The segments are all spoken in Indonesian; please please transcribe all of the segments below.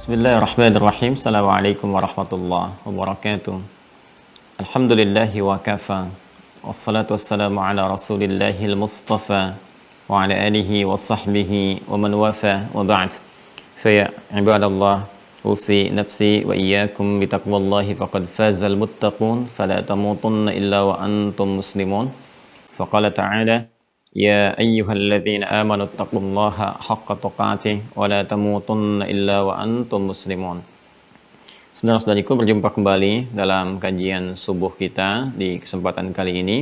Bismillahirrahmanirrahim. Assalamualaikum warahmatullahi wabarakatuh. Alhamdulillahi wa kafa. Wassalatu wassalamu ala rasulillahil mustafa wa ala alihi wa sahbihi wa man wafa wa ba'd. Faya ibadallah, usi nafsi wa iyyakum bitaqwallahi faqad fazal muttaqun fala tamutunna illa wa antum muslimun. Faqala ta'ala ya ayyuhalladzina amanu taqullaha haqqa tuqatih wa la tamutunna illa wa antum muslimun. Saudara-saudariku, berjumpa kembali dalam kajian subuh kita di kesempatan kali ini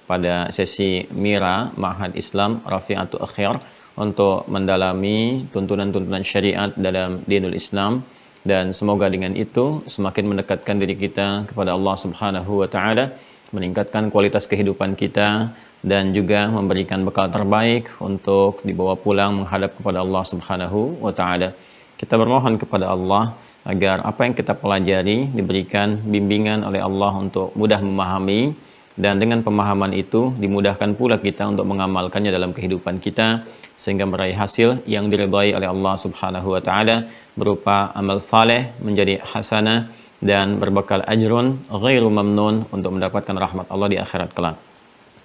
pada sesi Mira Ma'had Islam Rafi'atu Akhir untuk mendalami tuntunan-tuntunan syariat dalam dinul Islam, dan semoga dengan itu semakin mendekatkan diri kita kepada Allah Subhanahu wa taala, meningkatkan kualitas kehidupan kita, dan juga memberikan bekal terbaik untuk dibawa pulang menghadap kepada Allah Subhanahu wa taala. Kita bermohon kepada Allah agar apa yang kita pelajari diberikan bimbingan oleh Allah untuk mudah memahami, dan dengan pemahaman itu dimudahkan pula kita untuk mengamalkannya dalam kehidupan kita sehingga meraih hasil yang diridhai oleh Allah Subhanahu wa taala berupa amal saleh menjadi hasanah dan berbekal ajrun ghairu mamnun untuk mendapatkan rahmat Allah di akhirat kelak.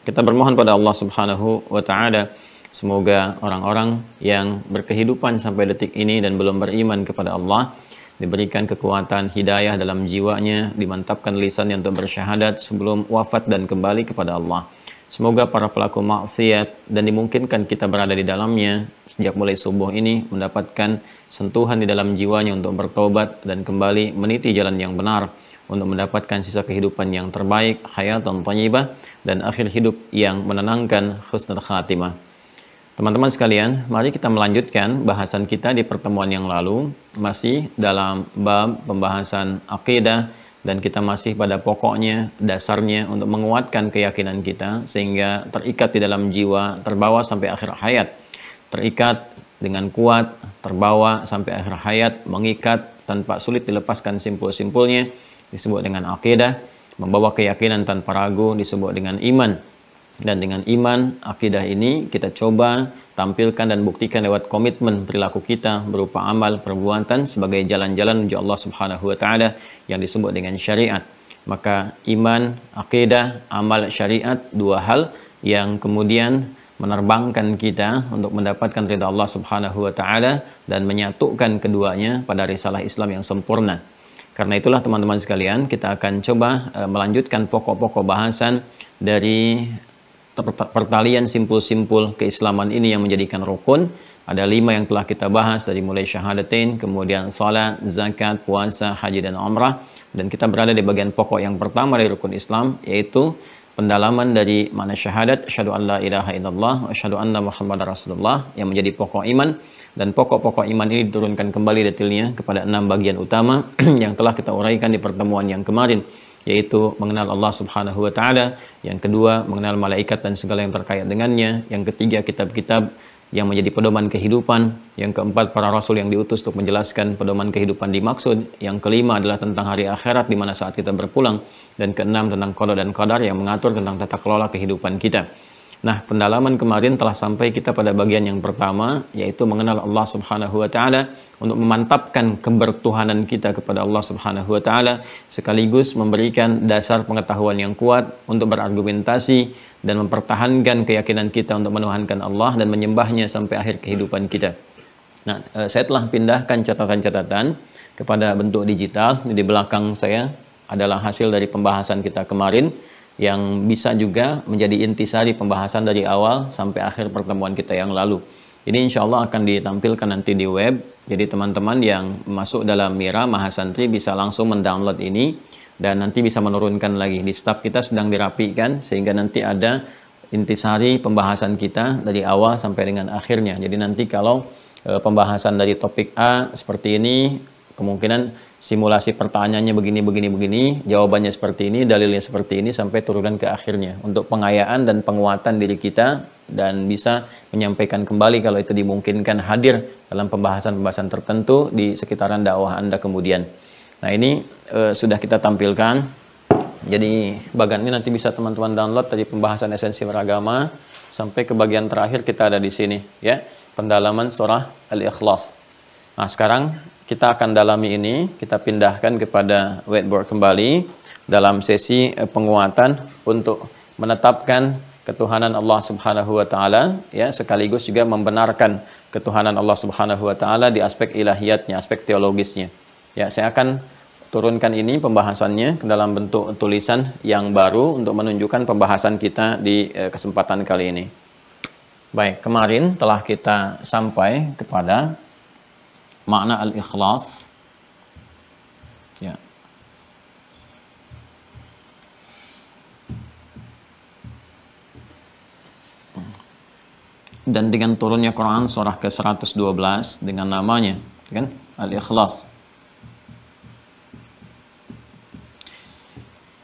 Kita bermohon pada Allah Subhanahu wa taala semoga orang-orang yang berkehidupan sampai detik ini dan belum beriman kepada Allah diberikan kekuatan hidayah dalam jiwanya, dimantapkan lisannya untuk bersyahadat sebelum wafat dan kembali kepada Allah. Semoga para pelaku maksiat dan dimungkinkan kita berada di dalamnya sejak mulai subuh ini mendapatkan sentuhan di dalam jiwanya untuk bertobat dan kembali meniti jalan yang benar untuk mendapatkan sisa kehidupan yang terbaik, hayatan thayyibah, dan akhir hidup yang menenangkan, husnul khatimah. Teman-teman sekalian, mari kita melanjutkan bahasan kita di pertemuan yang lalu, masih dalam bab pembahasan akidah, dan kita masih pada pokoknya, dasarnya untuk menguatkan keyakinan kita sehingga terikat di dalam jiwa, terbawa sampai akhir hayat. Terikat dengan kuat, terbawa sampai akhir hayat, mengikat tanpa sulit dilepaskan simpul-simpulnya, disebut dengan akidah. Membawa keyakinan tanpa ragu disebut dengan iman. Dan dengan iman, akidah ini kita coba tampilkan dan buktikan lewat komitmen perilaku kita berupa amal perbuatan sebagai jalan-jalan menuju Allah Subhanahu wa taala yang disebut dengan syariat. Maka iman, akidah, amal, syariat, dua hal yang kemudian menerbangkan kita untuk mendapatkan ridha Allah Subhanahu wa taala dan menyatukan keduanya pada risalah Islam yang sempurna. Karena itulah teman-teman sekalian, kita akan coba melanjutkan pokok-pokok bahasan dari pertalian simpul-simpul keislaman ini yang menjadikan rukun. Ada 5 yang telah kita bahas, dari mulai syahadatain, kemudian salat, zakat, puasa, haji, dan umrah. Dan kita berada di bagian pokok yang pertama dari rukun Islam, yaitu pendalaman dari makna syahadat, asyhadu an la ilaha illallah wa asyhadu anna muhammadar rasulullah, yang menjadi pokok iman. Dan pokok-pokok iman ini diturunkan kembali detailnya kepada 6 bagian utama yang telah kita uraikan di pertemuan yang kemarin, yaitu mengenal Allah Subhanahu wa taala, yang kedua mengenal malaikat dan segala yang terkait dengannya, yang ketiga kitab-kitab yang menjadi pedoman kehidupan, yang keempat para rasul yang diutus untuk menjelaskan pedoman kehidupan dimaksud, yang kelima adalah tentang hari akhirat di mana saat kita berpulang, dan keenam tentang qada dan qadar yang mengatur tentang tata kelola kehidupan kita. Nah, pendalaman kemarin telah sampai kita pada bagian yang pertama, yaitu mengenal Allah Subhanahu wa taala untuk memantapkan kebertuhanan kita kepada Allah Subhanahu wa taala, sekaligus memberikan dasar pengetahuan yang kuat untuk berargumentasi dan mempertahankan keyakinan kita untuk menuhankan Allah dan menyembahnya sampai akhir kehidupan kita. Nah, saya telah pindahkan catatan-catatan kepada bentuk digital. Di belakang saya adalah hasil dari pembahasan kita kemarin, yang bisa juga menjadi intisari pembahasan dari awal sampai akhir pertemuan kita yang lalu. Ini insya Allah akan ditampilkan nanti di web. Jadi teman-teman yang masuk dalam Mira Mahasantri bisa langsung mendownload ini, dan nanti bisa menurunkan lagi. Di staff kita sedang dirapikan sehingga nanti ada intisari pembahasan kita dari awal sampai dengan akhirnya. Jadi nanti kalau pembahasan dari topik A seperti ini, kemungkinan simulasi pertanyaannya begini, jawabannya seperti ini, dalilnya seperti ini, sampai turunan ke akhirnya, untuk pengayaan dan penguatan diri kita, dan bisa menyampaikan kembali kalau itu dimungkinkan hadir dalam pembahasan-pembahasan tertentu di sekitaran dakwah Anda kemudian. Nah, ini sudah kita tampilkan. Jadi bagian ini nanti bisa teman-teman download dari pembahasan esensi beragama sampai ke bagian terakhir kita ada di sini, ya, pendalaman surah Al-Ikhlas. Nah, sekarang kita akan dalami ini, kita pindahkan kepada whiteboard kembali dalam sesi penguatan untuk menetapkan ketuhanan Allah Subhanahu wa taala, ya, sekaligus juga membenarkan ketuhanan Allah Subhanahu wa taala di aspek ilahiyatnya, aspek teologisnya. Ya, saya akan turunkan ini pembahasannya ke dalam bentuk tulisan yang baru untuk menunjukkan pembahasan kita di kesempatan kali ini. Baik, kemarin telah kita sampai kepada makna al-ikhlas. Ya. Dan dengan turunnya Quran surah ke-112 dengan namanya, kan? Al-Ikhlas.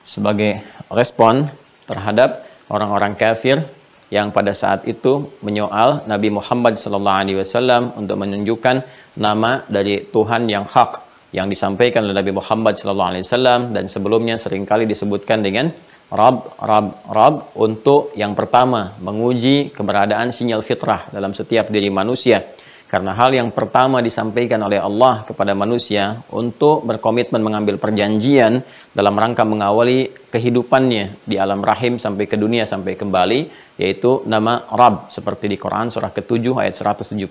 Sebagai respon terhadap orang-orang kafir yang pada saat itu menyoal Nabi Muhammad SAW untuk menunjukkan nama dari Tuhan yang hak yang disampaikan oleh Nabi Muhammad SAW, dan sebelumnya seringkali disebutkan dengan Rab untuk yang pertama menguji keberadaan sinyal fitrah dalam setiap diri manusia. Karena hal yang pertama disampaikan oleh Allah kepada manusia untuk berkomitmen mengambil perjanjian dalam rangka mengawali kehidupannya di alam rahim sampai ke dunia sampai kembali, yaitu nama Rabb, seperti di Quran surah ke-7 ayat 172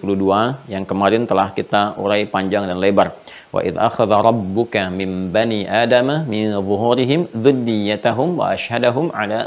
yang kemarin telah kita urai panjang dan lebar. Wa idz akhadha rabbuka min bani adama min zuhurihim dzurriyyatahum wa asyhadahum ala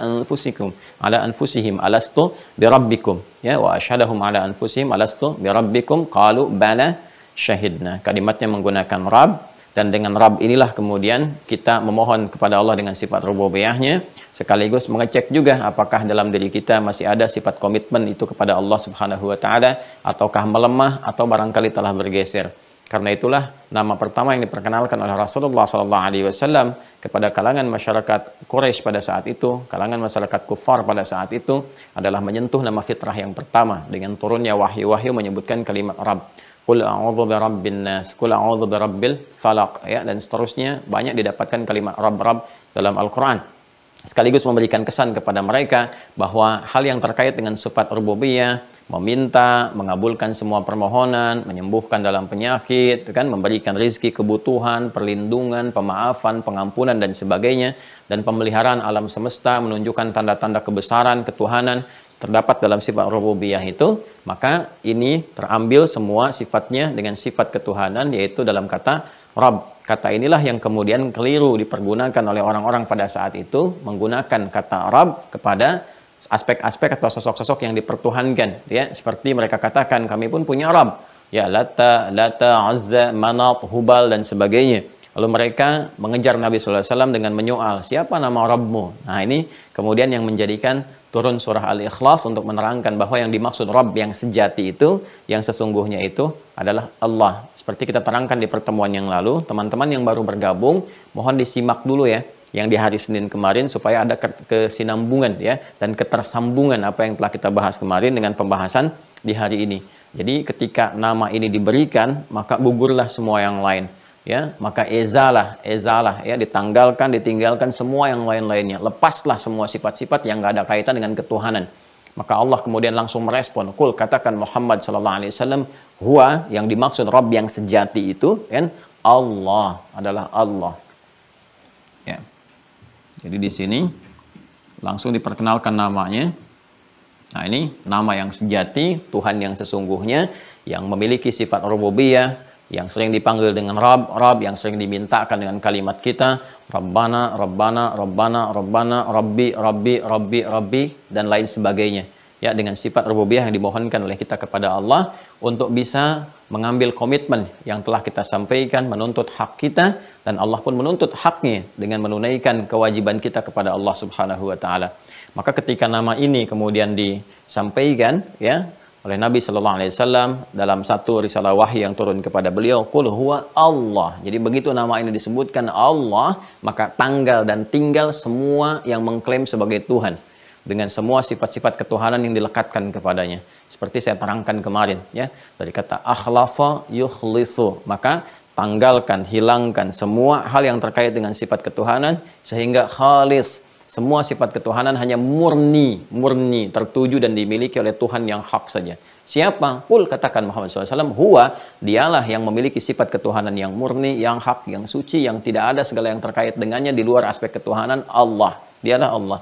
anfusihim alastu birabbikum, ya, wa asyhadahum ala anfusihim alastu birabbikum qalu bala syahidna. Kalimatnya menggunakan Rabb, dan dengan Rabb inilah kemudian kita memohon kepada Allah dengan sifat rububiyahnya, sekaligus mengecek juga apakah dalam diri kita masih ada sifat komitmen itu kepada Allah Subhanahu wa taala ataukah melemah atau barangkali telah bergeser. Karena itulah nama pertama yang diperkenalkan oleh Rasulullah SAW kepada kalangan masyarakat Quraisy pada saat itu, kalangan masyarakat kufar pada saat itu, adalah menyentuh nama fitrah yang pertama dengan turunnya wahyu-wahyu menyebutkan kalimat Rabb. Qul a'udzu birabbin nas, qul a'udzu birabbil falaq, ya, dan seterusnya banyak didapatkan kalimat Rabb dalam Al-Qur'an. Sekaligus memberikan kesan kepada mereka bahwa hal yang terkait dengan sifat rububiyah, meminta, mengabulkan semua permohonan, menyembuhkan dalam penyakit, kan, memberikan rizki, kebutuhan, perlindungan, pemaafan, pengampunan dan sebagainya, dan pemeliharaan alam semesta, menunjukkan tanda-tanda kebesaran, ketuhanan terdapat dalam sifat rububiyah itu, maka ini terambil semua sifatnya dengan sifat ketuhanan, yaitu dalam kata Rabb. Kata inilah yang kemudian keliru dipergunakan oleh orang-orang pada saat itu, menggunakan kata Rabb kepada aspek-aspek atau sosok-sosok yang dipertuhankan, ya, seperti mereka katakan kami pun punya Rabb, ya, Lata, Azza, Manat, Hubal dan sebagainya. Lalu mereka mengejar Nabi SAW dengan menyoal, siapa nama Rabbmu? Nah, ini kemudian yang menjadikan turun surah Al-Ikhlas untuk menerangkan bahwa yang dimaksud Rabb yang sejati itu, yang sesungguhnya itu adalah Allah. Seperti kita terangkan di pertemuan yang lalu, teman-teman yang baru bergabung, mohon disimak dulu ya yang di hari Senin kemarin supaya ada kesinambungan, ya, dan ketersambungan apa yang telah kita bahas kemarin dengan pembahasan di hari ini. Jadi ketika nama ini diberikan, maka gugurlah semua yang lain, ya, maka ezalah, ya, ditinggalkan semua yang lain-lainnya, lepaslah semua sifat-sifat yang nggak ada kaitan dengan ketuhanan. Maka Allah kemudian langsung merespon, Qul, katakan Muhammad SAW, huwa, yang dimaksud Rabb yang sejati itu, kan, Allah adalah Allah. Ya. Jadi di sini langsung diperkenalkan namanya. Nah, ini nama yang sejati, Tuhan yang sesungguhnya, yang memiliki sifat rububiyah, yang sering dipanggil dengan Rabb, yang sering dimintakan dengan kalimat kita, Rabbana, Rabbi, dan lain sebagainya. Ya, dengan sifat rububiyah yang dimohonkan oleh kita kepada Allah untuk bisa mengambil komitmen yang telah kita sampaikan, menuntut hak kita, dan Allah pun menuntut haknya dengan menunaikan kewajiban kita kepada Allah Subhanahu wa taala. Maka ketika nama ini kemudian disampaikan, ya, oleh Nabi sallallahu alaihi wasallam dalam satu risalah wahyu yang turun kepada beliau, qul huwa Allah. Jadi begitu nama ini disebutkan Allah, maka tanggal dan tinggal semua yang mengklaim sebagai Tuhan dengan semua sifat-sifat ketuhanan yang dilekatkan kepadanya. Seperti saya terangkan kemarin, ya, dari kata akhlasa yukhlisu, maka tanggalkan, hilangkan semua hal yang terkait dengan sifat ketuhanan sehingga khalis, Semua sifat ketuhanan hanya murni tertuju dan dimiliki oleh Tuhan yang hak saja. Siapa? Qul, katakan Muhammad SAW, huwa, dialah yang memiliki sifat ketuhanan yang murni, yang hak, yang suci, yang tidak ada segala yang terkait dengannya di luar aspek ketuhanan. Allah, dialah Allah.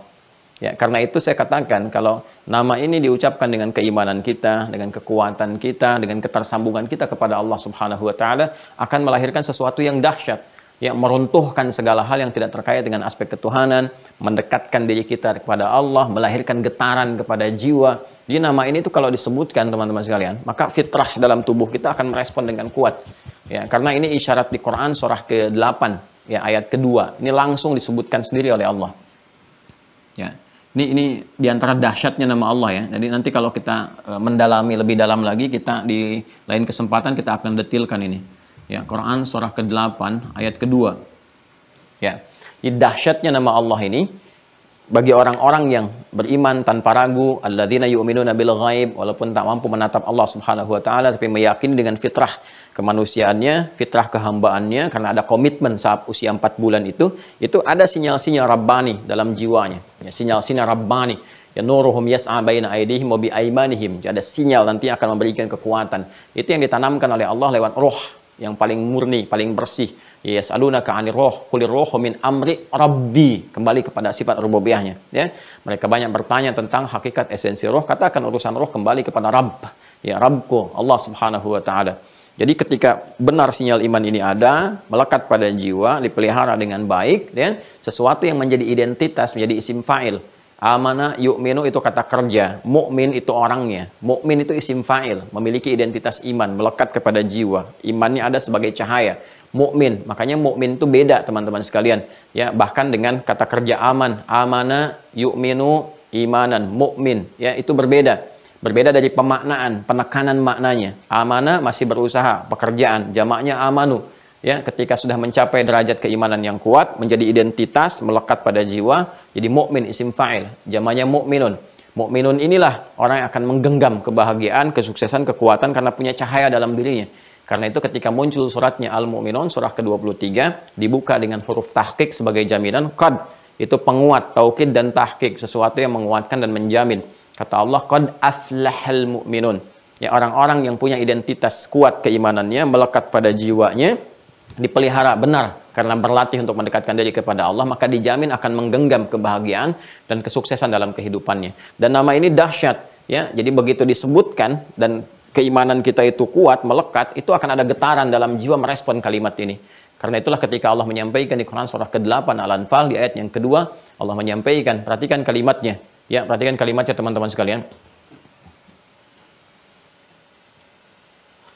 Ya, karena itu saya katakan kalau nama ini diucapkan dengan keimanan kita, dengan kekuatan kita, dengan ketersambungan kita kepada Allah Subhanahu wa taala, akan melahirkan sesuatu yang dahsyat, yang meruntuhkan segala hal yang tidak terkait dengan aspek ketuhanan, mendekatkan diri kita kepada Allah, melahirkan getaran kepada jiwa. Jadi nama ini itu kalau disebutkan teman-teman sekalian, maka fitrah dalam tubuh kita akan merespon dengan kuat. Ya, karena ini isyarat di Quran surah ke-8, ya, ayat kedua. Ini langsung disebutkan sendiri oleh Allah. Ya. Ini diantara dahsyatnya nama Allah ya. Jadi nanti kalau kita mendalami lebih dalam lagi, kita di lain kesempatan kita akan detilkan ini. Ya, Quran surah ke-8 ayat kedua. Ya. Ini dahsyatnya nama Allah ini bagi orang-orang yang beriman tanpa ragu, alladzina yu'minuna bil ghaib, walaupun tak mampu menatap Allah Subhanahu wa taala tapi meyakini dengan fitrah kemanusiaannya, fitrah kehambaannya, karena ada komitmen saat usia 4 bulan itu ada sinyal-sinyal Rabbani dalam jiwanya. Ya, sinyal-sinyal Rabbani. Ya, nuruhum yas'a baina aydihim wa bi aymanihim. Jadi ada sinyal nanti akan memberikan kekuatan. Itu yang ditanamkan oleh Allah lewat roh yang paling murni, paling bersih. Yas'alunaka 'anir roh, qulir rohu min amri rabbi. Kembali kepada sifat rububiyahnya, ya. Mereka banyak bertanya tentang hakikat esensi roh, katakan urusan roh kembali kepada Rabb. Ya, Rabbku Allah Subhanahu wa taala. Jadi ketika benar sinyal iman ini ada, melekat pada jiwa, dipelihara dengan baik, dan sesuatu yang menjadi identitas, menjadi isim fa'il. Amana yu'minu itu kata kerja, mukmin itu orangnya, mukmin itu isim fa'il, memiliki identitas iman, melekat kepada jiwa. Imannya ada sebagai cahaya. Mukmin, makanya mukmin itu beda teman-teman sekalian. Ya, bahkan dengan kata kerja aman, amana yu'minu imanan, mukmin, ya itu berbeda. Berbeda dari pemaknaan, penekanan maknanya. Amanah masih berusaha, pekerjaan, jamaknya amanu. Ya, ketika sudah mencapai derajat keimanan yang kuat, menjadi identitas, melekat pada jiwa, jadi mukmin isim fa'il, jamaknya mukminun. Mukminun inilah orang yang akan menggenggam kebahagiaan, kesuksesan, kekuatan karena punya cahaya dalam dirinya. Karena itu ketika muncul suratnya Al-Mu'minun, surah ke-23, dibuka dengan huruf tahqiq sebagai jaminan, qad, itu penguat, taukid dan tahqiq, sesuatu yang menguatkan dan menjamin. Kata Allah, qad aflahal mu'minun. Ya, orang-orang yang punya identitas kuat keimanannya, melekat pada jiwanya, dipelihara benar karena berlatih untuk mendekatkan diri kepada Allah, maka dijamin akan menggenggam kebahagiaan dan kesuksesan dalam kehidupannya. Dan nama ini dahsyat, ya. Jadi begitu disebutkan dan keimanan kita itu kuat, melekat, itu akan ada getaran dalam jiwa merespon kalimat ini. Karena itulah ketika Allah menyampaikan di Quran surah ke-8 Al-Anfal di ayat yang kedua, Allah menyampaikan, perhatikan kalimatnya. Ya, perhatikan kalimatnya teman-teman sekalian.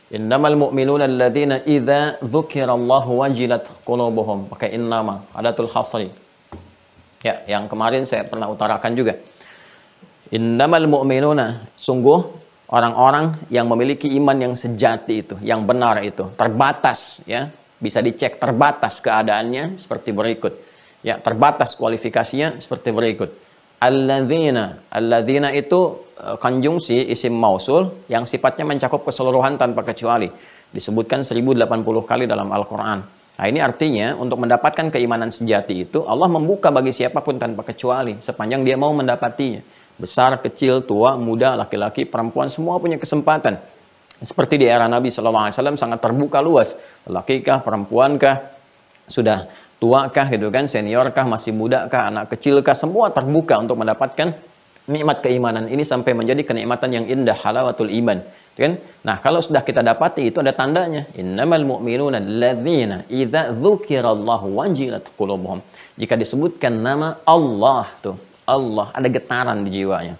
Innamal mu'minuna alladzina idza dzukirallahu wajilat qulubuhum. Pakai innama, adatul hasri. Ya, yang kemarin saya pernah utarakan juga. Innamal mu'minuna, sungguh orang-orang yang memiliki iman yang sejati itu, yang benar itu, terbatas, ya. Bisa dicek terbatas keadaannya seperti berikut. Ya, terbatas kualifikasinya seperti berikut. Alladzina itu konjungsi isim mausul yang sifatnya mencakup keseluruhan tanpa kecuali. Disebutkan 1080 kali dalam Al-Quran. Nah, ini artinya untuk mendapatkan keimanan sejati itu Allah membuka bagi siapapun tanpa kecuali sepanjang dia mau mendapatinya. Besar, kecil, tua, muda, laki-laki, perempuan, semua punya kesempatan. Seperti di era Nabi SAW sangat terbuka luas. Laki-kah, perempuankah, sudah tuakah gitu kan, seniorkah, masih mudakah, anak kecilkah, semua terbuka untuk mendapatkan nikmat keimanan ini sampai menjadi kenikmatan yang indah, halawatul iman, kan? Nah, kalau sudah kita dapati itu ada tandanya. Innamal mu'minuna alladzina idza dzukirallahu wajilat qulubuhum. Jika disebutkan nama Allah tuh, Allah, ada getaran di jiwanya.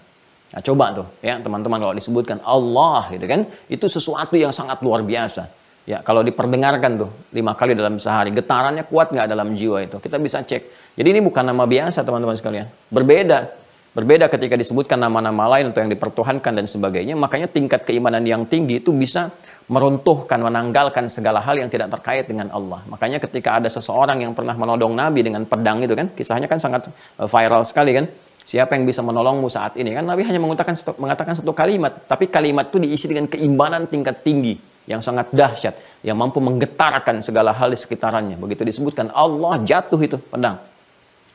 Nah, coba tuh ya teman-teman, kalau disebutkan Allah gitu kan, itu sesuatu yang sangat luar biasa. Ya, kalau diperdengarkan tuh 5 kali dalam sehari, getarannya kuat nggak dalam jiwa itu? Kita bisa cek. Jadi ini bukan nama biasa teman-teman sekalian. Berbeda ketika disebutkan nama-nama lain atau yang dipertuhankan dan sebagainya. Makanya tingkat keimanan yang tinggi itu bisa meruntuhkan, menanggalkan segala hal yang tidak terkait dengan Allah. Makanya ketika ada seseorang yang pernah menodong Nabi dengan pedang itu kan, kisahnya kan sangat viral sekali kan. Siapa yang bisa menolongmu saat ini? Kan Nabi hanya mengatakan satu kalimat, tapi kalimat itu diisi dengan keimanan tingkat tinggi yang sangat dahsyat, yang mampu menggetarkan segala hal di sekitarnya. Begitu disebutkan Allah, jatuh itu pedang.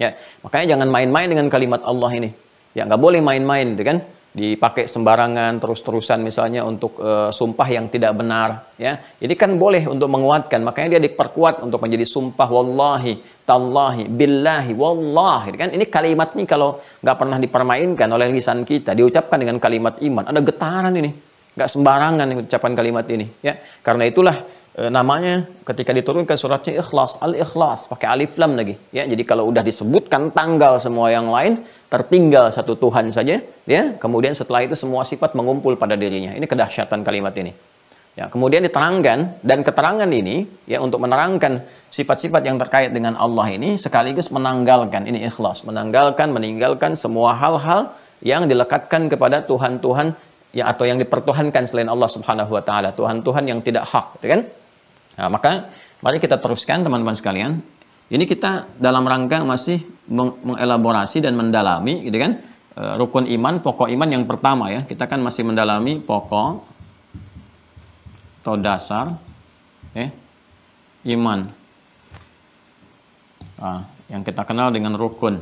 Ya, makanya jangan main-main dengan kalimat Allah ini. Ya, nggak boleh main-main, gitu kan? Dipakai sembarangan terus-terusan misalnya untuk sumpah yang tidak benar, ya. Ini kan boleh untuk menguatkan, makanya dia diperkuat untuk menjadi sumpah wallahi, tallahi, billahi, wallahi, kan? Ini kalimat ini kalau nggak pernah dipermainkan oleh lisan kita, diucapkan dengan kalimat iman, ada getaran ini, nggak sembarangan ucapan kalimat ini, ya. Karena itulah namanya ketika diturunkan suratnya Ikhlas, Al-Ikhlas, pakai alif lam lagi, ya. Jadi kalau udah disebutkan tanggal semua yang lain, tertinggal satu Tuhan saja, ya. Kemudian setelah itu semua sifat mengumpul pada dirinya. Ini kedahsyatan kalimat ini. Ya, kemudian diterangkan, dan keterangan ini ya untuk menerangkan sifat-sifat yang terkait dengan Allah ini sekaligus menanggalkan, ini ikhlas, meninggalkan semua hal-hal yang dilekatkan kepada Tuhan-Tuhan ya, atau yang dipertuhankan selain Allah Subhanahu wa taala, Tuhan-Tuhan yang tidak hak, gitu kan? Nah, maka mari kita teruskan teman-teman sekalian. Ini kita dalam rangka masih mengelaborasi dan mendalami, gitu kan, rukun iman, pokok iman yang pertama ya. Kita kan masih mendalami pokok atau dasar, iman. Nah, yang kita kenal dengan rukun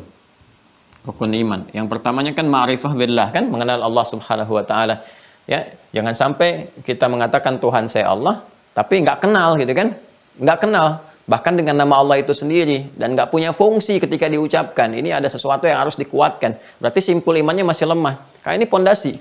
iman. Yang pertamanya kan ma'rifah billah, kan, mengenal Allah Subhanahu wa taala. Ya, jangan sampai kita mengatakan Tuhan saya Allah, tapi nggak kenal, gitu kan? Nggak kenal. Bahkan dengan nama Allah itu sendiri, dan nggak punya fungsi ketika diucapkan. Ini ada sesuatu yang harus dikuatkan. Berarti simpul imannya masih lemah. Karena ini pondasi.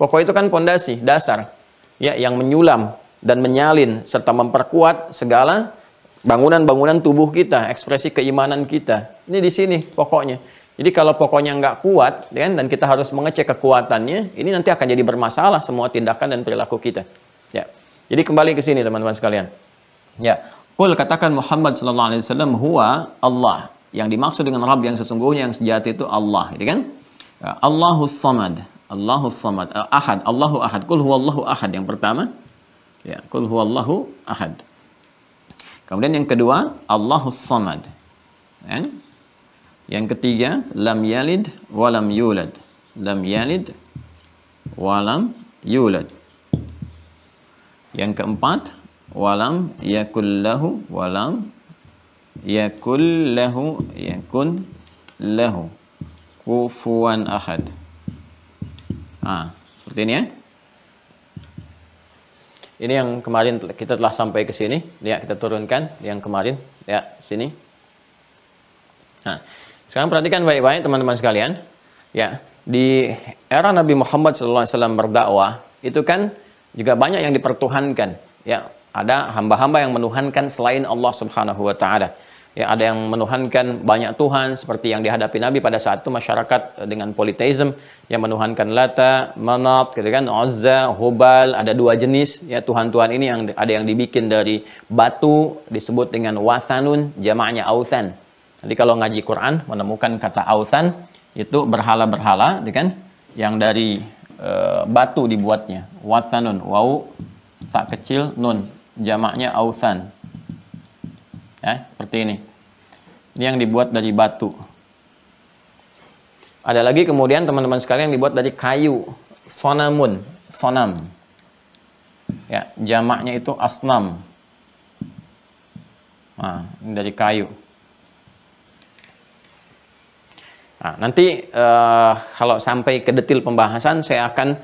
Pokok itu kan pondasi, dasar, ya, yang menyulam dan menyalin serta memperkuat segala bangunan-bangunan tubuh kita, ekspresi keimanan kita. Ini di sini pokoknya. Jadi kalau pokoknya nggak kuat, ya, dan kita harus mengecek kekuatannya, ini nanti akan jadi bermasalah semua tindakan dan perilaku kita. Ya. Jadi kembali ke sini teman-teman sekalian. Ya. Qul, katakan Muhammad sallallahu alaihi wasallam, huwa Allah. Yang dimaksud dengan Rabb yang sesungguhnya, yang sejati itu Allah, gitu kan? Allahus Samad. Allahus Samad. Ahad, Allahu Ahad. Qul huwallahu ahad yang pertama. Ya, qul huwallahu ahad. Kemudian yang kedua, Allahus Samad. Ya. Yang ketiga, lam yalid wa lam yulad. Lam yalid wa lam yulad. Yang keempat, walam yakul lahu yakun lahu kufuwan ahad. Seperti ini ya. Ini yang kemarin kita telah sampai ke sini, ya, kita turunkan yang kemarin, ya, sini. Nah, sekarang perhatikan baik-baik teman-teman sekalian. Ya, di era Nabi Muhammad SAW berdakwah, itu kan juga banyak yang dipertuhankan, ya. Ada hamba-hamba yang menuhankan selain Allah Subhanahu wa taala. Ya, ada yang menuhankan banyak Tuhan seperti yang dihadapi Nabi pada saat itu, masyarakat dengan politeism yang menuhankan Lata, Manat, gitu kan, Uzza, Hubal, ada dua jenis ya Tuhan-Tuhan ini, yang ada yang dibikin dari batu disebut dengan wathanun, jamaknya authan. Jadi kalau ngaji Quran menemukan kata authan itu berhala-berhala, gitu kan, yang dari batu dibuatnya. Wathanun, waw tak kecil, nun, jamaknya authan. Ya, seperti ini. Ini yang dibuat dari batu. Ada lagi kemudian teman-teman sekalian yang dibuat dari kayu, sonamun, sonam. Ya, jamaknya itu asnam. Nah, ini dari kayu. Nah, nanti kalau sampai ke detail pembahasan saya akan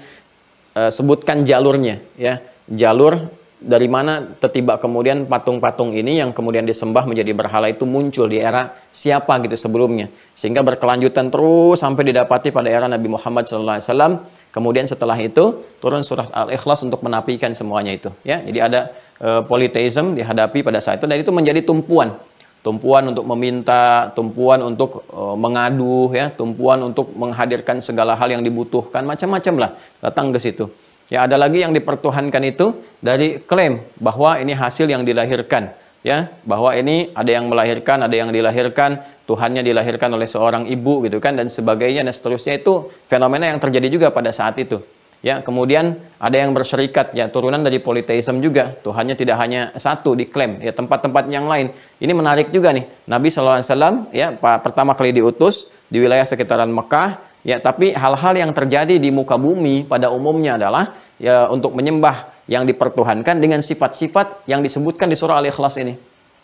sebutkan jalurnya, ya. Jalur dari mana tiba kemudian patung-patung ini yang kemudian disembah menjadi berhala itu muncul di era siapa gitu sebelumnya, sehingga berkelanjutan terus sampai didapati pada era Nabi Muhammad SAW. Kemudian setelah itu turun surat Al-Ikhlas untuk menafikan semuanya itu, ya. Jadi ada politeism dihadapi pada saat itu, dan itu menjadi tumpuan untuk meminta, tumpuan untuk mengadu, ya, tumpuan untuk menghadirkan segala hal yang dibutuhkan, macam-macam lah datang ke situ. Ya, ada lagi yang dipertuhankan itu dari klaim bahwa ini hasil yang dilahirkan, ya, bahwa ini ada yang melahirkan, ada yang dilahirkan, Tuhannya dilahirkan oleh seorang ibu, gitu kan, dan sebagainya, dan seterusnya. Itu fenomena yang terjadi juga pada saat itu. Ya, kemudian ada yang bersyarikat, ya, turunan dari politeism juga, Tuhannya tidak hanya satu diklaim, ya, tempat-tempat yang lain. Ini menarik juga nih, Nabi SAW, ya, pertama kali diutus di wilayah sekitaran Mekah. Ya, tapi hal-hal yang terjadi di muka bumi pada umumnya adalah ya untuk menyembah yang dipertuhankan dengan sifat-sifat yang disebutkan di surah Al-Ikhlas ini.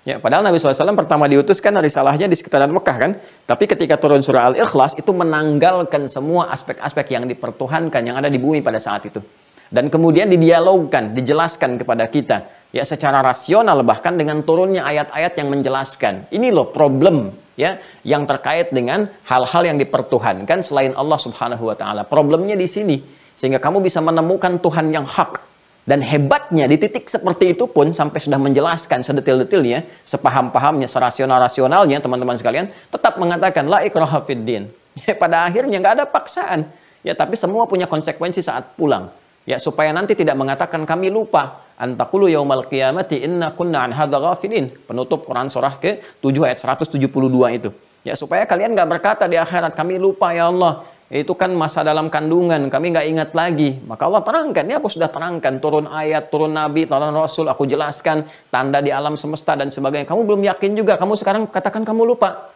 Ya, padahal Nabi SAW pertama diutus kan risalahnya di sekitaran Mekah kan. Tapi ketika turun surah Al-Ikhlas itu menanggalkan semua aspek-aspek yang dipertuhankan yang ada di bumi pada saat itu. Dan kemudian didialogkan, dijelaskan kepada kita ya secara rasional, bahkan dengan turunnya ayat-ayat yang menjelaskan. Ini loh problem ya yang terkait dengan hal-hal yang dipertuhankan selain Allah Subhanahu wa taala. Problemnya di sini sehingga kamu bisa menemukan Tuhan yang hak. Dan hebatnya di titik seperti itu pun sampai sudah menjelaskan sedetil-detilnya, sepaham-pahamnya, serasional-rasionalnya teman-teman sekalian, tetap mengatakan la ikraha fiddin. Ya, pada akhirnya nggak ada paksaan. Ya, tapi semua punya konsekuensi saat pulang. Ya, supaya nanti tidak mengatakan kami lupa. Antakulu yaumal qiyamati inna kunna an hadza ghafilin. Penutup Quran surah ke-7 ayat 172 itu. Ya, supaya kalian nggak berkata di akhirat kami lupa ya Allah. Itu kan masa dalam kandungan, kami nggak ingat lagi. Maka Allah terangkan, ya aku sudah terangkan, turun ayat, turun nabi, turun rasul, aku jelaskan, tanda di alam semesta dan sebagainya. Kamu belum yakin juga, kamu sekarang katakan kamu lupa.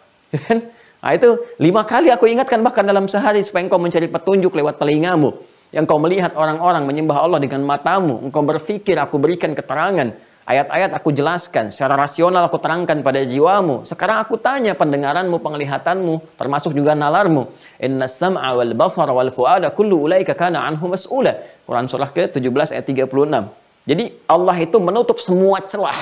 Nah itu 5 kali aku ingatkan bahkan dalam sehari, supaya engkau mencari petunjuk lewat telingamu. Yang kau melihat orang-orang menyembah Allah dengan matamu, engkau berpikir, aku berikan keterangan. Ayat-ayat aku jelaskan, secara rasional aku terangkan pada jiwamu. Sekarang aku tanya pendengaranmu, penglihatanmu, termasuk juga nalarmu. Inna sam'a wal basara wal fu'ada kullu ulaika kana anhu mas'ula. Quran surah ke-17 ayat 36. Jadi Allah itu menutup semua celah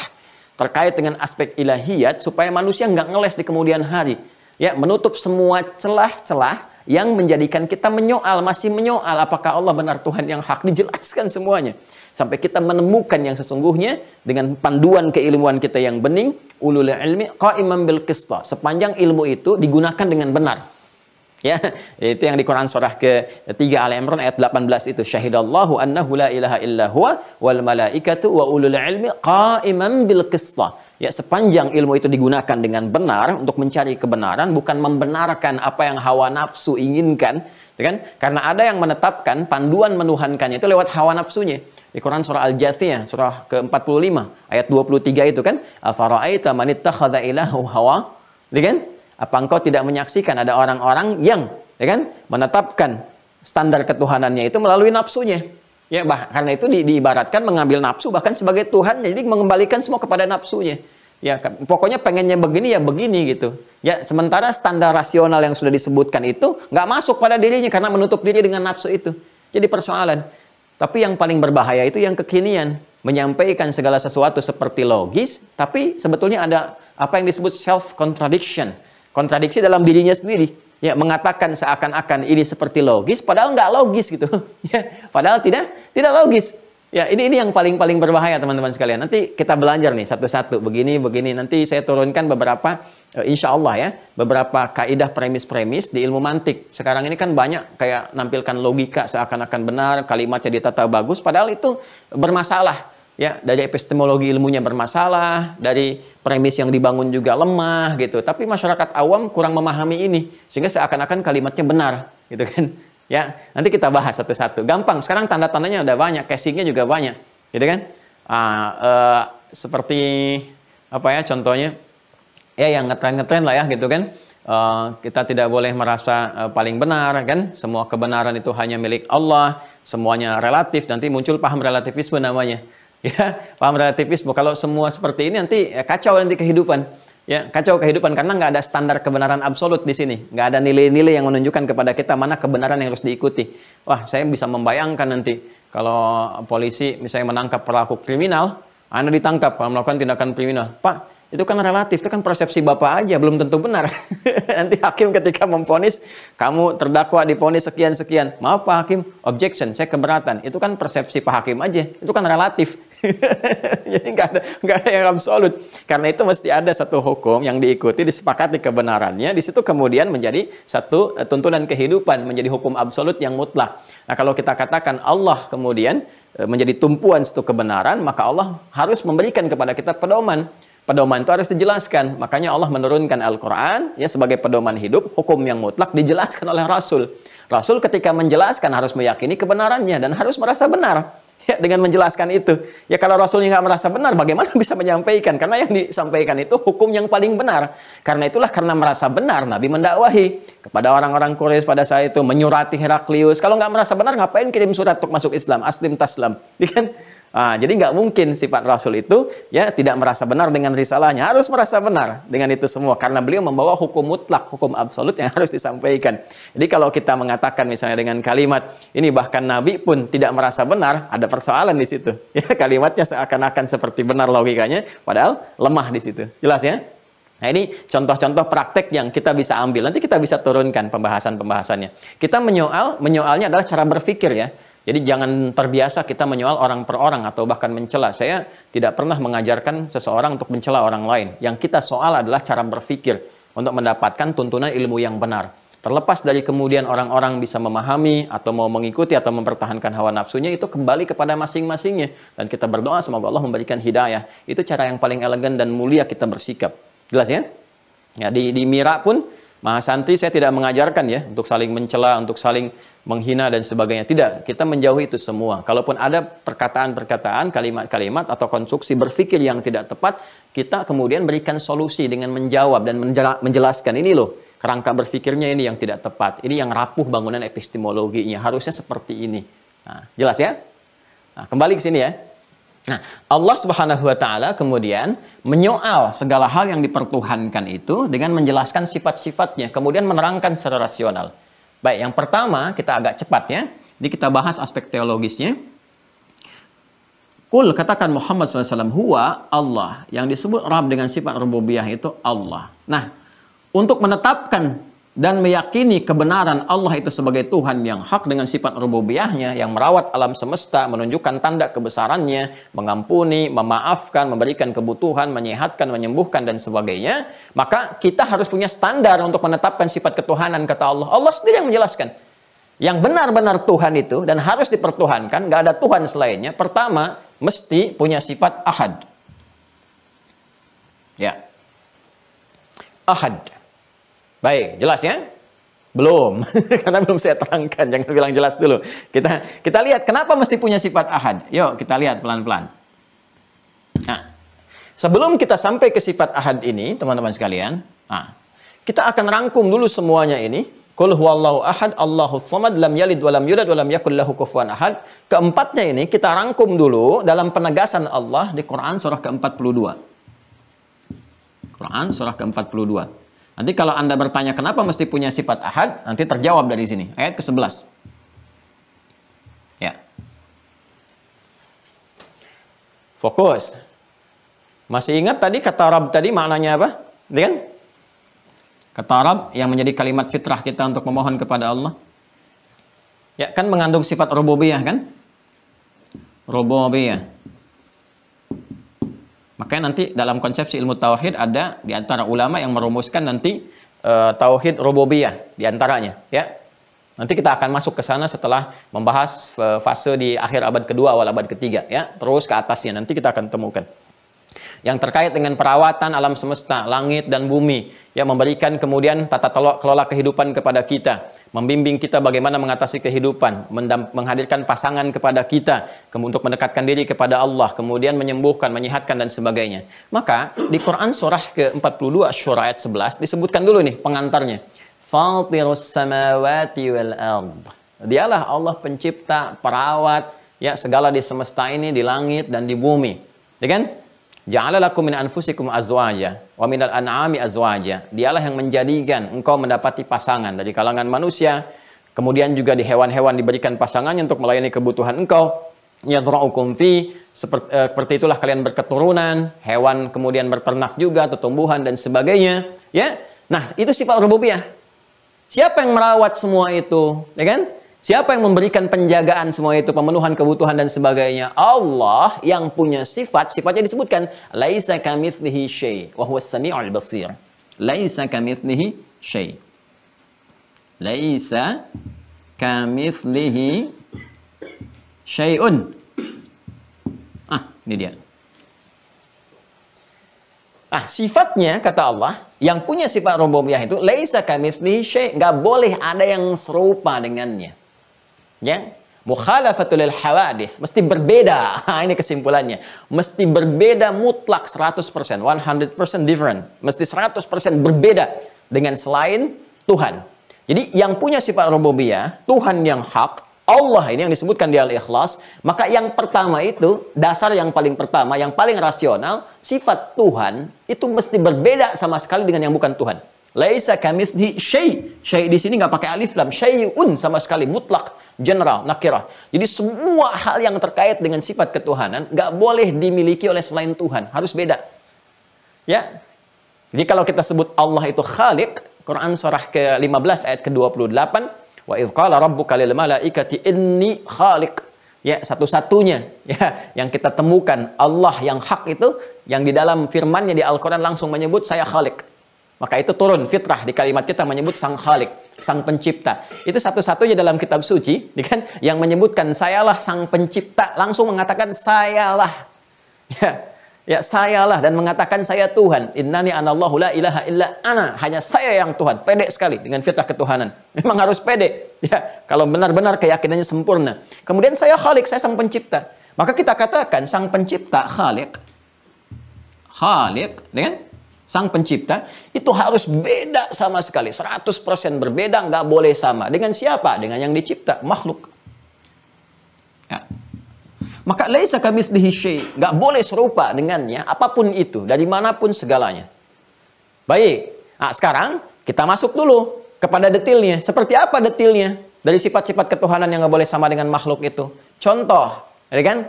terkait dengan aspek ilahiyat supaya manusia nggak ngeles di kemudian hari. Ya, menutup semua celah-celah yang menjadikan kita masih menyoal apakah Allah benar Tuhan yang hak, dijelaskan semuanya. Sampai kita menemukan yang sesungguhnya dengan panduan keilmuan kita yang bening, ulul ilmi qa'iman bil qista. Sepanjang ilmu itu digunakan dengan benar. Ya, itu yang di Quran surah ke-3 Al Imran ayat 18 itu. Syahidallahu annahu la ilaha illa huwa wal malaikatu wa ulul ilmi qa'iman bil qista. Ya, sepanjang ilmu itu digunakan dengan benar untuk mencari kebenaran, bukan membenarkan apa yang hawa nafsu inginkan, ya kan? Karena ada yang menetapkan panduan menuhankannya itu lewat hawa nafsunya. Di Quran surah Al-Jathiyah, surah ke-45, ayat 23 itu kan, afara'aita man ittakhadha ilahahu hawa, ya kan? Apa engkau tidak menyaksikan ada orang-orang yang, ya kan, menetapkan standar ketuhanannya itu melalui nafsunya. Ya, karena itu diibaratkan mengambil nafsu bahkan sebagai Tuhan, jadi mengembalikan semua kepada nafsunya. Ya, pokoknya pengennya begini ya begini gitu. Ya, sementara standar rasional yang sudah disebutkan itu nggak masuk pada dirinya karena menutup diri dengan nafsu itu. Jadi persoalan. Tapi yang paling berbahaya itu yang kekinian, menyampaikan segala sesuatu seperti logis, tapi sebetulnya ada apa yang disebut self contradiction, kontradiksi dalam dirinya sendiri. Ya, mengatakan seakan-akan ini seperti logis, padahal nggak logis gitu. Ya, padahal tidak logis. Ya, ini yang paling berbahaya teman-teman sekalian. Nanti kita belajar nih satu-satu begini. Nanti saya turunkan beberapa insya Allah ya, beberapa kaidah premis-premis di ilmu mantik. Sekarang ini kan banyak kayak nampilkan logika seakan-akan benar, kalimatnya ditata bagus, padahal itu bermasalah. Ya, dari epistemologi ilmunya bermasalah, dari premis yang dibangun juga lemah gitu. Tapi masyarakat awam kurang memahami ini sehingga seakan-akan kalimatnya benar, gitu kan. Ya, nanti kita bahas satu-satu. Gampang, sekarang tanda-tandanya udah banyak, casingnya juga banyak, gitu kan. Seperti apa ya contohnya? Ya yang ngetren-ngetren lah ya gitu kan. Kita tidak boleh merasa paling benar kan. Semua kebenaran itu hanya milik Allah, semuanya relatif. Nanti muncul paham relativisme namanya. Ya, paham relativisme. Kalau semua seperti ini nanti kacau nanti kehidupan. Ya, kacau kehidupan karena nggak ada standar kebenaran absolut di sini. Nggak ada nilai-nilai yang menunjukkan kepada kita mana kebenaran yang harus diikuti. Wah, saya bisa membayangkan nanti kalau polisi misalnya menangkap pelaku kriminal, Anda ditangkap kalau melakukan tindakan kriminal. Pak, itu kan relatif, itu kan persepsi Bapak aja, belum tentu benar. Nanti hakim ketika memvonis, kamu terdakwa divonis sekian-sekian. Maaf Pak Hakim, objection, saya keberatan. Itu kan persepsi Pak Hakim aja, itu kan relatif. Jadi nggak ada yang absolut. Karena itu mesti ada satu hukum yang diikuti, disepakati kebenarannya. Di situ kemudian menjadi satu tuntunan kehidupan, menjadi hukum absolut yang mutlak. Nah kalau kita katakan Allah kemudian menjadi tumpuan satu kebenaran, maka Allah harus memberikan kepada kita pedoman. Pedoman itu harus dijelaskan. Makanya Allah menurunkan Al-Quran ya sebagai pedoman hidup, hukum yang mutlak dijelaskan oleh Rasul. Rasul ketika menjelaskan harus meyakini kebenarannya dan harus merasa benar. Ya, dengan menjelaskan itu. Ya kalau Rasulnya nggak merasa benar, bagaimana bisa menyampaikan? Karena yang disampaikan itu hukum yang paling benar. Karena itulah karena merasa benar, Nabi mendakwahi kepada orang-orang Quraisy pada saat itu, menyurati Heraklius. Kalau nggak merasa benar, ngapain kirim surat untuk masuk Islam? Aslim taslam. Kan? Jadi nggak mungkin sifat Rasul itu ya tidak merasa benar dengan risalahnya, harus merasa benar dengan itu semua karena beliau membawa hukum mutlak, hukum absolut yang harus disampaikan. Jadi kalau kita mengatakan misalnya dengan kalimat ini bahkan Nabi pun tidak merasa benar, ada persoalan di situ. Ya, kalimatnya seakan-akan seperti benar logikanya, padahal lemah di situ. Jelas ya? Nah, ini contoh-contoh praktek yang kita bisa ambil. Nanti kita bisa turunkan pembahasan-pembahasannya. Kita menyoalnya adalah cara berpikir ya. Jadi jangan terbiasa kita menyoal orang per orang atau bahkan mencela. Saya tidak pernah mengajarkan seseorang untuk mencela orang lain. Yang kita soal adalah cara berpikir untuk mendapatkan tuntunan ilmu yang benar. Terlepas dari kemudian orang-orang bisa memahami atau mau mengikuti atau mempertahankan hawa nafsunya, itu kembali kepada masing-masingnya. Dan kita berdoa semoga Allah memberikan hidayah. Itu cara yang paling elegan dan mulia kita bersikap. Jelas ya? Ya di Mira pun Mahasantri saya tidak mengajarkan ya untuk saling mencela, untuk saling menghina dan sebagainya. Tidak, kita menjauhi itu semua. Kalaupun ada perkataan-perkataan, kalimat-kalimat atau konstruksi berpikir yang tidak tepat, kita kemudian berikan solusi dengan menjawab dan menjelaskan ini loh, kerangka berpikirnya ini yang tidak tepat. Ini yang rapuh bangunan epistemologinya. Harusnya seperti ini. Nah, jelas ya? Nah, kembali ke sini ya. Nah, Allah Subhanahu wa taala kemudian menyoal segala hal yang dipertuhankan itu dengan menjelaskan sifat-sifatnya, kemudian menerangkan secara rasional. Baik, yang pertama kita agak cepat ya. Jadi kita bahas aspek teologisnya. Kul, katakan Muhammad SAW, huwa Allah. Yang disebut Rabb dengan sifat rububiyah itu Allah. Nah, untuk menetapkan dan meyakini kebenaran Allah itu sebagai Tuhan yang hak dengan sifat rububiyahnya, yang merawat alam semesta, menunjukkan tanda kebesarannya, mengampuni, memaafkan, memberikan kebutuhan, menyehatkan, menyembuhkan, dan sebagainya, maka kita harus punya standar untuk menetapkan sifat ketuhanan, kata Allah. Allah sendiri yang menjelaskan. Yang benar-benar Tuhan itu, dan harus dipertuhankan, gak ada Tuhan selainnya, pertama, mesti punya sifat ahad. Ya. Ahad. Baik, jelas ya? Belum, karena belum saya terangkan. Jangan bilang jelas dulu. Kita lihat kenapa mesti punya sifat ahad. Yuk kita lihat pelan-pelan. Nah, sebelum kita sampai ke sifat ahad ini, teman-teman sekalian, kita akan rangkum dulu semuanya ini. Qul huwallahu ahad, Allahus samad, lam yalid walam yulad walam yakul lahu kufuwan ahad. Keempatnya ini kita rangkum dulu dalam penegasan Allah di Quran surah ke-42. Quran surah ke-42. Nanti kalau Anda bertanya kenapa mesti punya sifat ahad, nanti terjawab dari sini. Ayat ke-11. Ya. Fokus. Masih ingat tadi kata Rabb tadi maknanya apa? Kan? Kata Rabb yang menjadi kalimat fitrah kita untuk memohon kepada Allah. Ya, kan mengandung sifat rububiyah kan? Rububiyah. Makanya nanti dalam konsepsi ilmu tauhid ada di antara ulama yang merumuskan nanti tauhid rububiyah di antaranya, ya. Nanti kita akan masuk ke sana setelah membahas fase di akhir abad kedua awal abad ketiga, ya. Terus ke atasnya nanti kita akan temukan. Yang terkait dengan perawatan alam semesta, langit dan bumi, yang memberikan kemudian tata kelola kehidupan kepada kita, membimbing kita bagaimana mengatasi kehidupan, menghadirkan pasangan kepada kita, untuk mendekatkan diri kepada Allah, kemudian menyembuhkan, menyehatkan dan sebagainya. Maka di Quran surah ke-42 Asy-Syura ayat 11 disebutkan dulu nih pengantarnya. Fatirus samawati wal ard. Dialah Allah pencipta, perawat ya segala di semesta ini, di langit dan di bumi. Ya kan? Ja'ala lakum min anfusikum azwaja wa minal an'ami azwaja. Dialah yang menjadikan engkau mendapati pasangan dari kalangan manusia, kemudian juga di hewan-hewan diberikan pasangannya untuk melayani kebutuhan engkau. Yadhra'ukum fi, seperti itulah kalian berketurunan, hewan kemudian berternak juga, tumbuhan dan sebagainya, ya. Nah, itu sifat rububiyah. Siapa yang merawat semua itu, ya kan? Siapa yang memberikan penjagaan semua itu, pemenuhan kebutuhan dan sebagainya? Allah yang punya sifat, sifatnya disebutkan laisa kamitslihi syai' wa huwas samiul basir. Laisa kamitslihi syai'. Laisa kamitslihi syai'un. Ini dia. Sifatnya kata Allah yang punya sifat rububiyah itu laisa kamitslihi syai', enggak boleh ada yang serupa dengannya. Ya, mukhalafatul lil hawadits, mesti berbeda. Ini kesimpulannya. Mesti berbeda mutlak 100%, 100% different. Mesti 100% berbeda dengan selain Tuhan. Jadi yang punya sifat rububiyah, Tuhan yang hak, Allah ini yang disebutkan di Al-Ikhlas, maka yang pertama itu, dasar yang paling pertama, yang paling rasional, sifat Tuhan itu mesti berbeda sama sekali dengan yang bukan Tuhan. Laisa kamitslihi syai'. Syai' di sini nggak pakai alif lam, syai'un sama sekali, mutlak, general, nakirah. Jadi semua hal yang terkait dengan sifat ketuhanan nggak boleh dimiliki oleh selain Tuhan, harus beda. Ya. Jadi kalau kita sebut Allah itu Khaliq, Quran surah ke-15 ayat ke-28, wa idz qala rabbuka lil malaikati inni khaliq. Ya, satu-satunya ya yang kita temukan Allah yang hak itu yang di dalam firman-Nya di Al-Qur'an langsung menyebut saya Khaliq. Maka itu turun fitrah di kalimat kita menyebut sang Khaliq, sang pencipta. Itu satu-satunya dalam kitab suci, kan, yang menyebutkan sayalah sang pencipta, langsung mengatakan sayalah. Ya, sayalah, dan mengatakan saya Tuhan. Innani anallahu la ilaha illa ana. Hanya saya yang Tuhan. Pede sekali dengan fitrah ketuhanan. Memang harus pede. Ya, kalau benar-benar keyakinannya sempurna. Kemudian saya Khaliq, saya sang pencipta. Maka kita katakan sang pencipta Khaliq. Khaliq, dengan sang pencipta itu harus beda sama sekali. 100% berbeda, nggak boleh sama. Dengan siapa? Dengan yang dicipta, makhluk. Ya. Maka laisa kamitslihi syai', nggak boleh serupa dengannya apapun itu, dari manapun segalanya. Baik, nah sekarang kita masuk dulu kepada detailnya. Seperti apa detailnya dari sifat-sifat ketuhanan yang nggak boleh sama dengan makhluk itu? Contoh, ya kan?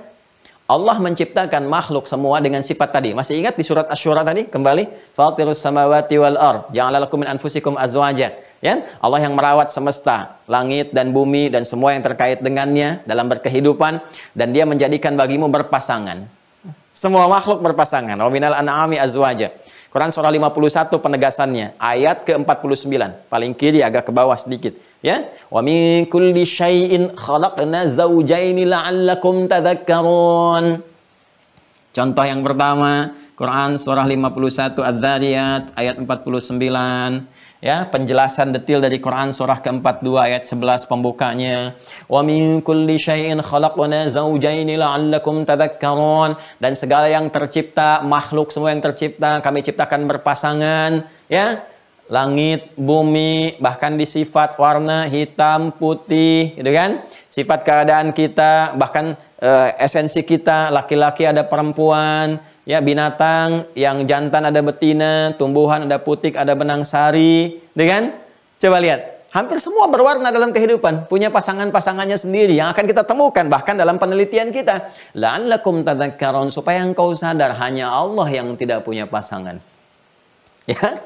Allah menciptakan makhluk semua dengan sifat tadi. Masih ingat di surat Asy-Syura tadi? Kembali, Fatirus samawati wal ard, ja'ala lakum min anfusikum azwaja. Ya, Allah yang merawat semesta, langit dan bumi dan semua yang terkait dengannya dalam berkehidupan, dan Dia menjadikan bagimu berpasangan. Semua makhluk berpasangan. Wa minal an'ami azwaja. Quran surah 51 penegasannya, ayat ke-49, paling kiri agak ke bawah sedikit, ya. Wa min kulli syai'in khalaqna zawjaini la'allakum tadhakkarun. Contoh yang pertama, Quran surah 51 Adz-Dzariyat ayat 49. Ya, penjelasan detail dari Quran surah ke-42 ayat 11 pembukanya. Wa min kulli syai'in khalaqna zawjaini la'allakum tadhakkarun. Dan segala yang tercipta, makhluk semua yang tercipta, kami ciptakan berpasangan, ya. Langit, bumi, bahkan di sifat warna hitam, putih, gitu kan? Sifat keadaan kita, bahkan esensi kita, laki-laki ada perempuan, ya, binatang yang jantan ada betina, tumbuhan ada putik, ada benang sari, kan? Coba lihat, hampir semua berwarna dalam kehidupan, punya pasangan-pasangannya sendiri yang akan kita temukan bahkan dalam penelitian kita. La'allakum tadhakkarun, supaya engkau sadar hanya Allah yang tidak punya pasangan. Ya.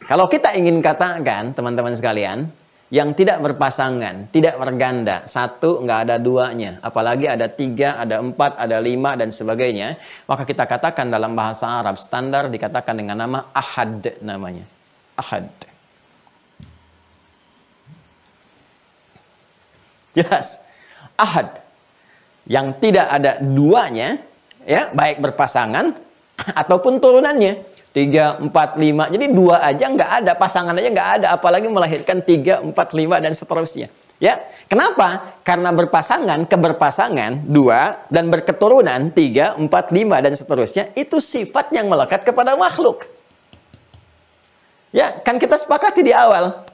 Kalau kita ingin katakan, teman-teman sekalian, yang tidak berpasangan, tidak berganda, satu nggak ada duanya, apalagi ada 3, ada 4, ada 5 dan sebagainya, maka kita katakan dalam bahasa Arab standar dikatakan dengan nama ahad namanya. Ahad. Jelas. Ahad. Yang tidak ada duanya, ya, baik berpasangan ataupun turunannya. 3, 4, 5. Jadi 2 aja nggak ada, pasangan aja nggak ada, apalagi melahirkan 3, 4, 5 dan seterusnya. Ya, kenapa? Karena berpasangan, keberpasangan 2 dan berketurunan 3, 4, 5 dan seterusnya itu sifat yang melekat kepada makhluk. Ya, kan kita sepakati di awal.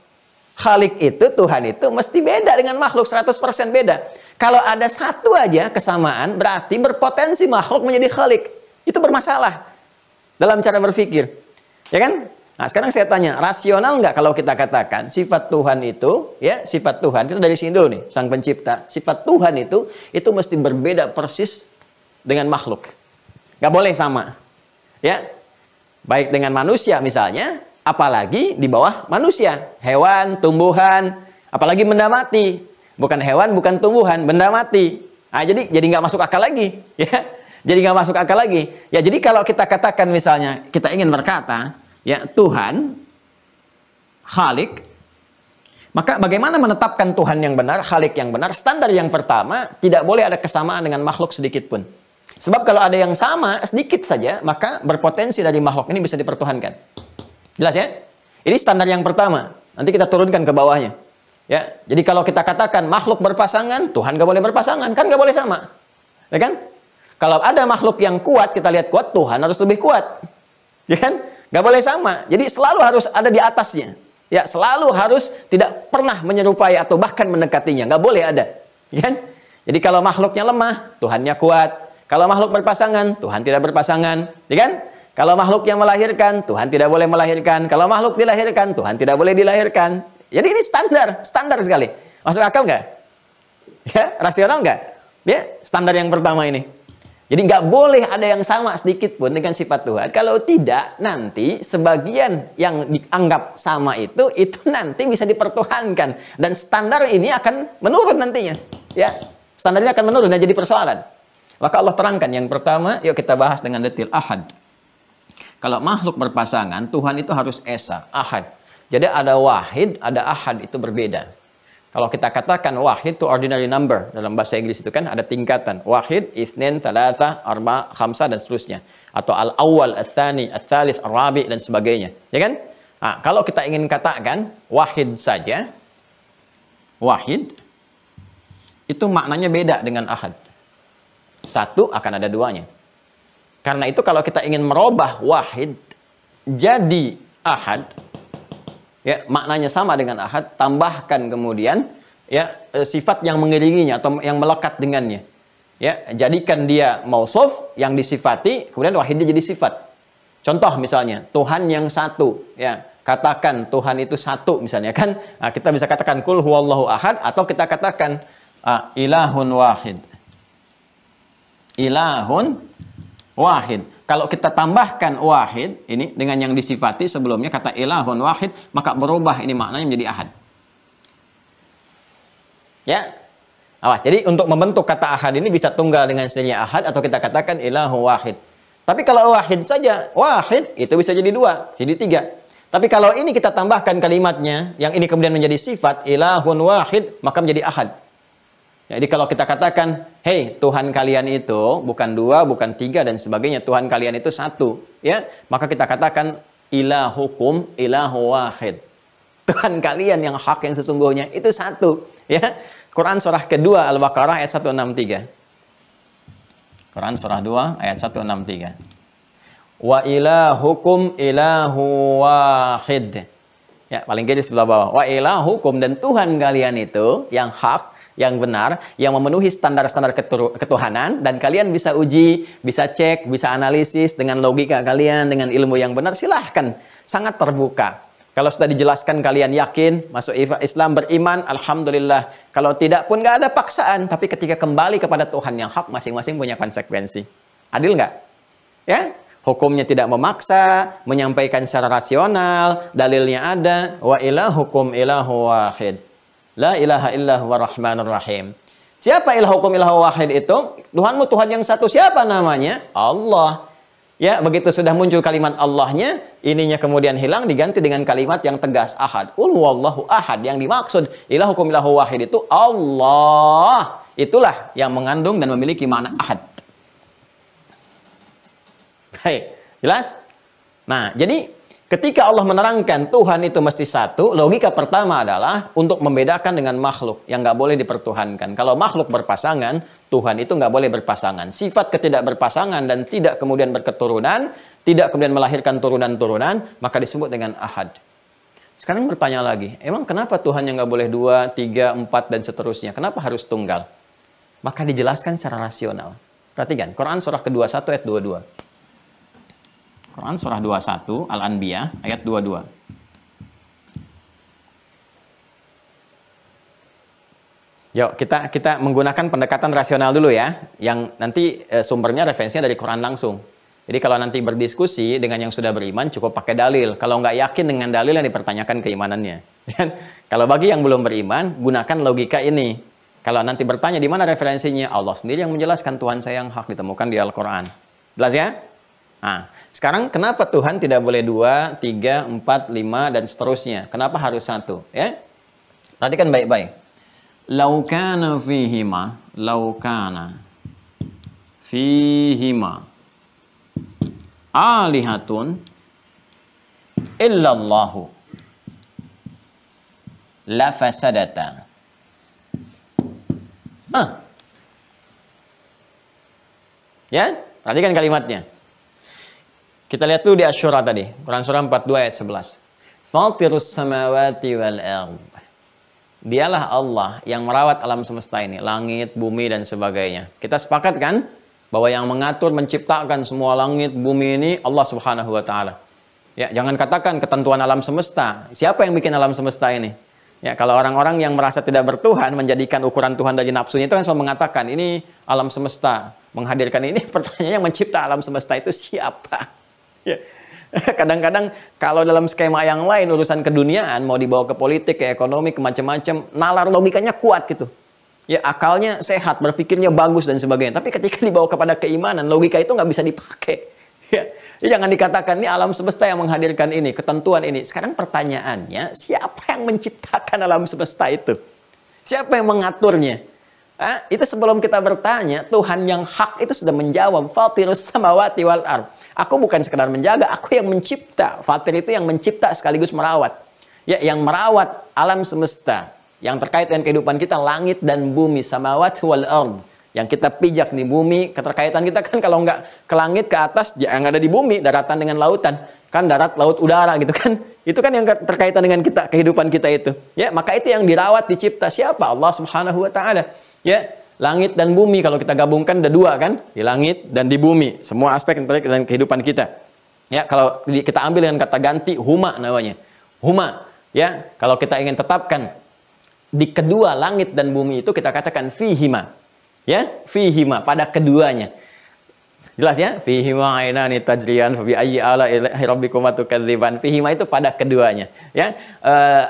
Khalik itu, Tuhan itu mesti beda dengan makhluk, 100% beda. Kalau ada satu aja kesamaan, berarti berpotensi makhluk menjadi khalik. Itu bermasalah dalam cara berpikir, ya kan? Nah, sekarang saya tanya, rasional nggak kalau kita katakan sifat Tuhan itu, ya, sifat Tuhan itu dari sini dulu nih, sang pencipta, sifat Tuhan itu mesti berbeda persis dengan makhluk, nggak boleh sama, ya, baik dengan manusia misalnya, apalagi di bawah manusia, hewan, tumbuhan, apalagi benda mati, bukan hewan, bukan tumbuhan, benda mati. Nah, jadi nggak masuk akal lagi, ya. Jadi nggak masuk akal lagi. Ya, jadi kalau kita katakan misalnya, kita ingin berkata, ya, Tuhan, Khalik, maka bagaimana menetapkan Tuhan yang benar, Khalik yang benar? Standar yang pertama, tidak boleh ada kesamaan dengan makhluk sedikit pun. Sebab kalau ada yang sama, sedikit saja, maka berpotensi dari makhluk ini bisa dipertuhankan. Jelas ya? Ini standar yang pertama. Nanti kita turunkan ke bawahnya. Ya, jadi kalau kita katakan makhluk berpasangan, Tuhan nggak boleh berpasangan, kan nggak boleh sama. Ya kan? Kalau ada makhluk yang kuat, kita lihat kuat, Tuhan harus lebih kuat. Ya kan? Nggak boleh sama. Jadi selalu harus ada di atasnya. Ya, selalu harus tidak pernah menyerupai atau bahkan mendekatinya. Nggak boleh ada. Kan? Jadi kalau makhluknya lemah, Tuhannya kuat. Kalau makhluk berpasangan, Tuhan tidak berpasangan. Ya kan? Kalau makhluk yang melahirkan, Tuhan tidak boleh melahirkan. Kalau makhluk dilahirkan, Tuhan tidak boleh dilahirkan. Jadi ini standar sekali. Masuk akal nggak? Ya, rasional nggak? Ya, standar yang pertama ini. Jadi nggak boleh ada yang sama sedikit pun dengan sifat Tuhan. Kalau tidak, nanti sebagian yang dianggap sama itu nanti bisa dipertuhankan. Dan standar ini akan menurun nantinya. Ya, standarnya akan menurun dan jadi persoalan. Maka Allah terangkan yang pertama, yuk kita bahas dengan detail. Ahad. Kalau makhluk berpasangan, Tuhan itu harus esa, ahad. Jadi ada wahid, ada ahad, itu berbeda. Kalau kita katakan wahid itu ordinary number, dalam bahasa Inggris itu kan ada tingkatan. Wahid, itsnain, tsalatsa, arba, khamsa, dan seterusnya. Atau al-awwal, al-tsani, al-tsalis, ar-rabi, dan sebagainya. Ya kan? Nah, kalau kita ingin katakan wahid saja, wahid, itu maknanya beda dengan ahad. Satu akan ada duanya. Karena itu kalau kita ingin merubah wahid jadi ahad, ya maknanya sama dengan ahad, tambahkan kemudian ya sifat yang mengiringinya atau yang melekat dengannya. Ya, jadikan dia mausuf yang disifati, kemudian wahidnya jadi sifat. Contoh misalnya Tuhan yang satu, ya katakan Tuhan itu satu misalnya kan, nah, kita bisa katakan kul huwallahu ahad atau kita katakan ilahun wahid. Ilahun wahid. Kalau kita tambahkan wahid ini dengan yang disifati sebelumnya kata ilahun wahid, maka berubah ini maknanya menjadi ahad. Ya. Awas. Jadi untuk membentuk kata ahad ini bisa tunggal dengan sendirinya ahad atau kita katakan ilahu wahid. Tapi kalau wahid saja, wahid itu bisa jadi dua, jadi tiga. Tapi kalau ini kita tambahkan kalimatnya, yang ini kemudian menjadi sifat ilahun wahid, maka menjadi ahad. Jadi kalau kita katakan, hei Tuhan kalian itu bukan dua, bukan tiga dan sebagainya, Tuhan kalian itu satu, ya, maka kita katakan ilahukum ilahu wahid. Tuhan kalian yang hak yang sesungguhnya itu satu, ya. Quran surah kedua Al-Baqarah ayat 163. Quran surah 2 ayat 163. Wa ilahukum ilahu wahid. Ya, paling kiri sebelah bawah. Wa ilahukum, dan Tuhan kalian itu yang hak, yang benar, yang memenuhi standar-standar ketuhanan, dan kalian bisa uji, bisa cek, bisa analisis dengan logika kalian, dengan ilmu yang benar, silahkan. Sangat terbuka. Kalau sudah dijelaskan kalian yakin, masuk Islam, beriman, alhamdulillah. Kalau tidak pun nggak ada paksaan, tapi ketika kembali kepada Tuhan yang hak, masing-masing punya konsekuensi. Adil nggak? Ya? Hukumnya tidak memaksa, menyampaikan secara rasional, dalilnya ada, wa ilahukum ilahu wahid. La ilaha illa huwa rahmanur rahim. Siapa ilahukum ilahu wahid itu? Tuhanmu Tuhan yang satu. Siapa namanya? Allah. Ya, begitu sudah muncul kalimat Allahnya, ininya kemudian hilang diganti dengan kalimat yang tegas ahad. Qul huwallahu ahad. Yang dimaksud ilahukum ilahu wahid itu Allah. Itulah yang mengandung dan memiliki makna ahad. Baik, jelas? Nah, jadi ketika Allah menerangkan Tuhan itu mesti satu, logika pertama adalah untuk membedakan dengan makhluk yang nggak boleh dipertuhankan. Kalau makhluk berpasangan, Tuhan itu nggak boleh berpasangan. Sifat ketidakberpasangan dan tidak kemudian berketurunan, tidak kemudian melahirkan turunan-turunan, maka disebut dengan ahad. Sekarang bertanya lagi, emang kenapa Tuhan yang nggak boleh 2, 3, 4, dan seterusnya? Kenapa harus tunggal? Maka dijelaskan secara rasional. Perhatikan, Quran surah ke-21 ayat 22. Quran surah 21 Al-Anbiya ayat 22. Yuk kita menggunakan pendekatan rasional dulu ya, yang nanti sumbernya referensinya dari Quran langsung. Jadi kalau nanti berdiskusi dengan yang sudah beriman cukup pakai dalil. Kalau nggak yakin dengan dalil yang dipertanyakan keimanannya. Kalau bagi yang belum beriman, gunakan logika ini. Kalau nanti bertanya di mana referensinya, Allah sendiri yang menjelaskan Tuhan saya yang hak ditemukan di Al-Quran. Jelas ya? Nah, sekarang kenapa Tuhan tidak boleh 2, 3, 4, 5, dan seterusnya? Kenapa harus satu? Ya? Perhatikan baik-baik. Laukana fihima, laukana fihima alihatun illallahu la fasadata. Ya, perhatikan kalimatnya. Kita lihat dulu di Asy-Syura tadi, Quran surah 42 ayat 11. Fatirus samawati wal ardh Dialah Allah yang merawat alam semesta ini, langit, bumi, dan sebagainya. Kita sepakat kan bahwa yang mengatur, menciptakan semua langit, bumi ini Allah Subhanahu wa Ta'ala. Ya, jangan katakan ketentuan alam semesta. Siapa yang bikin alam semesta ini? Ya, kalau orang-orang yang merasa tidak bertuhan menjadikan ukuran Tuhan dari nafsunya itu kan selalu mengatakan ini alam semesta, menghadirkan ini. Pertanyaannya, yang mencipta alam semesta itu siapa? Ya. Kadang-kadang kalau dalam skema yang lain urusan keduniaan mau dibawa ke politik, ke ekonomi, ke macam-macam, nalar logikanya kuat gitu. Ya, akalnya sehat, berpikirnya bagus dan sebagainya. Tapi ketika dibawa kepada keimanan, logika itu nggak bisa dipakai. Ya, jangan dikatakan ini alam semesta yang menghadirkan ini, ketentuan ini. Sekarang pertanyaannya, siapa yang menciptakan alam semesta itu? Siapa yang mengaturnya? Itu sebelum kita bertanya, Tuhan yang hak itu sudah menjawab, Fatirus samawati wal ardh. Aku bukan sekedar menjaga, aku yang mencipta. Fatir itu yang mencipta sekaligus merawat. Ya, yang merawat alam semesta. Yang terkait dengan kehidupan kita, langit dan bumi, samawati wal ardh. Yang kita pijak nih bumi, keterkaitan kita kan kalau nggak ke langit, ke atas, yang ada di bumi, daratan dengan lautan. Kan darat, laut, udara gitu kan. Itu kan yang terkaitan dengan kita, kehidupan kita itu. Ya, maka itu yang dirawat, dicipta. Siapa? Allah Subhanahu wa Ta'ala. Ya, langit dan bumi kalau kita gabungkan ada dua kan, di langit dan di bumi, semua aspek yang terkait dengan kehidupan kita. Ya, kalau kita ambil dengan kata ganti huma namanya, huma. Ya, kalau kita ingin tetapkan di kedua langit dan bumi itu kita katakan fihima. Ya, fihima, pada keduanya. Jelas ya, fihima ainani tajriyan fa bi ayyi ala'i rabbikuma tukadziban. Fihima itu pada keduanya. Ya,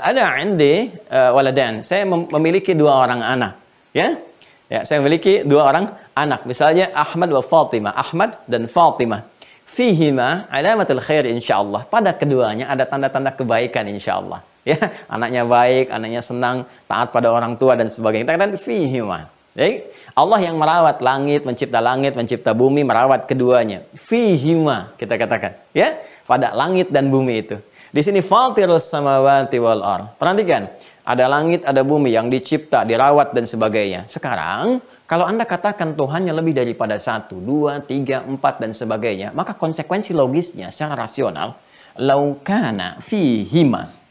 ada indi waladan. Saya memiliki dua orang anak. Ya. Ya, saya memiliki dua orang anak. Misalnya Ahmad wa Fatimah. Ahmad dan Fatimah. Fihima alamatul khair insyaallah. Pada keduanya ada tanda-tanda kebaikan insyaallah. Ya, anaknya baik, anaknya senang, taat pada orang tua dan sebagainya. Kita katakan fihima. Jadi, Allah yang merawat langit, mencipta bumi, merawat keduanya. Fihima kita katakan, ya, pada langit dan bumi itu. Di sini fatirus samawati wal ardh. Perhatikan, ada langit, ada bumi yang dicipta, dirawat dan sebagainya. Sekarang, kalau Anda katakan Tuhannya lebih daripada 1, 2, 3, 4 dan sebagainya, maka konsekuensi logisnya secara rasional, laukana fihima.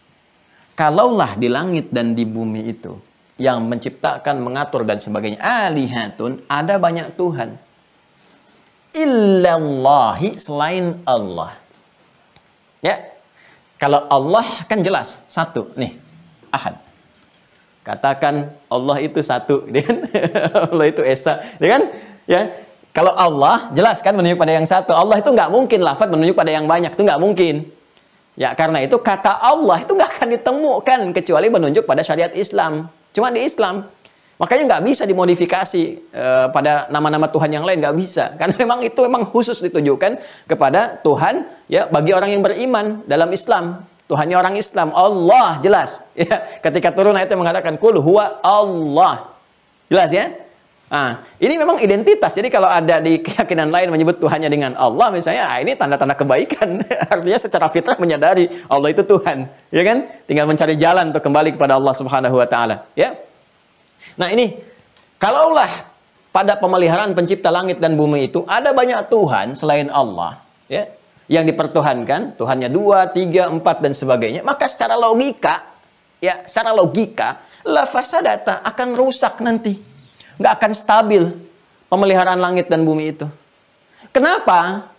Kalaulah di langit dan di bumi itu yang menciptakan, mengatur dan sebagainya, alihatun, ada banyak Tuhan. Illallahi, selain Allah. Ya, kalau Allah kan jelas satu nih, ahad. Katakan Allah itu satu, kan? Allah itu esa, kan? Ya, kalau Allah jelas kan menunjuk pada yang satu. Allah itu nggak mungkin lafaz menunjuk pada yang banyak, itu nggak mungkin. Ya, karena itu kata Allah itu nggak akan ditemukan kecuali menunjuk pada syariat Islam. Cuma di Islam. Makanya nggak bisa dimodifikasi pada nama-nama Tuhan yang lain, nggak bisa. Karena memang itu memang khusus ditujukan kepada Tuhan ya bagi orang yang beriman dalam Islam. Tuhannya orang Islam, Allah jelas. Ya, ketika turun ayat yang mengatakan kul huwa Allah. Jelas ya? Nah, ini memang identitas. Jadi kalau ada di keyakinan lain menyebut Tuhannya dengan Allah misalnya, ini tanda-tanda kebaikan. Artinya secara fitrah menyadari Allah itu Tuhan, ya kan? Tinggal mencari jalan untuk kembali kepada Allah Subhanahu wa Ta'ala, ya. Nah, ini kalaulah pada pemeliharaan pencipta langit dan bumi itu ada banyak Tuhan selain Allah, ya, yang dipertuhankan, Tuhannya 2, 3, 4 dan sebagainya, maka secara logika, ya, secara logika, la fasadata, akan rusak nanti. Nggak akan stabil pemeliharaan langit dan bumi itu. Kenapa?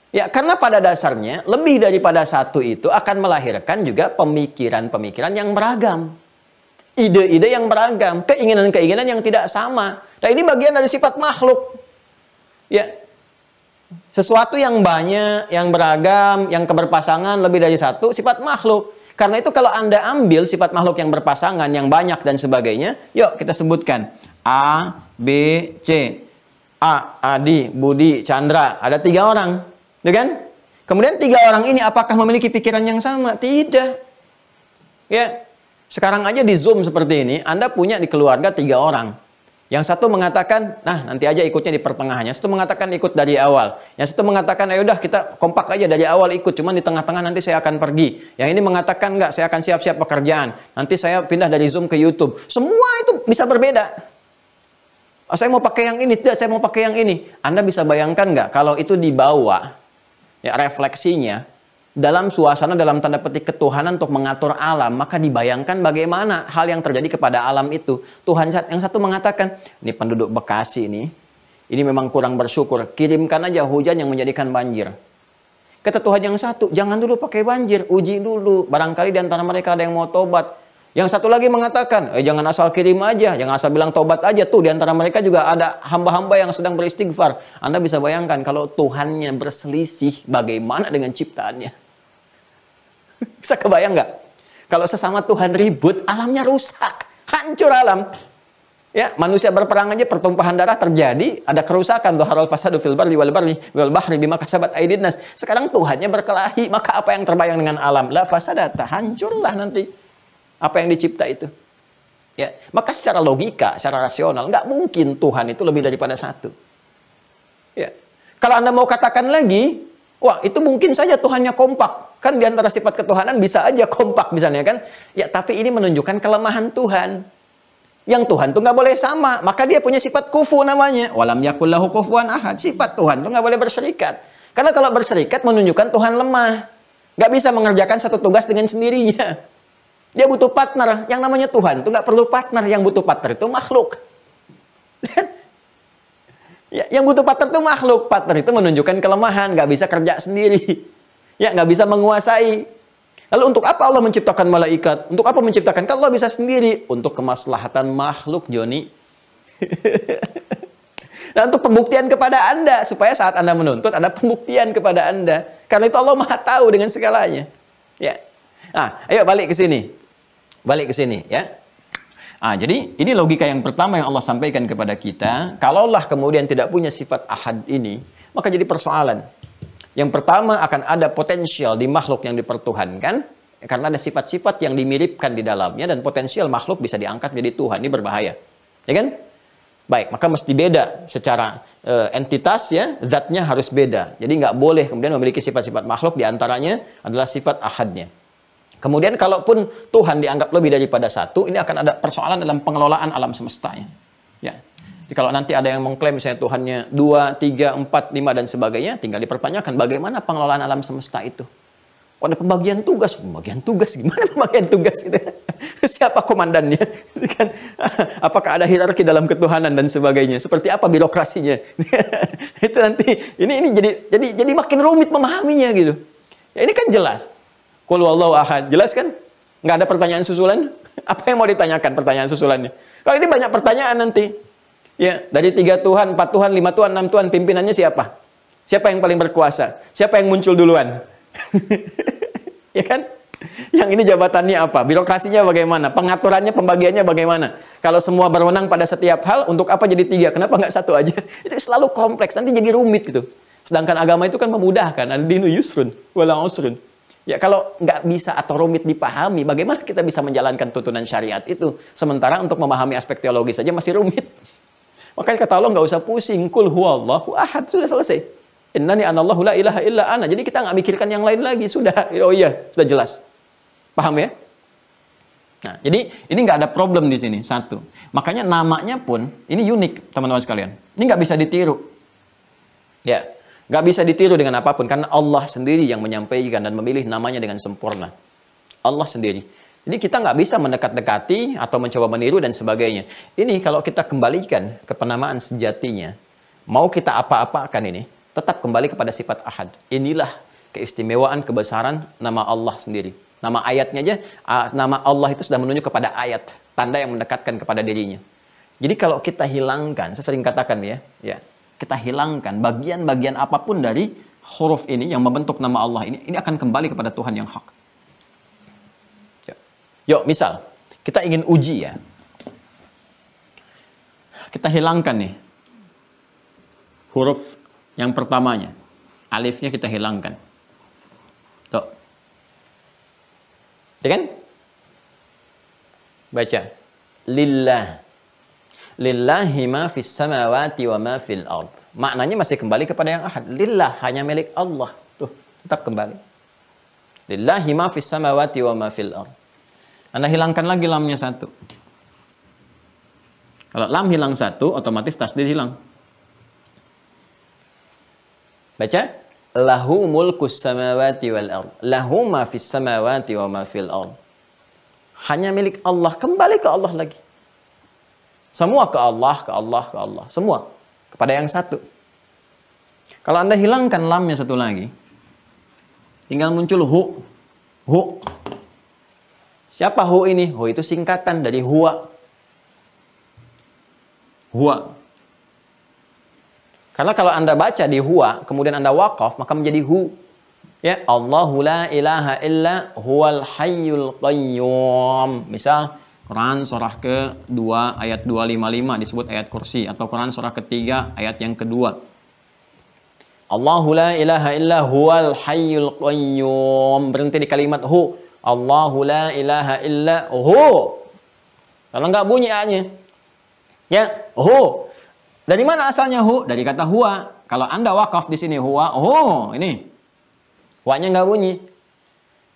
Ya, karena pada dasarnya lebih daripada satu itu akan melahirkan juga pemikiran-pemikiran yang beragam. Ide-ide yang beragam, keinginan-keinginan yang tidak sama. Nah, ini bagian dari sifat makhluk. Ya. Sesuatu yang banyak, yang beragam, yang keberpasangan lebih dari satu, sifat makhluk. Karena itu kalau Anda ambil sifat makhluk yang berpasangan, yang banyak dan sebagainya, yuk kita sebutkan. A, B, C. A, Adi, Budi, Chandra. Ada 3 orang. Ya kan? Kemudian 3 orang ini apakah memiliki pikiran yang sama? Tidak. Ya. Sekarang aja di Zoom seperti ini, Anda punya di keluarga 3 orang. Yang satu mengatakan, nah nanti aja ikutnya di pertengahan. Yang satu mengatakan ikut dari awal. Yang satu mengatakan, ayo udah kita kompak aja dari awal ikut. Cuman di tengah-tengah nanti saya akan pergi. Yang ini mengatakan, enggak, saya akan siap-siap pekerjaan. Nanti saya pindah dari Zoom ke YouTube. Semua itu bisa berbeda. Oh, saya mau pakai yang ini, tidak, saya mau pakai yang ini. Anda bisa bayangkan nggak kalau itu dibawa, ya, refleksinya dalam suasana, dalam tanda petik ketuhanan untuk mengatur alam, maka dibayangkan bagaimana hal yang terjadi kepada alam itu. Tuhan yang satu mengatakan, ini penduduk Bekasi ini memang kurang bersyukur, kirimkan aja hujan yang menjadikan banjir. Kata Tuhan yang satu, jangan dulu pakai banjir, uji dulu, barangkali di antara mereka ada yang mau tobat. Yang satu lagi mengatakan, jangan asal kirim aja, jangan asal bilang tobat aja. Tuh, di antara mereka juga ada hamba-hamba yang sedang beristighfar. Anda bisa bayangkan kalau Tuhannya berselisih, bagaimana dengan ciptaannya? Bisa kebayang nggak? Kalau sesama Tuhan ribut, alamnya rusak, hancur alam. Ya, manusia berperang aja pertumpahan darah terjadi, ada kerusakan. Dhaharal fasadu fil barri wal bahri bima kasabat aydin nas. Sekarang Tuhannya berkelahi, maka apa yang terbayang dengan alam? La fasadata, hancurlah nanti apa yang dicipta itu. Ya, maka secara logika, secara rasional, nggak mungkin Tuhan itu lebih daripada satu. Ya, kalau Anda mau katakan lagi, wah, itu mungkin saja Tuhannya kompak. Kan di antara sifat ketuhanan bisa aja kompak misalnya kan. Ya, tapi ini menunjukkan kelemahan Tuhan. Yang Tuhan tuh nggak boleh sama. Maka dia punya sifat kufu namanya. Walam yakul lahu kufuwan ahad. Sifat Tuhan tuh nggak boleh berserikat. Karena kalau berserikat menunjukkan Tuhan lemah. Nggak bisa mengerjakan satu tugas dengan sendirinya. Dia butuh partner. Yang namanya Tuhan tuh nggak perlu partner. Yang butuh partner itu makhluk. Ya, yang butuh partner itu makhluk. Partner itu menunjukkan kelemahan, nggak bisa kerja sendiri. Ya, nggak bisa menguasai. Lalu untuk apa Allah menciptakan malaikat? Untuk apa menciptakan? Kalau Allah bisa sendiri. Untuk kemaslahatan makhluk, Joni. Dan untuk pembuktian kepada Anda. Supaya saat Anda menuntut, ada pembuktian kepada Anda. Karena itu Allah Maha tahu dengan segalanya. Ya. Nah, ayo balik ke sini. Balik ke sini, ya. Ah, jadi ini logika yang pertama yang Allah sampaikan kepada kita. Kalaulah kemudian tidak punya sifat ahad ini, maka jadi persoalan. Yang pertama akan ada potensial di makhluk yang dipertuhankan, karena ada sifat-sifat yang dimiripkan di dalamnya, dan potensial makhluk bisa diangkat menjadi Tuhan. Ini berbahaya. Ya kan? Baik, maka mesti beda secara entitas, ya, zatnya harus beda. Jadi nggak boleh kemudian memiliki sifat-sifat makhluk, diantaranya adalah sifat ahadnya. Kemudian kalaupun Tuhan dianggap lebih daripada satu, ini akan ada persoalan dalam pengelolaan alam semestanya. Ya. Jadi kalau nanti ada yang mengklaim misalnya Tuhannya 2, 3, 4, 5 dan sebagainya, tinggal dipertanyakan bagaimana pengelolaan alam semesta itu. Oh, ada pembagian tugas gimana pembagian tugas gitu? Siapa komandannya? Kan? Apakah ada hierarki dalam ketuhanan dan sebagainya? Seperti apa birokrasinya? Itu nanti ini jadi makin rumit memahaminya gitu. Ya, ini kan jelas. Qul huwallahu ahad. Jelas kan? Nggak ada pertanyaan susulan? Apa yang mau ditanyakan pertanyaan susulannya? Kalau ini banyak pertanyaan nanti. Ya, dari 3 Tuhan, 4 Tuhan, 5 Tuhan, 6 Tuhan, pimpinannya siapa? Siapa yang paling berkuasa? Siapa yang muncul duluan? Ya kan? Yang ini jabatannya apa? Birokrasinya bagaimana? Pengaturannya, pembagiannya bagaimana? Kalau semua berwenang pada setiap hal, untuk apa jadi 3? Kenapa nggak satu aja? Itu selalu kompleks, nanti jadi rumit gitu. Sedangkan agama itu kan memudahkan. Ad-dinu yusrun, wala usrun. Ya, kalau nggak bisa atau rumit dipahami, bagaimana kita bisa menjalankan tuntunan syariat itu? Sementara untuk memahami aspek teologis saja masih rumit. Makanya kata Allah nggak usah pusing. Qul huwallahu ahad. Sudah selesai. Innani anallahu la ilaha illa ana. Jadi kita nggak mikirkan yang lain lagi. Sudah. Oh iya, sudah jelas. Paham ya? Nah, jadi ini nggak ada problem di sini. Satu. Makanya namanya pun ini unik, teman-teman sekalian. Ini nggak bisa ditiru. Ya, nggak bisa ditiru dengan apapun. Karena Allah sendiri yang menyampaikan dan memilih namanya dengan sempurna. Allah sendiri. Jadi kita nggak bisa mendekat-dekati atau mencoba meniru dan sebagainya. Ini kalau kita kembalikan ke penamaan sejatinya, mau kita apa-apakan ini, tetap kembali kepada sifat ahad. Inilah keistimewaan, kebesaran nama Allah sendiri. Nama ayatnya aja, nama Allah itu sudah menunjuk kepada ayat, tanda yang mendekatkan kepada dirinya. Jadi kalau kita hilangkan, saya sering katakan ya, kita hilangkan bagian-bagian apapun dari huruf ini yang membentuk nama Allah ini akan kembali kepada Tuhan yang hak. Yuk, misal, kita ingin uji ya. Kita hilangkan nih huruf yang pertamanya. Alifnya kita hilangkan. Tuh. Ya kan? Baca. Lillah. Lillahi ma fis samawati wa ma fil ard. Maknanya masih kembali kepada yang ahad. Lillah, hanya milik Allah. Tuh, tetap kembali. Lillahi ma fis samawati wa ma fil ard. Anda hilangkan lagi lamnya 1. Kalau lam hilang 1, otomatis tasdid hilang. Baca. lahu mulkus samawati wal ard. Lahu ma fis samawati wa ma fil ard. Hanya milik Allah, kembali ke Allah lagi. Semua ke Allah, ke Allah, ke Allah. Semua kepada yang satu. Kalau Anda hilangkan lamnya satu lagi, tinggal muncul hu. Hu. Siapa hu ini? Hu itu singkatan dari huwa. Huwa. Karena kalau Anda baca di huwa, kemudian Anda wakaf, maka menjadi hu. Ya, Allahu la ilaha illa huwal hayyul qayyum. Misal, Quran surah ke-2 ayat 255 disebut ayat kursi. Atau Quran surah ke-3 ayat yang kedua. Allahu la ilaha illa huwal hayyul qayyum. Berhenti di kalimat hu. Allahu la ilaha illa hu. Kalau nggak bunyi A-nya. Ya, hu. Dari mana asalnya hu? Dari kata huwa. Kalau Anda wakaf di sini huwa, oh ini. Huwa-nya nggak bunyi.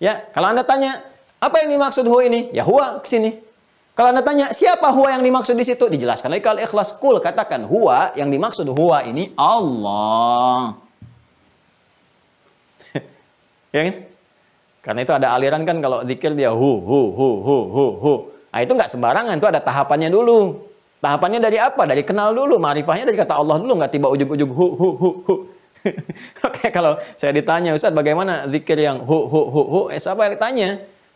Ya, kalau Anda tanya, apa yang dimaksud huwa ini? Ya huwa ke sini. Kalau Anda tanya, siapa huwa yang dimaksud di situ? Dijelaskan lagi kalau ikhlas kul, katakan huwa, yang dimaksud huwa ini Allah. Ya kan? Karena itu ada aliran kan kalau zikir dia hu. Nah, itu nggak sembarangan, itu ada tahapannya dulu. Tahapannya dari apa? Dari kenal dulu, ma'rifahnya dari kata Allah dulu, nggak tiba ujug-ujug hu. Oke, kalau saya ditanya, Ustaz bagaimana zikir yang hu, siapa yang ditanya?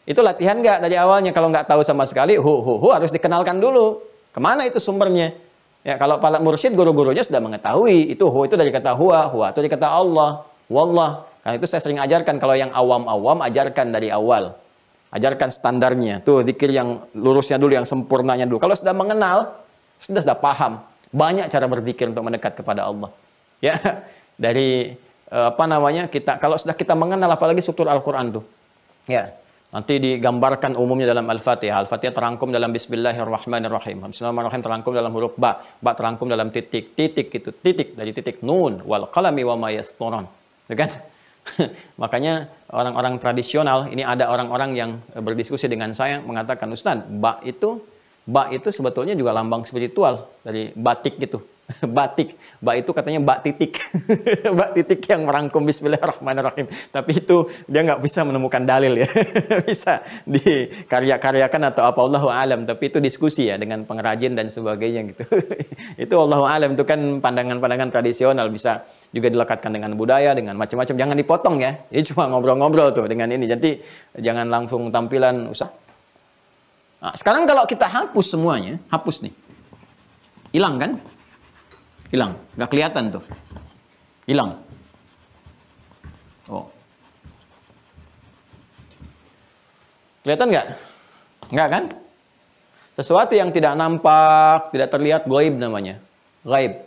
Itu latihan nggak dari awalnya? Kalau nggak tahu sama sekali, hu harus dikenalkan dulu. Kemana itu sumbernya? Ya, kalau para mursyid, guru-gurunya sudah mengetahui, itu hu itu dari kata huwa itu dari kata Allah, wallah. Karena itu saya sering ajarkan, kalau yang awam-awam, ajarkan dari awal. Ajarkan standarnya. Tuh, zikir yang lurusnya dulu, yang sempurnanya dulu. Kalau sudah mengenal, sudah paham banyak cara berzikir untuk mendekat kepada Allah. Ya, dari kita kalau sudah kita mengenal apalagi struktur Al-Qur'an tuh. Ya, nanti digambarkan umumnya dalam Al-Fatihah. Al-Fatihah terangkum dalam Bismillahirrahmanirrahim. Bismillahirrahmanirrahim terangkum dalam huruf ba. Ba terangkum dalam titik. Titik itu titik dari titik nun wal qalami wa ma yasturun. Ya kan? Makanya orang-orang tradisional ini ada orang-orang yang berdiskusi dengan saya mengatakan, Ustaz, ba itu sebetulnya juga lambang spiritual dari batik gitu. Batik. Ba itu katanya bak titik. Bak titik yang merangkum Bismillahirrahmanirrahim. Tapi itu dia nggak bisa menemukan dalil ya. Bisa dikarya-karyakan atau apa, Allahu alam. Tapi itu diskusi ya dengan pengrajin dan sebagainya gitu. Itu Allahu alam, itu kan pandangan-pandangan tradisional, bisa juga dilekatkan dengan budaya, dengan macam-macam. Jangan dipotong ya. Ini cuma ngobrol-ngobrol tuh dengan ini. Jadi jangan langsung tampilan usah. Nah, sekarang kalau kita hapus semuanya, hapus nih. Hilang kan? Hilang. Nggak kelihatan tuh. Hilang. Oh. Kelihatan nggak? Nggak kan? Sesuatu yang tidak nampak, tidak terlihat, gaib namanya. Gaib.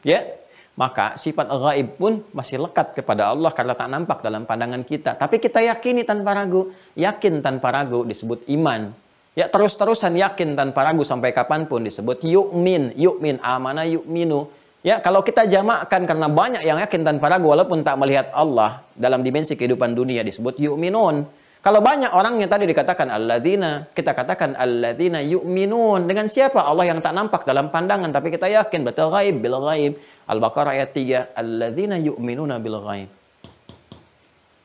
Ya? Maka sifat gaib pun masih lekat kepada Allah karena tak nampak dalam pandangan kita. Tapi kita yakini tanpa ragu. Yakin tanpa ragu disebut iman. Ya, terus-terusan yakin tanpa ragu sampai kapanpun disebut yu'min. Yu'min, amana yu'minu. Ya, kalau kita jamakkan karena banyak yang yakin tanpa ragu walaupun tak melihat Allah dalam dimensi kehidupan dunia disebut yu'minun. Kalau banyak orangnya tadi dikatakan alladzina, kita katakan alladzina yu'minun. Dengan siapa? Allah yang tak nampak dalam pandangan tapi kita yakin, betul, ghaib, bil ghaib. Al-Baqarah ayat 3, alladzina yu'minuna bil ghaib.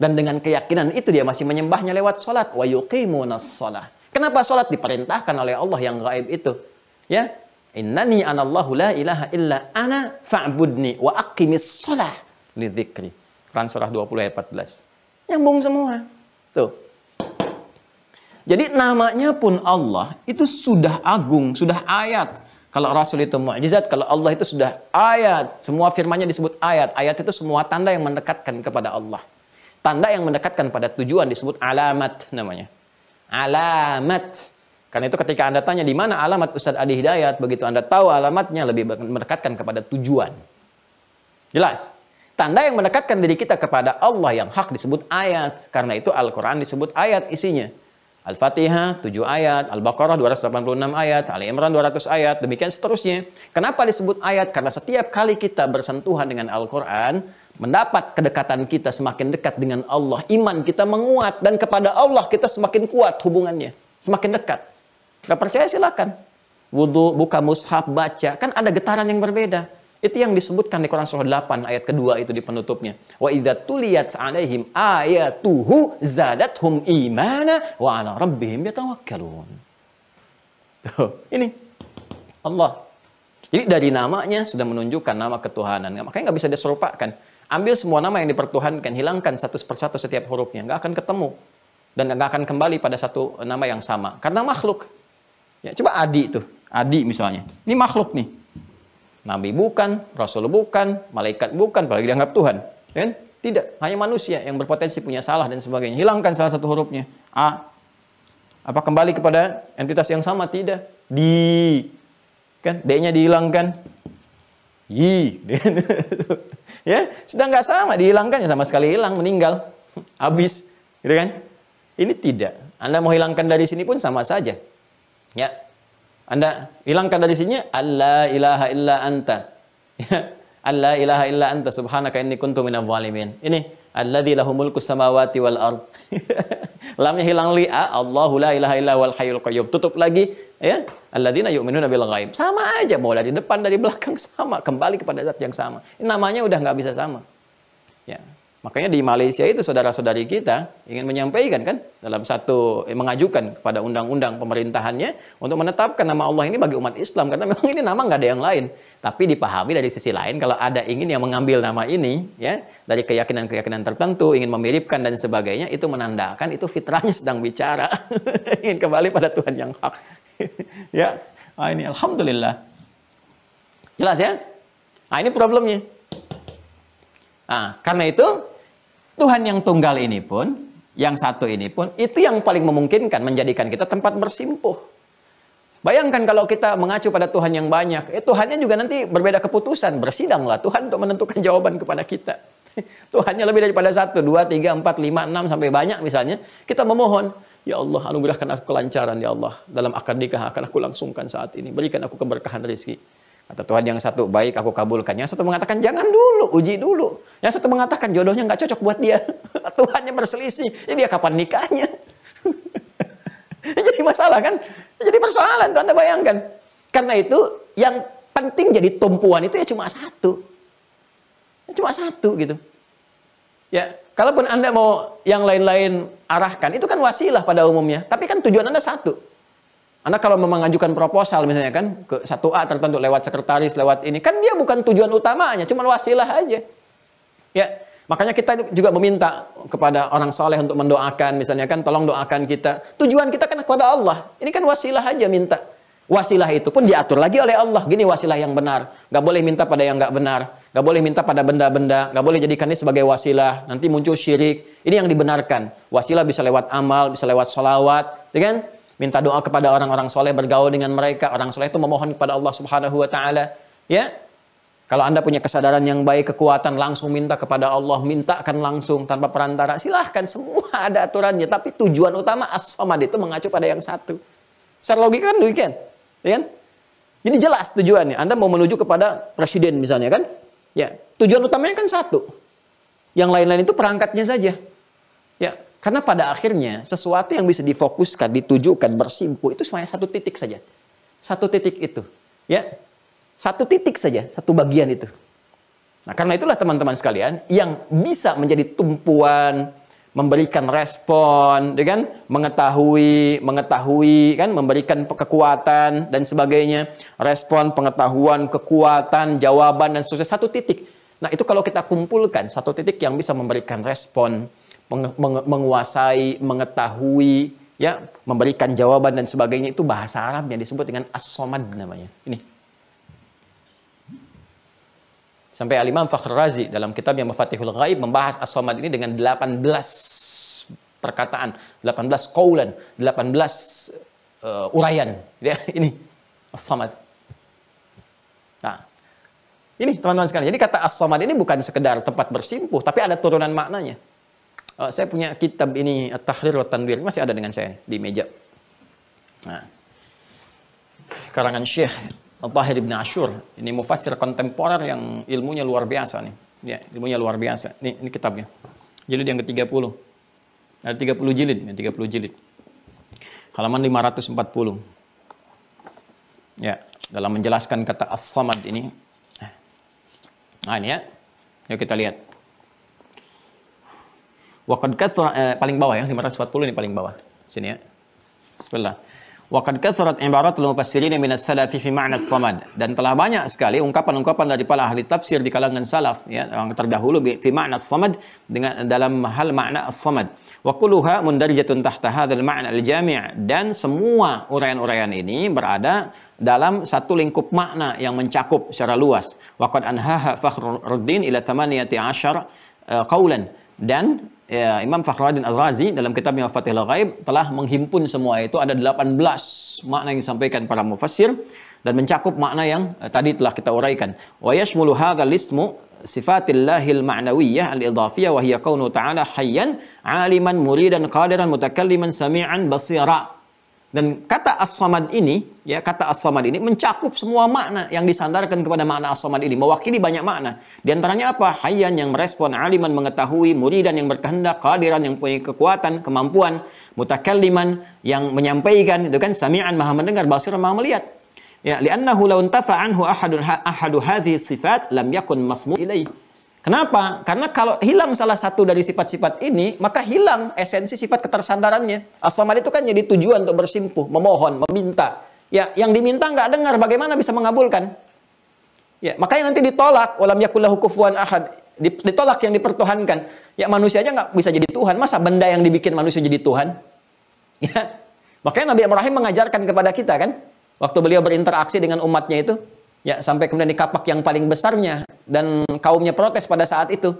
Dan dengan keyakinan itu dia masih menyembahnya lewat salat, wa yuqimunas shalah. Kenapa salat diperintahkan oleh Allah yang gaib itu? Ya, innani anallahu la ilaha illa ana fa'budni wa aqimis shalah li dzikri. Quran surah 20 ayat 14. Nyambung semua. Tuh. Jadi namanya pun Allah itu sudah agung, sudah ayat. Kalau Rasul itu mukjizat, kalau Allah itu sudah ayat. Semua firman-Nya disebut ayat. Ayat itu semua tanda yang mendekatkan kepada Allah. Tanda yang mendekatkan pada tujuan disebut alamat namanya. Alamat. Karena itu ketika Anda tanya di mana alamat Ustaz Adi Hidayat, begitu Anda tahu alamatnya lebih mendekatkan kepada tujuan. Jelas? Tanda yang mendekatkan diri kita kepada Allah yang hak disebut ayat. Karena itu Al-Quran disebut ayat isinya. Al-Fatihah 7 ayat, Al-Baqarah 286 ayat, Ali Imran 200 ayat, demikian seterusnya. Kenapa disebut ayat? Karena setiap kali kita bersentuhan dengan Al-Quran, mendapat kedekatan kita semakin dekat dengan Allah. Iman kita menguat dan kepada Allah kita semakin kuat hubungannya. Semakin dekat. Gak percaya silakan. Wudu, buka mushaf, baca. Kan ada getaran yang berbeda. Itu yang disebutkan di Quran surah 8 ayat kedua itu di penutupnya. Wa idza tuliyat 'alaihim ayatuhu zadathum imana wa 'ala rabbihim yatawakkalun. Tuh, ini Allah. Jadi dari namanya sudah menunjukkan nama ketuhanan. Makanya nggak bisa diserupakan. Ambil semua nama yang dipertuhankan, hilangkan satu persatu setiap hurufnya, nggak akan ketemu dan nggak akan kembali pada satu nama yang sama. Karena makhluk. Ya, coba Adi itu, Adi misalnya. Ini makhluk nih. Nabi bukan, Rasul bukan, malaikat bukan, apalagi dianggap Tuhan. Kan? Tidak, hanya manusia yang berpotensi punya salah dan sebagainya. Hilangkan salah satu hurufnya. A. Apa kembali kepada entitas yang sama? Tidak. Di. Kan? D-nya dihilangkan. Y. Ya, sudah nggak sama, dihilangkan ya sama sekali hilang, meninggal. Habis. Gitu kan? Ini tidak. Anda mau hilangkan dari sini pun sama saja. Ya. Anda hilangkan dari sini alla ilaha illa anta. Ya. Alla ilaha illa anta subhanaka inni kuntu minadh dhalimin. Ini alladzi lahu mulku samawati wal ard. Lamnya hilang li a, Allahu la ilaha illa wal hayyul qayyum. Tutup lagi ya. Alladzina yu'minuna bil ghaib. Sama aja, mau dari depan dari belakang sama, kembali kepada zat yang sama. Ini namanya udah nggak bisa sama. Ya. Makanya di Malaysia itu saudara-saudari kita ingin menyampaikan kan dalam satu mengajukan kepada undang-undang pemerintahannya untuk menetapkan nama Allah ini bagi umat Islam karena memang ini nama nggak ada yang lain. Tapi dipahami dari sisi lain kalau ada ingin yang mengambil nama ini ya dari keyakinan-keyakinan tertentu ingin memiripkan dan sebagainya itu menandakan itu fitrahnya sedang bicara ingin kembali pada Tuhan yang hak. Ya, ini alhamdulillah. Jelas ya? Nah, ini problemnya. Nah, karena itu Tuhan yang tunggal ini pun, yang satu ini pun, itu yang paling memungkinkan menjadikan kita tempat bersimpuh. Bayangkan kalau kita mengacu pada Tuhan yang banyak, Tuhannya juga nanti berbeda keputusan, bersidanglah Tuhan untuk menentukan jawaban kepada kita. Tuhannya lebih daripada 1, 2, 3, 4, 5, 6, sampai banyak misalnya. Kita memohon, ya Allah anugerahkan aku kelancaran ya Allah. Dalam akad nikah akan aku langsungkan saat ini. Berikan aku keberkahan rezeki. Kata Tuhan yang satu, baik aku kabulkan. Yang satu mengatakan, jangan dulu, uji dulu. Yang satu mengatakan, jodohnya nggak cocok buat dia. Tuhannya berselisih. Ya dia kapan nikahnya? Jadi masalah kan? Jadi persoalan tuh Anda bayangkan. Karena itu, yang penting jadi tumpuan itu ya cuma satu. Cuma satu gitu. Ya, kalaupun Anda mau yang lain-lain arahkan, itu kan wasilah pada umumnya. Tapi kan tujuan Anda satu. Anda kalau mengajukan proposal misalnya kan ke 1A tertentu lewat sekretaris, lewat ini, kan dia bukan tujuan utamanya, cuma wasilah aja. Ya, makanya kita juga meminta kepada orang soleh untuk mendoakan, misalnya kan tolong doakan kita. Tujuan kita kan kepada Allah. Ini kan wasilah aja minta. Wasilah itu pun diatur lagi oleh Allah. Gini wasilah yang benar. Gak boleh minta pada yang gak benar. Gak boleh minta pada benda-benda. Gak boleh jadikan ini sebagai wasilah. Nanti muncul syirik. Ini yang dibenarkan. Wasilah bisa lewat amal, bisa lewat sholawat. Ya kan? Minta doa kepada orang-orang soleh, bergaul dengan mereka. Orang soleh itu memohon kepada Allah Subhanahu wa Ta'ala. Ya, kalau Anda punya kesadaran yang baik, kekuatan, langsung minta kepada Allah, mintakan langsung tanpa perantara. Silahkan, semua ada aturannya. Tapi tujuan utama As-Samad itu mengacu pada yang satu. Secara logika kan demikian, ya kan? Jadi jelas tujuannya. Anda mau menuju kepada presiden misalnya kan? Ya, tujuan utamanya kan satu. Yang lain-lain itu perangkatnya saja. Ya. Karena pada akhirnya sesuatu yang bisa difokuskan, ditujukan, bersimpuh itu semuanya satu titik saja. Satu titik itu. Ya. Satu titik saja, satu bagian itu. Nah, karena itulah teman-teman sekalian yang bisa menjadi tumpuan, memberikan respon, kan? Mengetahui, kan? Memberikan kekuatan dan sebagainya. Respon, pengetahuan, kekuatan, jawaban dan seterusnya satu titik. Nah, itu kalau kita kumpulkan satu titik yang bisa memberikan respon, menguasai, mengetahui, ya, memberikan jawaban dan sebagainya, itu bahasa Arabnya disebut dengan As-Samad namanya. Ini. Sampai Al-Imam Fakhr Razi dalam kitabnya Mafatihul Ghaib membahas As-Samad ini dengan 18 perkataan, 18 qaulan, 18 uraian. Ya, ini As-Samad. Nah, ini teman-teman sekalian. Jadi kata As-Samad ini bukan sekedar tempat bersimpuh, tapi ada turunan maknanya. Saya punya kitab ini At-Tahrir wa Tanwir, masih ada dengan saya di meja. Nah, karangan Syekh Al-Tahir Ibn Ashur, ini mufassir kontemporer yang ilmunya luar biasa nih. Ya, ilmunya luar biasa. Ini kitabnya. Jilid yang ke-30. Ada 30 jilid, 30 jilid. Halaman 540. Ya, dalam menjelaskan kata As-Samad ini. Nah, ini ya. Yuk kita lihat. Waqad kathara, paling bawah ya, 540 ini paling bawah. Sini ya. Bismillah. Waqad katharat ibaratul mufassirin minas salafi fi ma'na as-samad. Dan telah banyak sekali ungkapan-ungkapan dari para ahli tafsir di kalangan salaf ya, yang terdahulu fi ma'na as-samad, dengan dalam hal makna as-samad. Wa kulluha mundarijatun tahta hadzal ma'na al-jami', dan semua uraian-uraian ini berada dalam satu lingkup makna yang mencakup secara luas. Waqad anhaha Fakhruddin ila 18 qaulan. Dan ya, Imam Fakhruddin Ar-Razi dalam kitabnya Fatihul Ghaib telah menghimpun semua itu, ada 18 makna yang disampaikan para mufassir dan mencakup makna yang tadi telah kita uraikan. Wa yashmulu hadzal ismu sifatillahil ma'nawiyyah al-idhafiyah wa hiya kaunu ta'ala hayyan 'aliman muridan qadiran mutakalliman sami'an basira. Dan kata as-samad ini, ya, kata as-samad ini mencakup semua makna yang disandarkan kepada makna as-samad ini, mewakili banyak makna. Di antaranya apa? Hayyan, yang merespon, aliman, mengetahui, muridan, yang berkehendak, qadiran, yang punya kekuatan, kemampuan, mutakalliman, yang menyampaikan, itu kan, sami'an, maha mendengar, basiran, maha melihat. Ya, li'annahu law intafa anhu ahadu hadhihi sifat lam yakun masmu' ilaih. Kenapa? Karena kalau hilang salah satu dari sifat-sifat ini, maka hilang esensi sifat ketersandarannya. As-samad itu kan jadi tujuan untuk bersimpuh, memohon, meminta. Ya, yang diminta nggak dengar, bagaimana bisa mengabulkan? Ya, makanya nanti ditolak, walam yakul lahu kufuwan ahad. Ditolak yang dipertuhankan. Ya, manusia aja nggak bisa jadi Tuhan. Masa benda yang dibikin manusia jadi Tuhan? Ya. Makanya Nabi Ibrahim mengajarkan kepada kita kan, waktu beliau berinteraksi dengan umatnya itu, ya, sampai kemudian di kapak yang paling besarnya, dan kaumnya protes pada saat itu.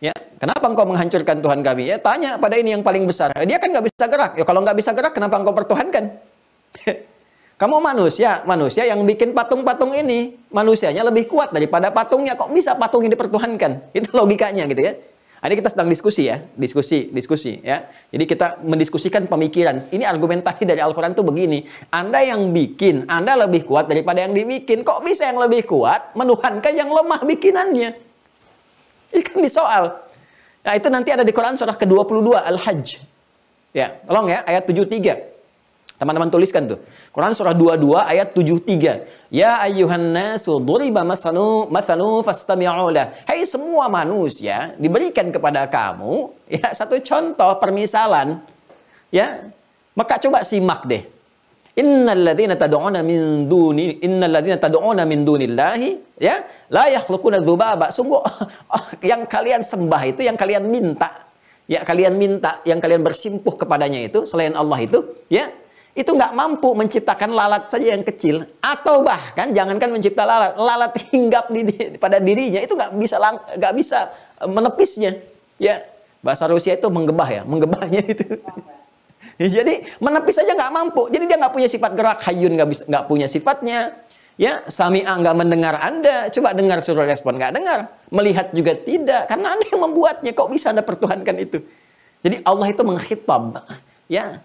Ya, kenapa engkau menghancurkan Tuhan kami? Ya, tanya pada ini yang paling besar. Dia kan nggak bisa gerak. Ya, kalau nggak bisa gerak, kenapa engkau pertuhankan? Kamu manusia yang bikin patung-patung ini, manusianya lebih kuat daripada patungnya. Kok bisa patungnya dipertuhankan? Itu logikanya gitu ya. Ini kita sedang diskusi ya, diskusi ya. Jadi kita mendiskusikan pemikiran. Ini argumentasi dari Al-Quran tuh begini. Anda yang bikin, Anda lebih kuat daripada yang dibikin. Kok bisa yang lebih kuat menuhankan yang lemah bikinannya? Ini kan disoal. Nah, itu nanti ada di Quran surah ke-22 Al-Hajj. Ya, tolong ya, ayat 73. Teman-teman tuliskan tuh. Quran surah 22 ayat 73. Ya ayyuhan nasu duriba mathanu fastami'u lah. Hai semua manusia, diberikan kepada kamu ya satu contoh permisalan. Ya. Maka coba simak deh. Innalladzina tad'una min dunillahi ya la yakhluquna dzubaba. Sungguh yang kalian sembah itu, yang kalian minta, ya kalian minta, yang kalian bersimpuh kepadanya itu selain Allah itu, ya itu nggak mampu menciptakan lalat saja yang kecil, atau bahkan jangankan mencipta lalat hinggap pada dirinya itu nggak bisa menepisnya. Ya, bahasa Rusia itu menggebahnya itu. Ya, jadi menepis saja nggak mampu. Jadi dia nggak punya sifat gerak, hayyun nggak punya sifatnya. Ya, sami'a nggak mendengar Anda. Coba dengar, suruh respon, nggak dengar. Melihat juga tidak, karena Anda yang membuatnya. Kok bisa Anda pertuhankan itu? Jadi Allah itu mengkhitab, ya.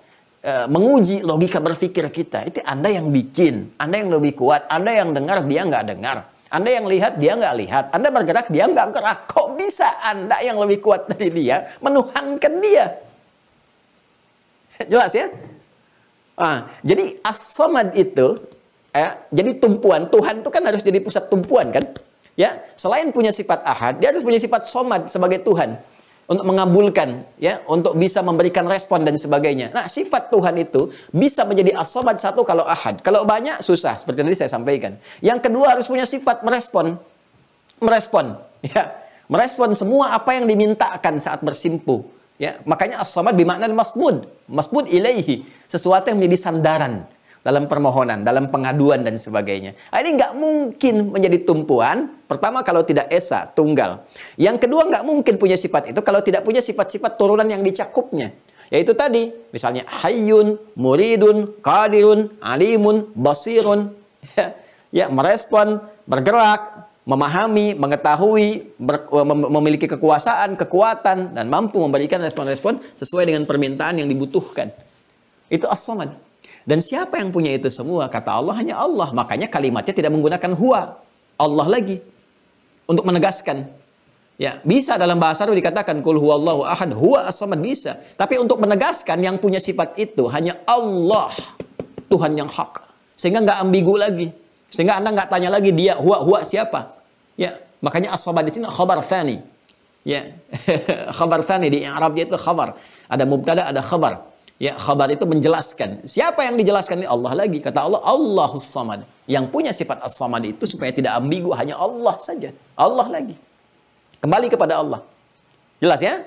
Menguji logika berpikir kita. Itu Anda yang bikin, Anda yang lebih kuat, Anda yang dengar, dia nggak dengar, Anda yang lihat, dia nggak lihat, Anda bergerak, dia nggak gerak. Kok bisa Anda yang lebih kuat dari dia menuhankan dia? Jelas ya? Jadi as-samad itu jadi tumpuan. Tuhan itu kan harus jadi pusat tumpuan kan? Ya, selain punya sifat ahad, dia harus punya sifat somad sebagai Tuhan. Untuk mengabulkan, ya, untuk bisa memberikan respon dan sebagainya. Nah, sifat Tuhan itu bisa menjadi as-samad satu kalau ahad. Kalau banyak, susah. Seperti tadi saya sampaikan. Yang kedua harus punya sifat merespon. Ya. Merespon semua apa yang dimintakan saat bersimpuh. Ya. Makanya as-samad bimakna masmud. Masmud ilaihi. Sesuatu yang menjadi sandaran dalam permohonan, dalam pengaduan dan sebagainya. Ini nggak mungkin menjadi tumpuan. Pertama kalau tidak esa, tunggal. Yang kedua nggak mungkin punya sifat itu kalau tidak punya sifat-sifat turunan yang dicakupnya. Yaitu tadi, misalnya hayyun, muridun, qadirun, alimun, basirun. Ya, merespon, bergerak, memahami, mengetahui, memiliki kekuasaan, kekuatan, dan mampu memberikan respon-respon sesuai dengan permintaan yang dibutuhkan. Itu as-samad. Dan siapa yang punya itu semua? Kata Allah, hanya Allah. Makanya kalimatnya tidak menggunakan huwa. Allah lagi. Untuk menegaskan. Ya, bisa dalam bahasa Arab dikatakan kul huwallahu ahad, huwa as-samad, bisa. Tapi untuk menegaskan yang punya sifat itu hanya Allah. Tuhan yang hak. Sehingga nggak ambigu lagi. Sehingga Anda nggak tanya lagi dia, huwa siapa? Ya, Makanya as-samad di sini khabar tsani. Ya. Khabar tsani di Arabnya itu khabar. Ada mubtada, ada khabar. Ya, khabar itu menjelaskan. Siapa yang dijelaskan? Ini Allah lagi. Kata Allah, Allahus samad. Yang punya sifat as-samad itu supaya tidak ambigu, hanya Allah saja. Allah lagi. Kembali kepada Allah. Jelas ya?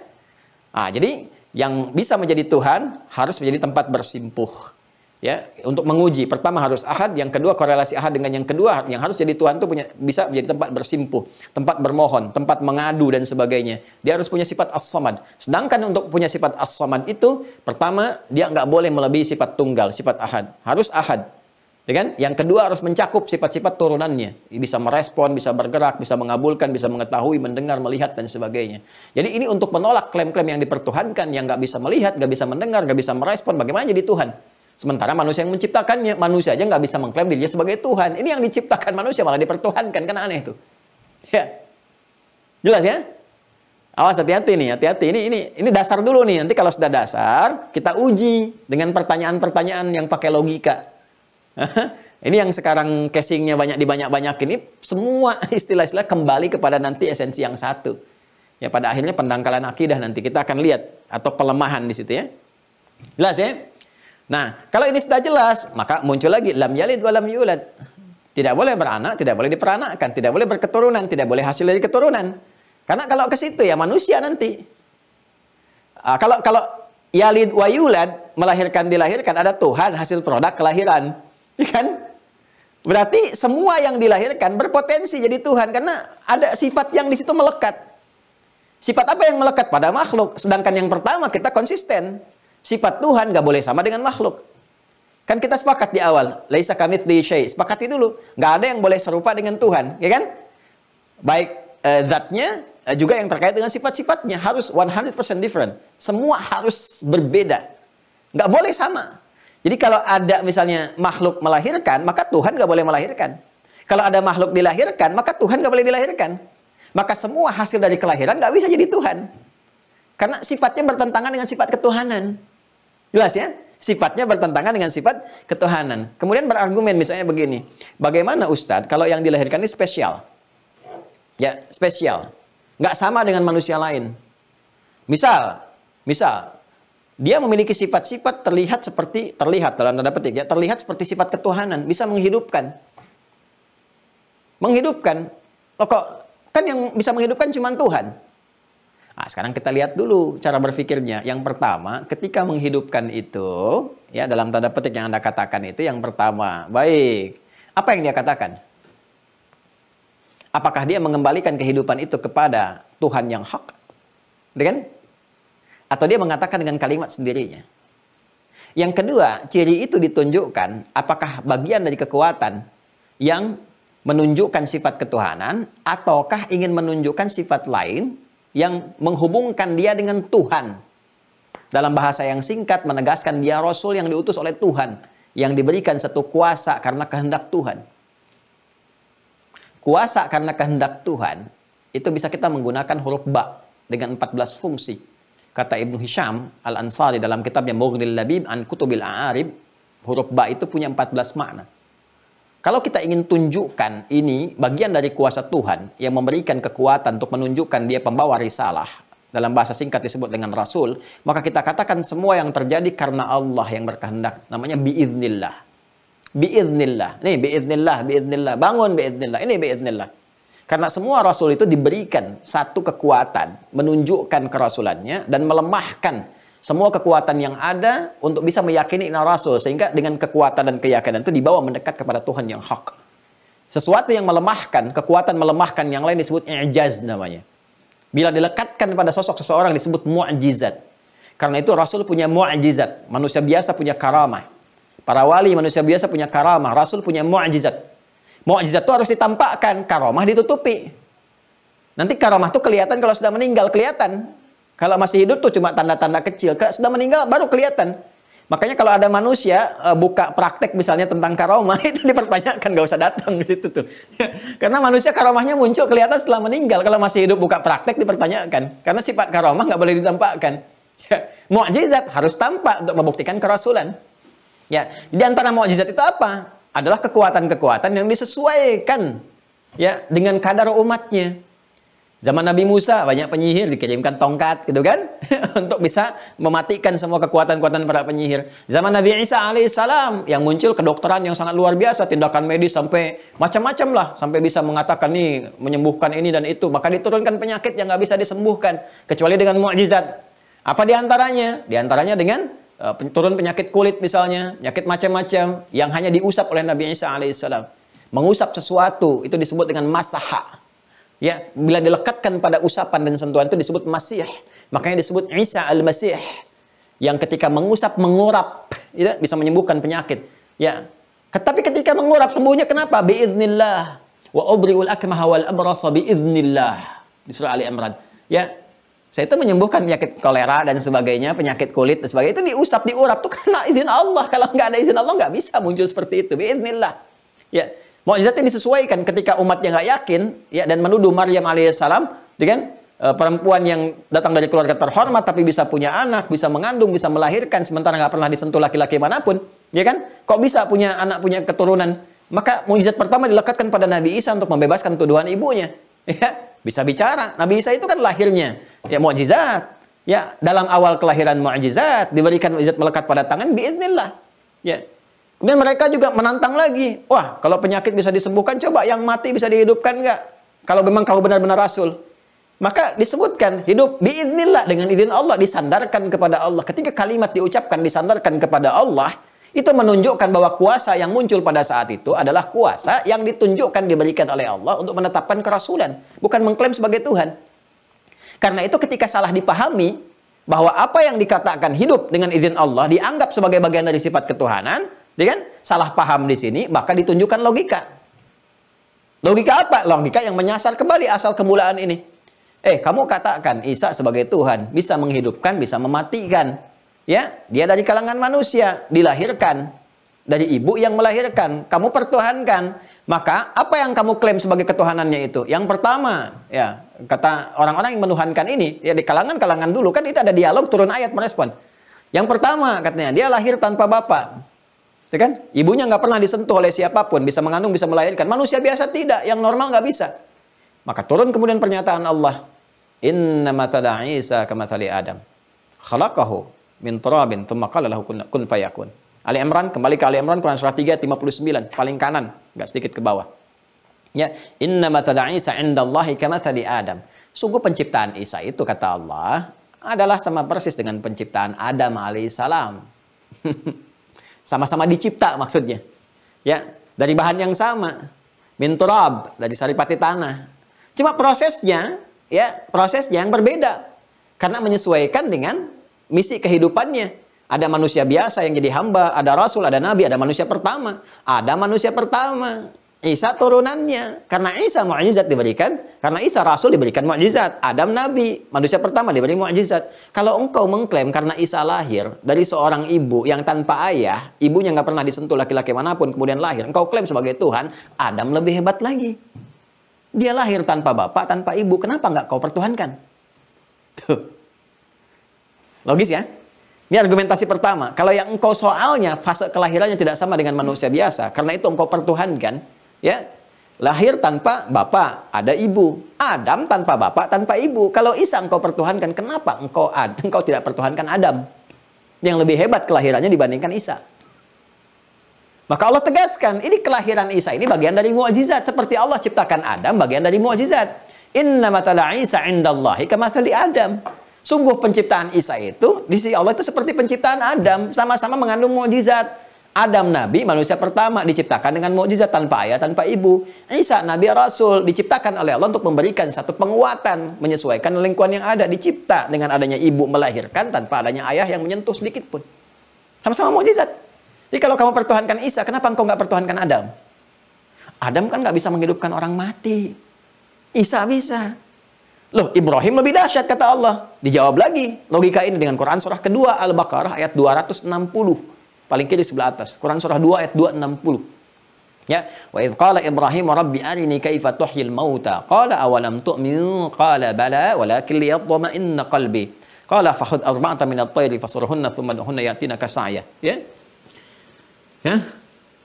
Ah, jadi yang bisa menjadi Tuhan harus menjadi tempat bersimpuh. Ya, untuk menguji. Pertama harus ahad, yang kedua korelasi ahad dengan yang kedua, yang harus jadi Tuhan itu bisa menjadi tempat bersimpuh, tempat bermohon, tempat mengadu dan sebagainya. Dia harus punya sifat as-samad. Sedangkan untuk punya sifat as-samad itu, pertama dia nggak boleh melebihi sifat tunggal, sifat ahad. Harus ahad. Ya kan? Yang kedua harus mencakup sifat-sifat turunannya. Bisa merespon, bisa bergerak, bisa mengabulkan, bisa mengetahui, mendengar, melihat, dan sebagainya. Jadi ini untuk menolak klaim-klaim yang dipertuhankan, yang nggak bisa melihat, nggak bisa mendengar, nggak bisa merespon, bagaimana jadi Tuhan? Sementara manusia yang menciptakannya, manusia aja nggak bisa mengklaim dirinya sebagai Tuhan. Ini yang diciptakan manusia malah dipertuhankan, kan aneh itu. Ya, jelas ya? Awas, hati-hati nih, hati-hati. Ini dasar dulu nih. Nanti kalau sudah dasar, kita uji dengan pertanyaan-pertanyaan yang pakai logika. Ini yang sekarang casingnya banyak-banyakin. Ini semua istilah-istilah kembali kepada nanti esensi yang satu. Ya, pada akhirnya pendangkalan akidah nanti kita akan lihat atau pelemahan di situ ya. Jelas ya? Nah, kalau ini sudah jelas, maka muncul lagi lam yalid wa lam yulad. Tidak boleh beranak, tidak boleh diperanakkan, tidak boleh berketurunan, tidak boleh hasil dari keturunan. Karena kalau ke situ ya manusia nanti. Kalau yalid wa yulad, melahirkan dilahirkan, ada Tuhan, hasil produk kelahiran. Ya kan? Berarti semua yang dilahirkan berpotensi jadi Tuhan karena ada sifat yang di situ melekat. Sifat apa yang melekat pada makhluk? Sedangkan yang pertama kita konsisten. Sifat Tuhan nggak boleh sama dengan makhluk. Kan kita sepakat di awal, laisa kamitslihi syai'. Sepakati dulu, nggak ada yang boleh serupa dengan Tuhan, ya kan? Baik zatnya juga yang terkait dengan sifat-sifatnya harus 100% different. Semua harus berbeda. Nggak boleh sama. Jadi kalau ada misalnya makhluk melahirkan, maka Tuhan nggak boleh melahirkan. Kalau ada makhluk dilahirkan, maka Tuhan nggak boleh dilahirkan. Maka semua hasil dari kelahiran nggak bisa jadi Tuhan. Karena sifatnya bertentangan dengan sifat ketuhanan. Jelas ya? Sifatnya bertentangan dengan sifat ketuhanan. Kemudian berargumen misalnya begini. Bagaimana Ustadz kalau yang dilahirkan ini spesial? Ya, spesial. Nggak sama dengan manusia lain. Misal, dia memiliki sifat-sifat terlihat dalam tanda petik ya, terlihat seperti sifat ketuhanan, bisa menghidupkan. Menghidupkan. Loh kok kan yang bisa menghidupkan cuma Tuhan. Nah, sekarang kita lihat dulu cara berpikirnya. Yang pertama, ketika menghidupkan itu, ya dalam tanda petik yang Anda katakan itu, yang pertama, baik. Apa yang dia katakan? Apakah dia mengembalikan kehidupan itu kepada Tuhan yang hak? Kan? Atau dia mengatakan dengan kalimat sendirinya? Yang kedua, ciri itu ditunjukkan apakah bagian dari kekuatan yang menunjukkan sifat ketuhanan, ataukah ingin menunjukkan sifat lain yang menghubungkan dia dengan Tuhan. Dalam bahasa yang singkat menegaskan dia Rasul yang diutus oleh Tuhan, yang diberikan satu kuasa karena kehendak Tuhan. Kuasa karena kehendak Tuhan itu bisa kita menggunakan huruf ba dengan 14 fungsi. Kata Ibnu Hisham Al-Ansari dalam kitabnya Mughnil Labib an Kutubil A'arib, huruf ba itu punya 14 makna. Kalau kita ingin tunjukkan ini bagian dari kuasa Tuhan yang memberikan kekuatan untuk menunjukkan dia pembawa risalah, dalam bahasa singkat disebut dengan Rasul, maka kita katakan semua yang terjadi karena Allah yang berkehendak, namanya biiznillah. Biiznillah. Nih biiznillah, bangun biiznillah. Ini biiznillah. Karena semua Rasul itu diberikan satu kekuatan menunjukkan kerasulannya dan melemahkan semua kekuatan yang ada untuk bisa meyakini ina Rasul. Sehingga dengan kekuatan dan keyakinan itu dibawa mendekat kepada Tuhan yang hak. Sesuatu yang melemahkan, kekuatan melemahkan yang lain disebut i'jaz namanya. Bila dilekatkan pada sosok seseorang disebut mu'jizat. Karena itu Rasul punya mu'jizat. Manusia biasa punya karamah. Para wali manusia biasa punya karamah. Rasul punya mu'jizat. Mu'jizat itu harus ditampakkan. Karamah ditutupi. Nanti karamah itu kelihatan kalau sudah meninggal. Kelihatan. Kalau masih hidup tuh cuma tanda-tanda kecil. Kalau sudah meninggal baru kelihatan. Makanya kalau ada manusia buka praktek misalnya tentang karomah, itu dipertanyakan, nggak usah datang di situ tuh. Karena manusia karomahnya muncul kelihatan setelah meninggal. Kalau masih hidup buka praktek dipertanyakan. Karena sifat karomah nggak boleh ditampakkan. Mukjizat harus tampak untuk membuktikan kerasulan. Ya, jadi antara mukjizat itu apa? Adalah kekuatan-kekuatan yang disesuaikan Ya, dengan kadar umatnya. Zaman Nabi Musa banyak penyihir, dikirimkan tongkat gitu kan untuk bisa mematikan semua kekuatan-kekuatan para penyihir. Zaman Nabi Isa alaihissalam yang muncul kedokteran yang sangat luar biasa, tindakan medis sampai macam-macam lah, sampai bisa mengatakan nih menyembuhkan ini dan itu, maka diturunkan penyakit yang nggak bisa disembuhkan kecuali dengan mukjizat. Apa diantaranya? Diantaranya dengan turun penyakit kulit misalnya, penyakit macam-macam yang hanya diusap oleh Nabi Isa alaihissalam. Mengusap sesuatu itu disebut dengan masaha. Ya, bila dilekatkan pada usapan dan sentuhan itu disebut masih. Makanya disebut Isa al-Masih. Yang ketika mengusap, mengurap, itu bisa menyembuhkan penyakit. Ya. Tapi ketika mengurap sembuhnya kenapa? Biiznillah. Wa ubri'ul akmaha wal abrasa biiznillah. Di surah Ali Imran. Ya. Saya itu menyembuhkan penyakit kolera dan sebagainya, penyakit kulit dan sebagainya. Itu diusap, diurap. Itu karena izin Allah. Kalau nggak ada izin Allah, nggak bisa muncul seperti itu. Biiznillah. Ya. Mukjizatnya disesuaikan ketika umatnya nggak yakin ya dan menuduh Maryam alaihissalam dengan perempuan yang datang dari keluarga terhormat tapi bisa punya anak, bisa mengandung, bisa melahirkan sementara nggak pernah disentuh laki-laki manapun, ya kan? Kok bisa punya anak, punya keturunan? Maka mukjizat pertama dilekatkan pada Nabi Isa untuk membebaskan tuduhan ibunya. Ya, bisa bicara. Nabi Isa itu kan lahirnya ya mukjizat. Ya, dalam awal kelahiran mukjizat, diberikan mukjizat melekat pada tangan biiznillah. Ya. Kemudian mereka juga menantang lagi. Wah, kalau penyakit bisa disembuhkan, coba yang mati bisa dihidupkan nggak? Kalau memang kau benar-benar Rasul. Maka disebutkan, hidup biiznillah, dengan izin Allah, disandarkan kepada Allah. Ketika kalimat diucapkan, disandarkan kepada Allah, itu menunjukkan bahwa kuasa yang muncul pada saat itu adalah kuasa yang ditunjukkan, diberikan oleh Allah untuk menetapkan kerasulan. Bukan mengklaim sebagai Tuhan. Karena itu ketika salah dipahami, bahwa apa yang dikatakan hidup dengan izin Allah, dianggap sebagai bagian dari sifat ketuhanan, ya kan? Salah paham di sini, maka ditunjukkan logika. Logika apa? Logika yang menyasar kembali asal kemulaan ini. Kamu katakan Isa sebagai Tuhan, bisa menghidupkan, bisa mematikan. Ya, dia dari kalangan manusia, dilahirkan dari ibu yang melahirkan. Kamu pertuhankan. Maka apa yang kamu klaim sebagai ketuhanannya itu? Yang pertama, ya, kata orang-orang yang menuhankan ini, ya di kalangan-kalangan dulu kan itu ada dialog, turun ayat merespon. Yang pertama katanya, dia lahir tanpa bapak. Ya kan? Ibunya nggak pernah disentuh oleh siapapun, bisa mengandung, bisa melahirkan. Manusia biasa tidak, yang normal nggak bisa. Maka turun kemudian pernyataan Allah, Inna mathala Isa kamathali Adam, khalaqahu min turabin, thumma qala lahu kun fayakun. Ali Imran, kembali ke Ali Imran, Quran surah 3, 59, paling kanan, nggak sedikit ke bawah. Ya, Inna mathala Isa indallahi kamathali Adam. Sungguh penciptaan Isa itu, kata Allah, adalah sama persis dengan penciptaan Adam alaihissalam. Sama-sama dicipta maksudnya. Ya, dari bahan yang sama. Min turab, dari saripati tanah. Cuma prosesnya, ya, prosesnya yang berbeda. Karena menyesuaikan dengan misi kehidupannya. Ada manusia biasa yang jadi hamba, ada rasul, ada nabi, ada manusia pertama. Ada manusia pertama. Isa turunannya. Karena Isa mukjizat diberikan, karena Isa rasul diberikan mukjizat. Adam nabi, manusia pertama diberi mukjizat. Kalau engkau mengklaim karena Isa lahir dari seorang ibu yang tanpa ayah, ibunya nggak pernah disentuh laki-laki manapun, kemudian lahir, engkau klaim sebagai Tuhan, Adam lebih hebat lagi. Dia lahir tanpa bapak, tanpa ibu, kenapa nggak kau pertuhankan? Tuh. Logis ya? Ini argumentasi pertama. Kalau yang engkau soalnya fase kelahirannya tidak sama dengan manusia biasa, karena itu engkau pertuhankan, ya, lahir tanpa bapak, ada ibu. Adam tanpa bapak, tanpa ibu. Kalau Isa engkau pertuhankan, kenapa engkau tidak pertuhankan Adam? Yang lebih hebat kelahirannya dibandingkan Isa. Maka Allah tegaskan, ini kelahiran Isa ini bagian dari mukjizat. Seperti Allah ciptakan Adam, bagian dari mukjizat. Inna mathala Isa indallahi kamathali Adam. Sungguh penciptaan Isa itu, di sisi Allah itu seperti penciptaan Adam. Sama-sama mengandung mukjizat. Adam nabi, manusia pertama, diciptakan dengan mukjizat tanpa ayah, tanpa ibu. Isa nabi rasul, diciptakan oleh Allah untuk memberikan satu penguatan, menyesuaikan lingkungan yang ada, dicipta dengan adanya ibu melahirkan tanpa adanya ayah yang menyentuh sedikit pun. Sama-sama mukjizat. Jadi kalau kamu pertuhankan Isa, kenapa engkau nggak pertuhankan Adam? Adam kan nggak bisa menghidupkan orang mati. Isa bisa. Loh, Ibrahim lebih dahsyat, kata Allah. Dijawab lagi logika ini dengan Quran surah kedua Al-Baqarah ayat 260. Paling kiri sebelah atas. Quran surah 2 ayat 260. Ya, wa idz qala Ibrahim rabbi arini kaifa tuhyil mauta qala awalam tu'min qala bala walakin liyatma'inna qalbi qala fakhudh arba'atan min at-tayri fasurhunna thumma hunna yatinaka sa'ya. Ya. Ya.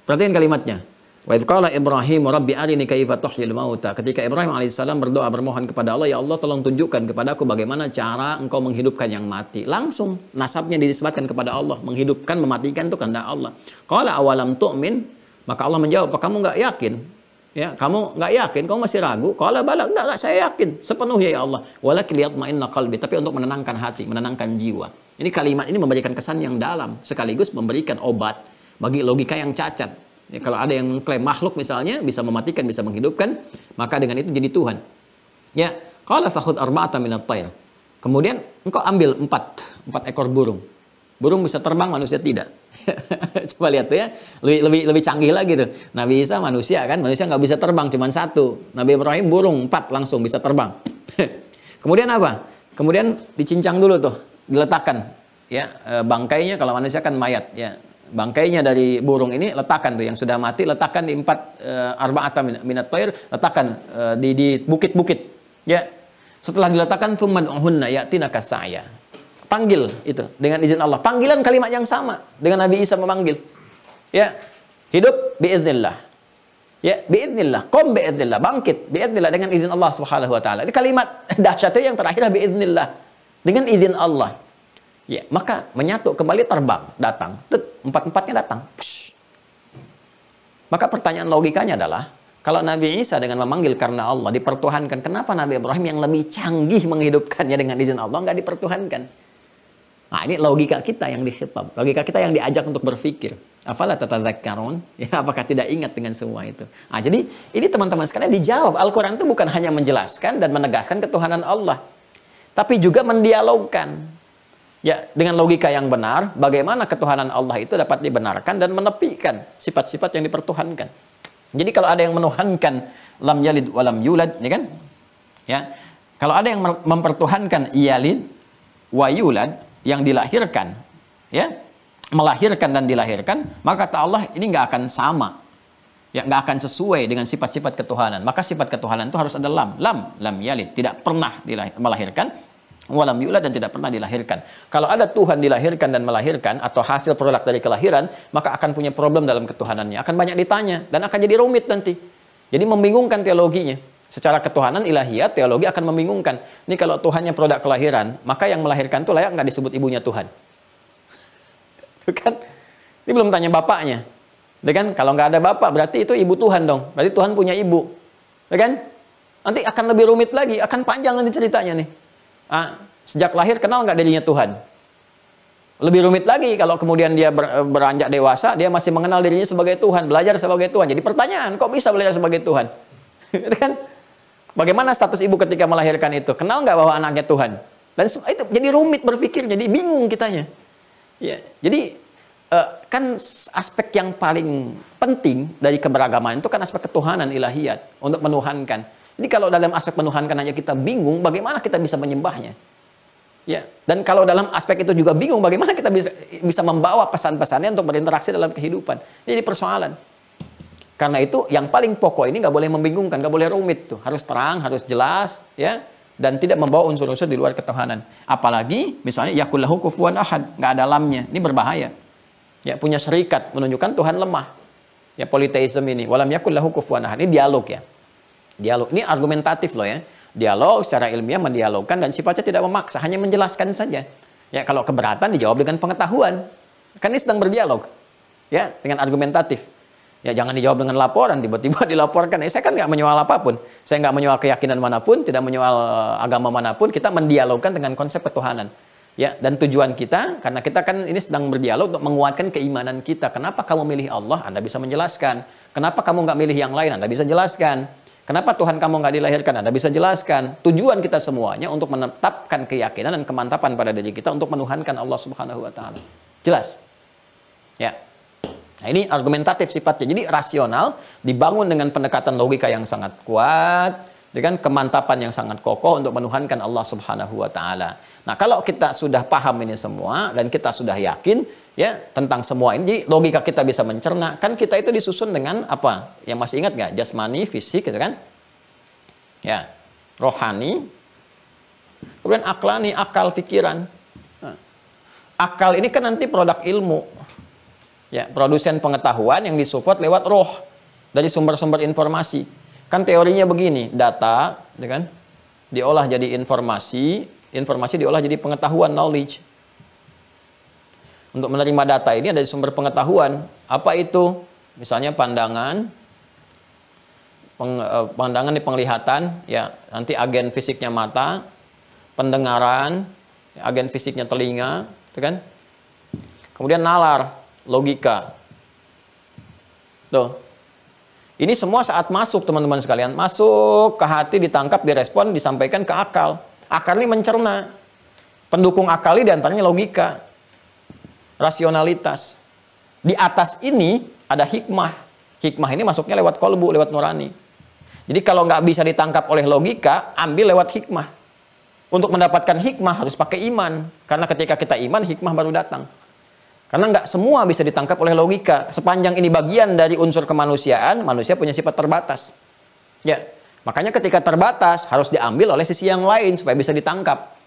Perhatikan kalimatnya. Wa idz qala Ibrahim rabbi arini kaifa tuhyil mauta. Ketika Ibrahim alaihissalam berdoa bermohon kepada Allah, ya Allah tolong tunjukkan kepadaku bagaimana cara engkau menghidupkan yang mati. Langsung nasabnya dinisbatkan kepada Allah. Menghidupkan, mematikan itu kehendak Allah. Qala awalam tu'min, maka Allah menjawab, apa kamu enggak yakin? Ya, kamu enggak yakin, kamu masih ragu? Qala bala, enggak, saya yakin sepenuhnya ya Allah. Walakin liyatma'inna qalbi, tapi untuk menenangkan hati, menenangkan jiwa. Ini kalimat ini memberikan kesan yang dalam sekaligus memberikan obat bagi logika yang cacat. Ya, kalau ada yang mengklaim makhluk misalnya bisa mematikan, bisa menghidupkan, maka dengan itu jadi Tuhan. Ya, qala fakhudh arba'atan minat tayr. Kemudian engkau ambil empat ekor burung. Burung bisa terbang, manusia tidak. Coba lihat tuh ya, lebih canggih lagi tuh. Nabi Isa manusia kan, manusia nggak bisa terbang, cuma satu. Nabi Ibrahim burung 4 langsung bisa terbang. Kemudian apa? Kemudian dicincang dulu tuh, diletakkan. Ya, bangkainya kalau manusia kan mayat ya. Bangkainya dari burung ini letakkan tuh yang sudah mati, letakkan di 4 arba'atan minat tayr, letakkan di bukit-bukit. Ya. Setelah diletakkan thumman uhunna ya'tinaka sa'ya. Panggil itu dengan izin Allah. Panggilan kalimat yang sama dengan Nabi Isa memanggil. Ya. Hidup biiznillah. Ya, biiznillah. Qum biiznillah. Bangkit biiznillah dengan izin Allah Subhanahu wa taala. Itu kalimat dahsyatnya yang terakhir biiznillah. Dengan izin Allah. Ya, maka menyatu kembali terbang, datang. Empat-empatnya datang. Push. Maka pertanyaan logikanya adalah, kalau Nabi Isa dengan memanggil karena Allah dipertuhankan, kenapa Nabi Ibrahim yang lebih canggih menghidupkannya dengan izin Allah nggak dipertuhankan? Nah, ini logika kita yang dikhitab, logika kita yang diajak untuk berpikir. Afala tatadzakkarun? Ya, apakah tidak ingat dengan semua itu? Nah, jadi ini teman-teman sekalian dijawab. Al-Quran itu bukan hanya menjelaskan dan menegaskan ketuhanan Allah, tapi juga mendialogkan. Ya, dengan logika yang benar, bagaimana ketuhanan Allah itu dapat dibenarkan dan menepikan sifat-sifat yang dipertuhankan. Jadi kalau ada yang menuhankan lam yalid walam yulad, ya kan? Ya. Kalau ada yang mempertuhankan yalid wa yulad, yang dilahirkan, ya, melahirkan dan dilahirkan, maka kata Allah ini nggak akan sama. Ya, nggak akan sesuai dengan sifat-sifat ketuhanan. Maka sifat ketuhanan itu harus ada lam yalid, tidak pernah melahirkan. Walam yulad, dan tidak pernah dilahirkan. Kalau ada Tuhan dilahirkan dan melahirkan atau hasil produk dari kelahiran, maka akan punya problem dalam ketuhanannya, akan banyak ditanya dan akan jadi rumit nanti. Jadi membingungkan teologinya. Secara ketuhanan ilahiyat, teologi akan membingungkan. Ini kalau Tuhannya produk kelahiran, maka yang melahirkan itu layak nggak disebut ibunya Tuhan? Kan? Ini belum tanya bapaknya. Kan? Kalau nggak ada bapak berarti itu ibu Tuhan dong. Berarti Tuhan punya ibu. Kan? Nanti akan lebih rumit lagi, akan panjang nanti ceritanya nih. Sejak lahir kenal nggak dirinya Tuhan? Lebih rumit lagi kalau kemudian dia beranjak dewasa, dia masih mengenal dirinya sebagai Tuhan, belajar sebagai Tuhan. Jadi pertanyaan, kok bisa belajar sebagai Tuhan? Kan? Bagaimana status ibu ketika melahirkan itu? Kenal nggak bahwa anaknya Tuhan? Dan itu jadi rumit berpikir, jadi bingung kitanya. Ya, jadi kan aspek yang paling penting dari keberagaman itu kan aspek ketuhanan ilahiyat untuk menuhankan. Jadi kalau dalam aspek menuhankan aja kita bingung, bagaimana kita bisa menyembahnya? Ya, dan kalau dalam aspek itu juga bingung, bagaimana kita bisa membawa pesan-pesannya untuk berinteraksi dalam kehidupan? Jadi persoalan. Karena itu yang paling pokok ini nggak boleh membingungkan, nggak boleh rumit tuh, harus terang, harus jelas, ya, dan tidak membawa unsur-unsur di luar ketuhanan. Apalagi misalnya yakullahu kufuwan ahad, nggak ada lamnya, ini berbahaya. Ya, punya syarikat menunjukkan Tuhan lemah. Ya, politeisme ini, walam yakullahu kufuwan ahad, ini dialog ya. Dialog ini argumentatif loh ya. Dialog secara ilmiah mendialogkan dan sifatnya tidak memaksa, hanya menjelaskan saja. Ya, kalau keberatan dijawab dengan pengetahuan. Kan ini sedang berdialog. Ya, dengan argumentatif. Ya, jangan dijawab dengan laporan, tiba-tiba dilaporkan. Saya kan nggak menyoal apapun. Saya nggak menyoal keyakinan manapun, tidak menyoal agama manapun. Kita mendialogkan dengan konsep ketuhanan. Ya, dan tujuan kita, karena kita kan ini sedang berdialog untuk menguatkan keimanan kita. Kenapa kamu milih Allah? Anda bisa menjelaskan. Kenapa kamu nggak milih yang lain? Anda bisa jelaskan. Kenapa Tuhan kamu nggak dilahirkan? Anda bisa jelaskan. Tujuan kita semuanya untuk menetapkan keyakinan dan kemantapan pada diri kita untuk menuhankan Allah Subhanahu wa taala. Jelas? Ya. Nah, ini argumentatif sifatnya. Jadi rasional, dibangun dengan pendekatan logika yang sangat kuat, dengan kemantapan yang sangat kokoh untuk menuhankan Allah Subhanahu wa taala. Nah, kalau kita sudah paham ini semua dan kita sudah yakin ya tentang semua ini, jadi logika kita bisa mencerna. Kan kita itu disusun dengan apa? Yang masih ingat nggak? Jasmani, fisik, gitu kan? Ya, rohani, kemudian aklani, akal, pikiran. Nah, akal ini kan nanti produk ilmu. Ya, produsen pengetahuan yang disupport lewat roh. dari sumber-sumber informasi. Kan teorinya begini, data, ya kan, diolah jadi informasi, informasi diolah jadi pengetahuan, knowledge. Untuk menerima data ini ada sumber pengetahuan. Apa itu? Misalnya pandangan, pandangan di penglihatan, ya nanti agen fisiknya mata, pendengaran, agen fisiknya telinga, itu kan? Kemudian nalar, logika. Tuh. Ini semua saat masuk teman-teman sekalian, masuk ke hati, ditangkap, direspon, disampaikan ke akal. Akal ini mencerna. Pendukung akal ini diantaranya logika, rasionalitas. Di atas ini ada hikmah. Hikmah ini masuknya lewat kolbu, lewat nurani. Jadi kalau nggak bisa ditangkap oleh logika, ambil lewat hikmah. Untuk mendapatkan hikmah harus pakai iman. Karena ketika kita iman, hikmah baru datang. Karena nggak semua bisa ditangkap oleh logika. Sepanjang ini bagian dari unsur kemanusiaan, manusia punya sifat terbatas. Ya, makanya ketika terbatas harus diambil oleh sisi yang lain supaya bisa ditangkap.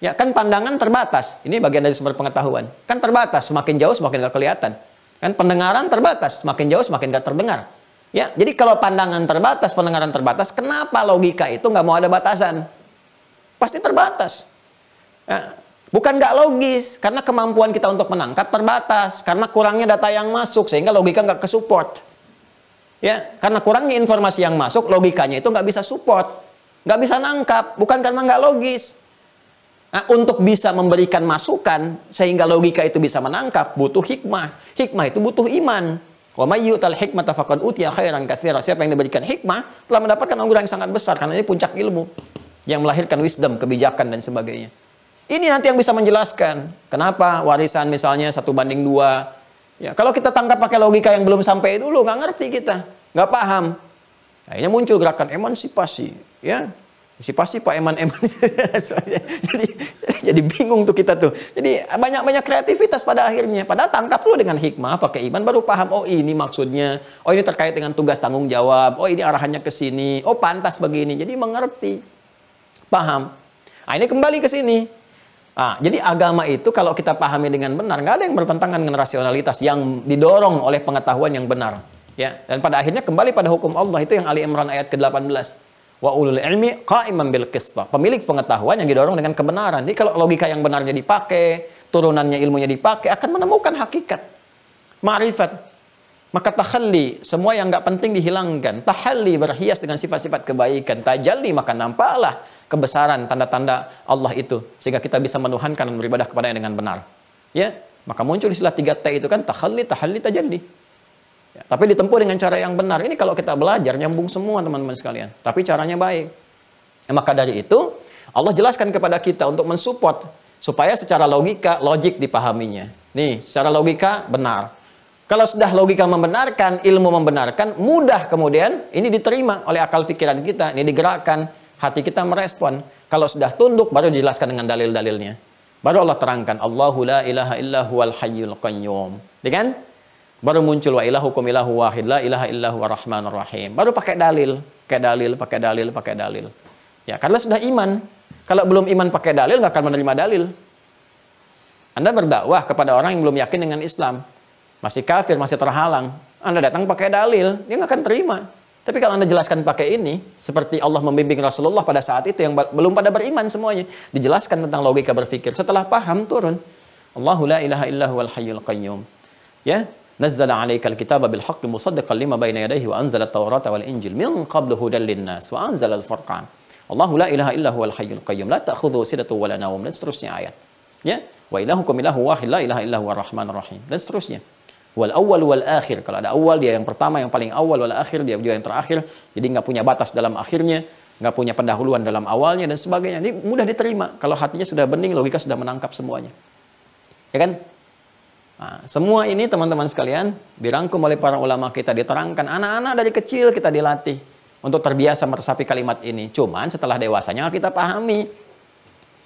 Ya, kan pandangan terbatas. Ini bagian dari sumber pengetahuan. Kan terbatas, semakin jauh semakin nggak kelihatan. Kan pendengaran terbatas, semakin jauh semakin nggak terdengar. Ya, jadi kalau pandangan terbatas, pendengaran terbatas, kenapa logika itu nggak mau ada batasan? Pasti terbatas. Ya, bukan nggak logis, karena kemampuan kita untuk menangkap terbatas, karena kurangnya data yang masuk, sehingga logika nggak ke-support. Ya, karena kurangnya informasi yang masuk, logikanya itu nggak bisa support, nggak bisa nangkap, bukan karena nggak logis. Nah, untuk bisa memberikan masukan, sehingga logika itu bisa menangkap, butuh hikmah. Hikmah itu butuh iman. Wa may yu'tal hikmata faqad utiya khairan katsira. Siapa yang diberikan hikmah, telah mendapatkan anugerah yang sangat besar, karena ini puncak ilmu, yang melahirkan wisdom, kebijakan, dan sebagainya. Ini nanti yang bisa menjelaskan kenapa warisan misalnya 1:2. Ya, kalau kita tangkap pakai logika yang belum sampai dulu, nggak ngerti kita, nggak paham. Akhirnya muncul gerakan emansipasi, ya, emansipasi Pak Eman. jadi bingung tuh kita tuh. Jadi banyak kreativitas pada akhirnya. Padahal tangkap dulu dengan hikmah, pakai iman, baru paham. Oh ini maksudnya. Oh ini terkait dengan tugas tanggung jawab. Oh ini arahannya ke sini. Oh pantas begini. Jadi mengerti, paham. Nah ini kembali ke sini. Nah, jadi agama itu kalau kita pahami dengan benar, nggak ada yang bertentangan dengan rasionalitas yang didorong oleh pengetahuan yang benar. Ya, dan pada akhirnya kembali pada hukum Allah, itu yang Ali Imran ayat ke-18. Wa ulul ilmi qa'iman bil qist. Pemilik pengetahuan yang didorong dengan kebenaran. Jadi kalau logika yang benarnya dipakai, turunannya ilmunya dipakai, akan menemukan hakikat, ma'rifat. Maka tahalli, semua yang nggak penting dihilangkan. Tahalli, berhias dengan sifat-sifat kebaikan. Tajalli, maka nampaklah kebesaran, tanda-tanda Allah itu, sehingga kita bisa menuhankan dan beribadah kepadanya dengan benar. Ya, maka muncul istilah 3T itu kan, tahalli, tahalli, tajalli. Ya, tapi ditempuh dengan cara yang benar. Ini kalau kita belajar nyambung semua teman-teman sekalian. Tapi caranya baik. Nah, maka dari itu Allah jelaskan kepada kita untuk mensupport supaya secara logika, logik dipahaminya. Nih, secara logika benar. Kalau sudah logika membenarkan, ilmu membenarkan, mudah kemudian ini diterima oleh akal pikiran kita, ini digerakkan, hati kita merespon. Kalau sudah tunduk, baru dijelaskan dengan dalil-dalilnya. Baru Allah terangkan, Allahu la ilaha illa huwal hayyul qayyum. Kan? Baru muncul wa ilahukum ilahu wahid, la ilaha illa huwa rahmanur rahim. Baru pakai dalil, pakai dalil. Ya, karena sudah iman. Kalau belum iman pakai dalil, nggak akan menerima dalil. Anda berdakwah kepada orang yang belum yakin dengan Islam, masih kafir, masih terhalang. Anda datang pakai dalil, dia nggak akan terima. Tapi kalau Anda jelaskan pakai ini, seperti Allah membimbing Rasulullah pada saat itu yang belum pada beriman semuanya, dijelaskan tentang logika berpikir. Setelah paham, turun. Allahu la ilaha illa huwal hayyul qayyum. Ya, nazzala 'alaikal kitaba bil haqqi musaddiqan lima baina yadayhi wa anzala at-taurata wal injil min qablu hudan lin-nas wa anzala al-furqan. Allahu la ilaha illa huwal hayyul qayyum la ta'khudhuhu sinatun wa la nawm, dan seterusnya ayat. Ya, wa ilahukum ilahu wahid la ilaha illa huwa rahmanur rahim, dan seterusnya. Wal awwal wal akhir, kalau ada awal dia yang pertama, yang paling awal, wal akhir dia juga yang terakhir. Jadi nggak punya batas dalam akhirnya, nggak punya pendahuluan dalam awalnya dan sebagainya. Ini mudah diterima kalau hatinya sudah bening, logika sudah menangkap semuanya. Ya kan? Nah, semua ini teman-teman sekalian dirangkum oleh para ulama kita, diterangkan. Anak-anak dari kecil kita dilatih untuk terbiasa meresapi kalimat ini. Cuman setelah dewasanya kita pahami.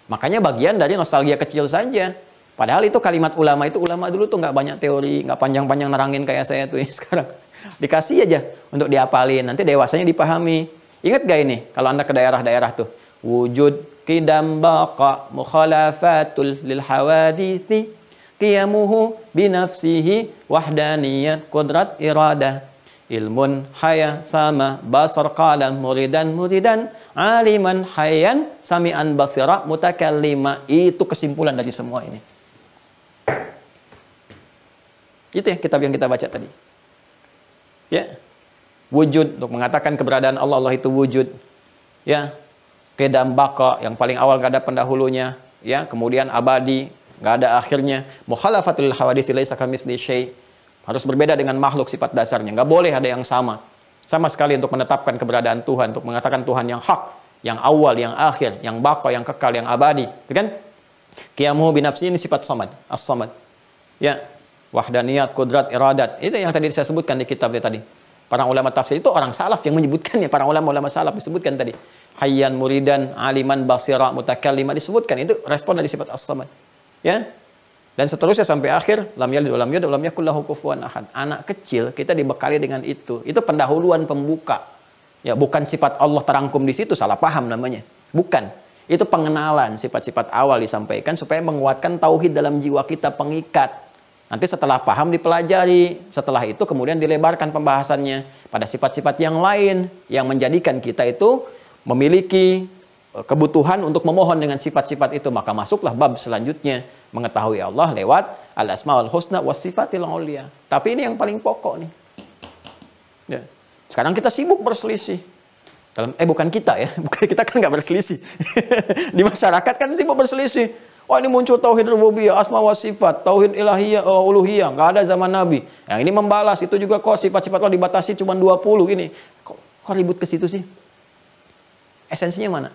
Makanya bagian dari nostalgia kecil saja. Padahal itu kalimat ulama dulu tuh nggak banyak teori, nggak panjang-panjang nerangin kayak saya tuh ya sekarang. Dikasih aja untuk diapalin, nanti dewasanya dipahami. Ingat gak ini, kalau Anda ke daerah-daerah tuh, wujud qidam baqa mukhalafatul lil hawadithi qiyamuhu binafsihi wahdaniyat qudrat iradah ilmun haya sama basar qalam muridan aliman hayan sami'an basira mutakallima. Itu kesimpulan dari semua ini. Itu ya kitab yang kita baca tadi. Ya. Wujud, untuk mengatakan keberadaan Allah, Allah itu wujud. Ya. Qidam baqa, yang paling awal gak ada pendahulunya, ya. Kemudian abadi, gak ada akhirnya. Mukhalafatul hawadits laisa kamitsli syai'. Harus berbeda dengan makhluk sifat dasarnya. Nggak boleh ada yang sama. Sama sekali untuk menetapkan keberadaan Tuhan. Untuk mengatakan Tuhan yang hak, yang awal, yang akhir, yang baqa, yang kekal, yang abadi. Kan? Qiyamuhu binafsi ini sifat samad. As-samad. Ya. Wahdaniyat, kudrat, iradat. Itu yang tadi saya sebutkan di kitab tadi. Para ulama tafsir itu orang salaf yang menyebutkannya. Para ulama-ulama salaf disebutkan tadi. Hayyan, muridan, aliman, basira, mutakallima disebutkan. Itu respon dari sifat as-samad. Ya. Dan seterusnya sampai akhir, lam yalid wa lam yulad wa lam yakul lahu kufuwan ahad. Anak kecil kita dibekali dengan itu. Itu pendahuluan pembuka. Ya, bukan sifat Allah terangkum di situ, salah paham namanya. Bukan. Itu pengenalan sifat-sifat awal disampaikan supaya menguatkan tauhid dalam jiwa kita, pengikat. Nanti setelah paham dipelajari, setelah itu kemudian dilebarkan pembahasannya pada sifat-sifat yang lain yang menjadikan kita itu memiliki kebutuhan untuk memohon dengan sifat-sifat itu, maka masuklah bab selanjutnya mengetahui Allah lewat al-asmaul husna was sifatil ulia. Tapi ini yang paling pokok nih. Ya. Sekarang kita sibuk berselisih. Bukan kita ya, bukan kita kan nggak berselisih. Di masyarakat kan sibuk berselisih. Wah, ini muncul tauhid rububiyah, asma wa sifat, tauhid ilahiyah, uluhiyah, nggak ada zaman Nabi. Yang ini membalas, itu juga kok sifat-sifat Allah dibatasi cuma 20 ini. Kok ribut ke situ sih? Esensinya mana?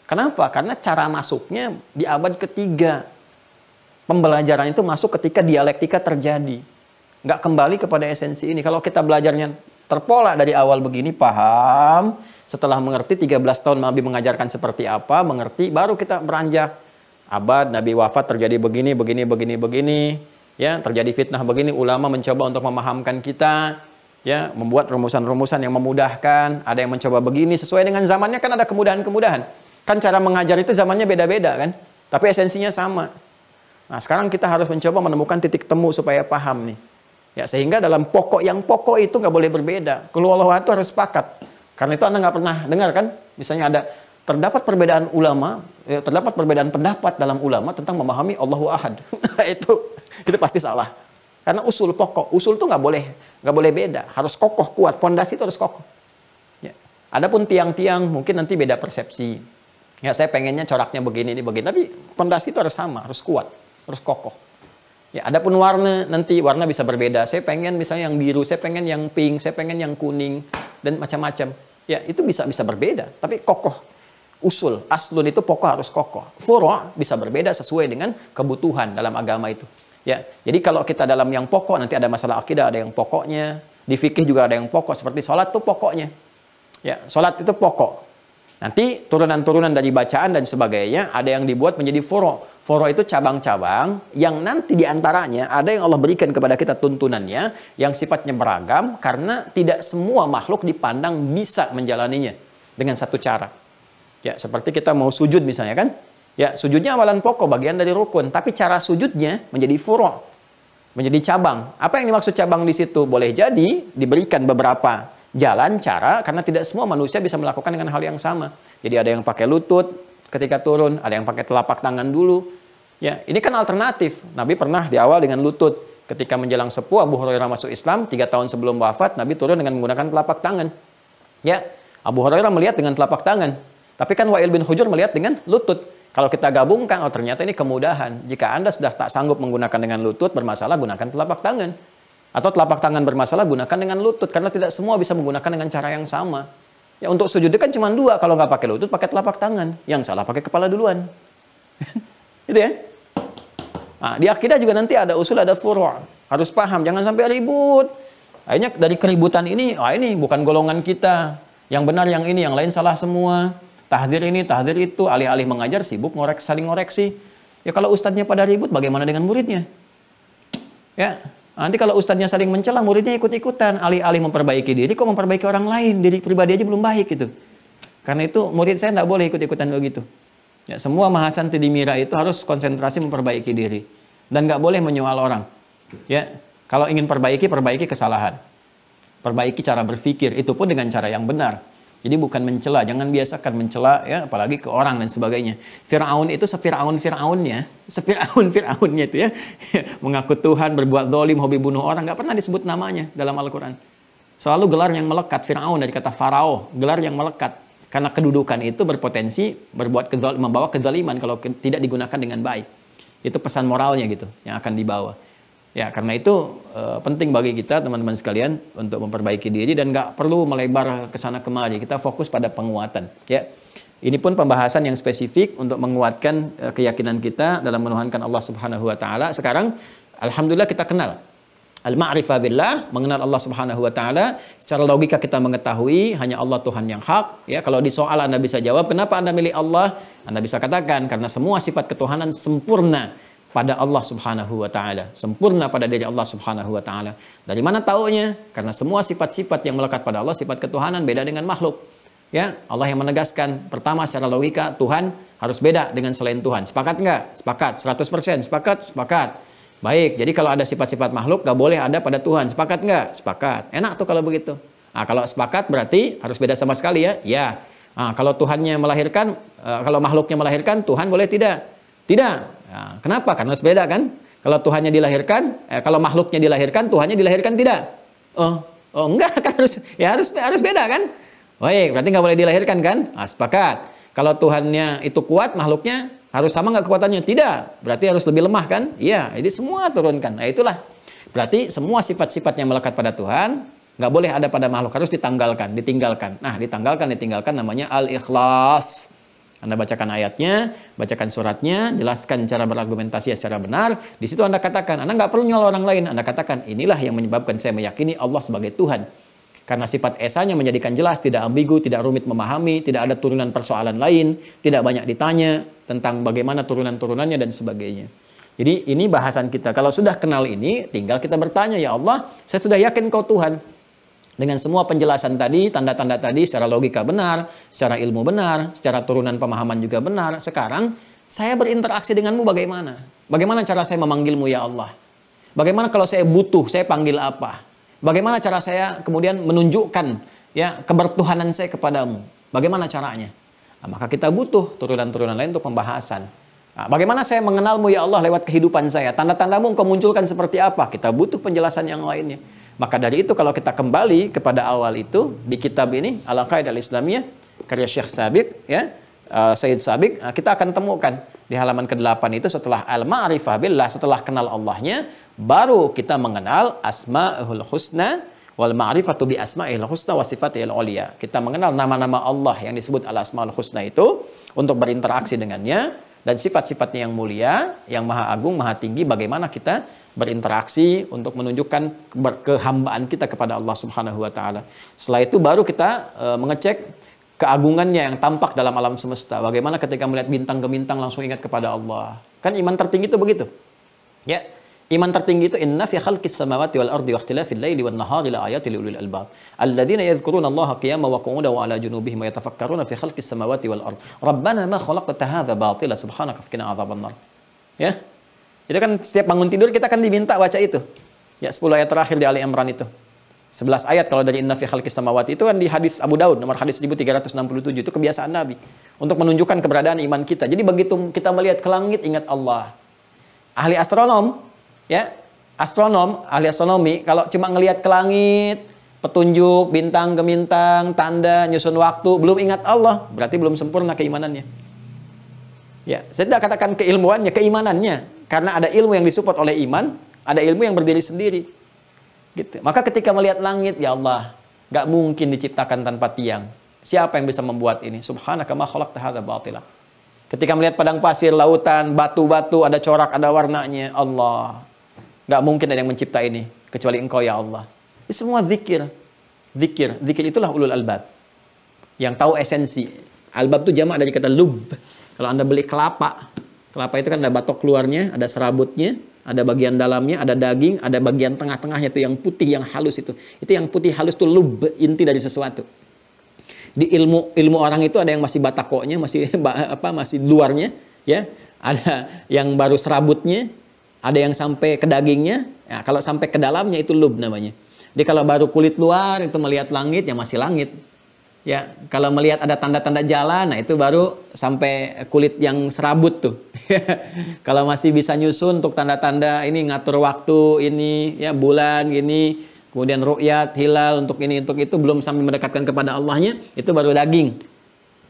Kenapa? Karena cara masuknya di abad ketiga. Pembelajaran itu masuk ketika dialektika terjadi. Nggak kembali kepada esensi ini. Kalau kita belajarnya terpola dari awal begini, paham. Setelah mengerti 13 tahun Nabi mengajarkan seperti apa, mengerti, baru kita beranjak. Abad Nabi wafat terjadi begini. Ya, terjadi fitnah begini, ulama mencoba untuk memahamkan kita. Ya, membuat rumusan-rumusan yang memudahkan. Ada yang mencoba begini, sesuai dengan zamannya kan ada kemudahan-kemudahan. Kan cara mengajar itu zamannya beda-beda kan. Tapi esensinya sama. Nah, sekarang kita harus mencoba menemukan titik temu supaya paham nih. Ya, sehingga dalam pokok yang pokok itu nggak boleh berbeda. Keluarga itu harus sepakat. Karena itu Anda nggak pernah dengar kan? Misalnya terdapat perbedaan ulama, terdapat perbedaan pendapat dalam ulama tentang memahami Allahu Ahad. itu pasti salah. Karena usul pokok, usul itu nggak boleh beda. Harus kokoh, kuat. Pondasi itu harus kokoh. Ya. Adapun tiang-tiang mungkin nanti beda persepsi. Ya, saya pengennya coraknya begini, tapi pondasi itu harus sama, harus kuat, harus kokoh. Ya, adapun warna, nanti warna bisa berbeda. Saya pengen misalnya yang biru, saya pengen yang pink, saya pengen yang kuning, dan macam-macam. Ya, itu bisa berbeda, tapi kokoh. Usul, aslun itu pokok harus kokoh. Furu' bisa berbeda sesuai dengan kebutuhan dalam agama itu. Ya, jadi kalau kita dalam yang pokok, nanti ada masalah akidah, ada yang pokoknya. Di fikih juga ada yang pokok, seperti sholat itu pokoknya. Ya, sholat itu pokok. Nanti turunan-turunan dari bacaan dan sebagainya ada yang dibuat menjadi furu'. Furu' itu cabang-cabang yang nanti diantaranya ada yang Allah berikan kepada kita tuntunannya yang sifatnya beragam karena tidak semua makhluk dipandang bisa menjalaninya dengan satu cara. Ya, seperti kita mau sujud misalnya kan. Ya, sujudnya amalan pokok, bagian dari rukun, tapi cara sujudnya menjadi furu', menjadi cabang. Apa yang dimaksud cabang di situ? Boleh jadi diberikan beberapa jalan, cara, karena tidak semua manusia bisa melakukan dengan hal yang sama. Jadi ada yang pakai lutut ketika turun, ada yang pakai telapak tangan dulu. Ya, ini kan alternatif. Nabi pernah di awal dengan lutut. Ketika menjelang sepuh, Abu Hurairah masuk Islam, 3 tahun sebelum wafat, Nabi turun dengan menggunakan telapak tangan. Ya, Abu Hurairah melihat dengan telapak tangan. Tapi kan Wa'il bin Hujur melihat dengan lutut. Kalau kita gabungkan, oh ternyata ini kemudahan. Jika Anda sudah tak sanggup menggunakan dengan lutut, bermasalah, gunakan telapak tangan. Atau telapak tangan bermasalah, gunakan dengan lutut. Karena tidak semua bisa menggunakan dengan cara yang sama. Ya, untuk sujud itu kan cuma 2. Kalau nggak pakai lutut, pakai telapak tangan. Yang salah pakai kepala duluan. Itu ya. Nah, di akidah juga nanti ada usul, ada furu'. Harus paham, jangan sampai ribut. Akhirnya dari keributan ini, ini bukan golongan kita. Yang benar yang ini, yang lain salah semua. Tahdir ini, tahdir itu, alih-alih mengajar, sibuk saling ngoreksi. Ya kalau ustadznya pada ribut, bagaimana dengan muridnya? Ya, nanti kalau ustadznya saling mencela, muridnya ikut-ikutan. Alih-alih memperbaiki diri, kok memperbaiki orang lain? Diri pribadi aja belum baik gitu. Karena itu murid saya tidak boleh ikut-ikutan begitu. Ya, semua mahasanti di mira itu harus konsentrasi memperbaiki diri. Dan nggak boleh menyoal orang. Ya, Kalau ingin perbaiki, perbaiki kesalahan. Perbaiki cara berpikir, itu pun dengan cara yang benar. Jadi bukan mencela, jangan biasakan mencela ya, apalagi ke orang dan sebagainya. Fir'aun itu sefir'aun-fir'aunnya itu ya, mengaku Tuhan, berbuat zalim, hobi bunuh orang, nggak pernah disebut namanya dalam Al-Quran. Selalu gelar yang melekat, Fir'aun dari kata farao, gelar yang melekat. Karena kedudukan itu berpotensi membawa kezaliman kalau tidak digunakan dengan baik. Itu pesan moralnya gitu yang akan dibawa. Ya, karena itu penting bagi kita teman-teman sekalian untuk memperbaiki diri dan nggak perlu melebar ke sana kemari. Kita fokus pada penguatan. Ya, ini pun pembahasan yang spesifik untuk menguatkan keyakinan kita dalam menuhankan Allah Subhanahu Wa Taala. Sekarang, alhamdulillah kita kenal al-ma'rifah billah, mengenal Allah Subhanahu Wa Taala. Secara logika kita mengetahui hanya Allah Tuhan yang hak. Ya, kalau di soal Anda bisa jawab, kenapa Anda milih Allah? Anda bisa katakan karena semua sifat ketuhanan sempurna pada Allah Subhanahu Wa Taala, sempurna pada diri Allah Subhanahu Wa Taala. Dari mana taunya? Karena semua sifat-sifat yang melekat pada Allah, sifat ketuhanan, beda dengan makhluk. Ya, Allah yang menegaskan. Pertama, secara logika Tuhan harus beda dengan selain Tuhan. Sepakat nggak? Sepakat. 100%. Sepakat? Sepakat. Baik. Jadi kalau ada sifat-sifat makhluk nggak boleh ada pada Tuhan. Sepakat nggak? Sepakat. Enak tuh kalau begitu. Nah, kalau sepakat berarti harus beda sama sekali ya. Ya. Nah, kalau Tuhannya melahirkan, kalau makhluknya melahirkan, Tuhan boleh tidak? Tidak. Nah, kenapa? Karena harus beda kan? Kalau Tuhannya dilahirkan, kalau makhluknya dilahirkan, Tuhannya dilahirkan tidak? Oh enggak kan harus beda kan? Baik, berarti nggak boleh dilahirkan kan? Nah, sepakat. Kalau Tuhannya itu kuat, makhluknya harus sama nggak kekuatannya? Tidak. Berarti harus lebih lemah kan? Iya. Jadi semua turunkan. Nah itulah. Berarti semua sifat-sifat yang melekat pada Tuhan nggak boleh ada pada makhluk, harus ditinggalkan. Nah, ditinggalkan namanya al-ikhlas. Anda bacakan ayatnya, bacakan suratnya, jelaskan cara berargumentasi secara benar. Di situ Anda katakan, Anda nggak perlu nyolong orang lain. Anda katakan, inilah yang menyebabkan saya meyakini Allah sebagai Tuhan. Karena sifat esanya menjadikan jelas, tidak ambigu, tidak rumit memahami, tidak ada turunan persoalan lain, tidak banyak ditanya tentang bagaimana turunan-turunannya dan sebagainya. Jadi ini bahasan kita. Kalau sudah kenal ini, tinggal kita bertanya, ya Allah, saya sudah yakin Kau Tuhan. Dengan semua penjelasan tadi, tanda-tanda tadi, secara logika benar, secara ilmu benar, secara turunan pemahaman juga benar. Sekarang, saya berinteraksi denganmu bagaimana? Bagaimana cara saya memanggilmu ya Allah? Bagaimana kalau saya butuh, saya panggil apa? Bagaimana cara saya kemudian menunjukkan ya kebertuhanan saya kepadamu? Bagaimana caranya? Nah, maka kita butuh turunan-turunan lain untuk pembahasan. Nah, bagaimana saya mengenalmu ya Allah lewat kehidupan saya? Tanda-tandamu engkau munculkan seperti apa? Kita butuh penjelasan yang lainnya. Maka dari itu kalau kita kembali kepada awal itu di kitab ini Al-Aqaidah Al-Islamiyah karya Syekh Sabiq ya, Sayyid Sabiq, kita akan temukan di halaman ke-8 itu setelah al-ma'rifah billah, setelah kenal Allahnya, baru kita mengenal asma'ul husna wal ma'rifatu bi asma'il husna wa sifatil ulia. Kita mengenal nama-nama Allah yang disebut al-asmaul husna itu untuk berinteraksi dengannya, dan sifat-sifatnya yang mulia, yang maha agung, maha tinggi, bagaimana kita berinteraksi untuk menunjukkan kehambaan kita kepada Allah Subhanahu wa Ta'ala. Setelah itu baru kita mengecek keagungannya yang tampak dalam alam semesta. Bagaimana ketika melihat bintang ke bintang langsung ingat kepada Allah. Kan iman tertinggi itu begitu. Ya, iman tertinggi itu inna fi khalqis samawati wal ardi wa ikhtilafil laili wan nahari la ayatin li ulil albab. Alladzina yadhkuruna Allaha qiyaman wa qu'udan wa ala junubihim wa yatafakkaruna fi khalqis samawati wal ardi. Rabbana ma khalaqta hadza batila subhanaka faqina adzabannar. Ya. Itu kan setiap bangun tidur kita kan diminta baca itu. Ya, 10 ayat terakhir di Ali Imran itu. 11 ayat kalau dari inna fi khalqis samawati itu kan di hadis Abu Daud nomor hadis 1367, itu kebiasaan Nabi untuk menunjukkan keberadaan iman kita. Jadi begitu kita melihat ke langit ingat Allah. Ahli astronom ya, ahli astronomi kalau cuma ngelihat ke langit, petunjuk bintang ke bintang, tanda nyusun waktu, belum ingat Allah, berarti belum sempurna keimanannya. Ya, saya tidak katakan keilmuannya, keimanannya. Karena ada ilmu yang disupport oleh iman, ada ilmu yang berdiri sendiri. Gitu. Maka ketika melihat langit, ya Allah, gak mungkin diciptakan tanpa tiang. Siapa yang bisa membuat ini? Subhanaka ma khalaqta hadza batila. Ketika melihat padang pasir, lautan, batu-batu, ada corak, ada warnanya, Allah, gak mungkin ada yang mencipta ini kecuali Engkau ya Allah. Ini semua zikir. Zikir itulah ulul albab. Yang tahu esensi. Albab itu jamak dari kata lub. Kalau Anda beli kelapa itu kan ada batok keluarnya, ada serabutnya, ada bagian dalamnya, ada daging, ada bagian tengah-tengahnya itu yang putih, yang halus itu. Itu yang putih halus itu lub, inti dari sesuatu. Di ilmu orang itu ada yang masih batakoknya, masih luarnya, ya. Ada yang baru serabutnya, Ada yang sampai ke dagingnya, ya, kalau sampai ke dalamnya itu lub namanya. Jadi kalau baru kulit luar itu melihat langit, ya masih langit. Ya, kalau melihat ada tanda-tanda jalan, nah itu baru sampai kulit yang serabut tuh. Kalau masih bisa nyusun untuk tanda-tanda ini ngatur waktu ini, ya bulan gini, kemudian ru'yat, hilal untuk ini untuk itu, belum sampai mendekatkan kepada Allahnya, itu baru daging.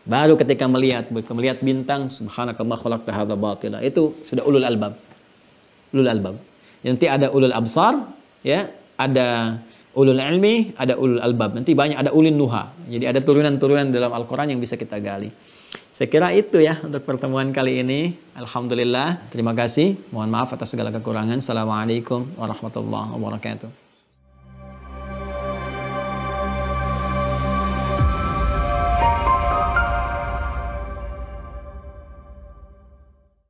Baru ketika melihat bintang, subhanaka ma khalaqta hadza batila, itu sudah ulul albab. Ulul albab. Nanti ada ulul absar, ya, ada ulul ilmi, ada ulul albab. Nanti banyak, ada ulil nuha. Jadi ada turunan-turunan dalam Al-Quran yang bisa kita gali. Saya kira itu ya untuk pertemuan kali ini. Alhamdulillah. Terima kasih. Mohon maaf atas segala kekurangan. Assalamualaikum warahmatullahi wabarakatuh.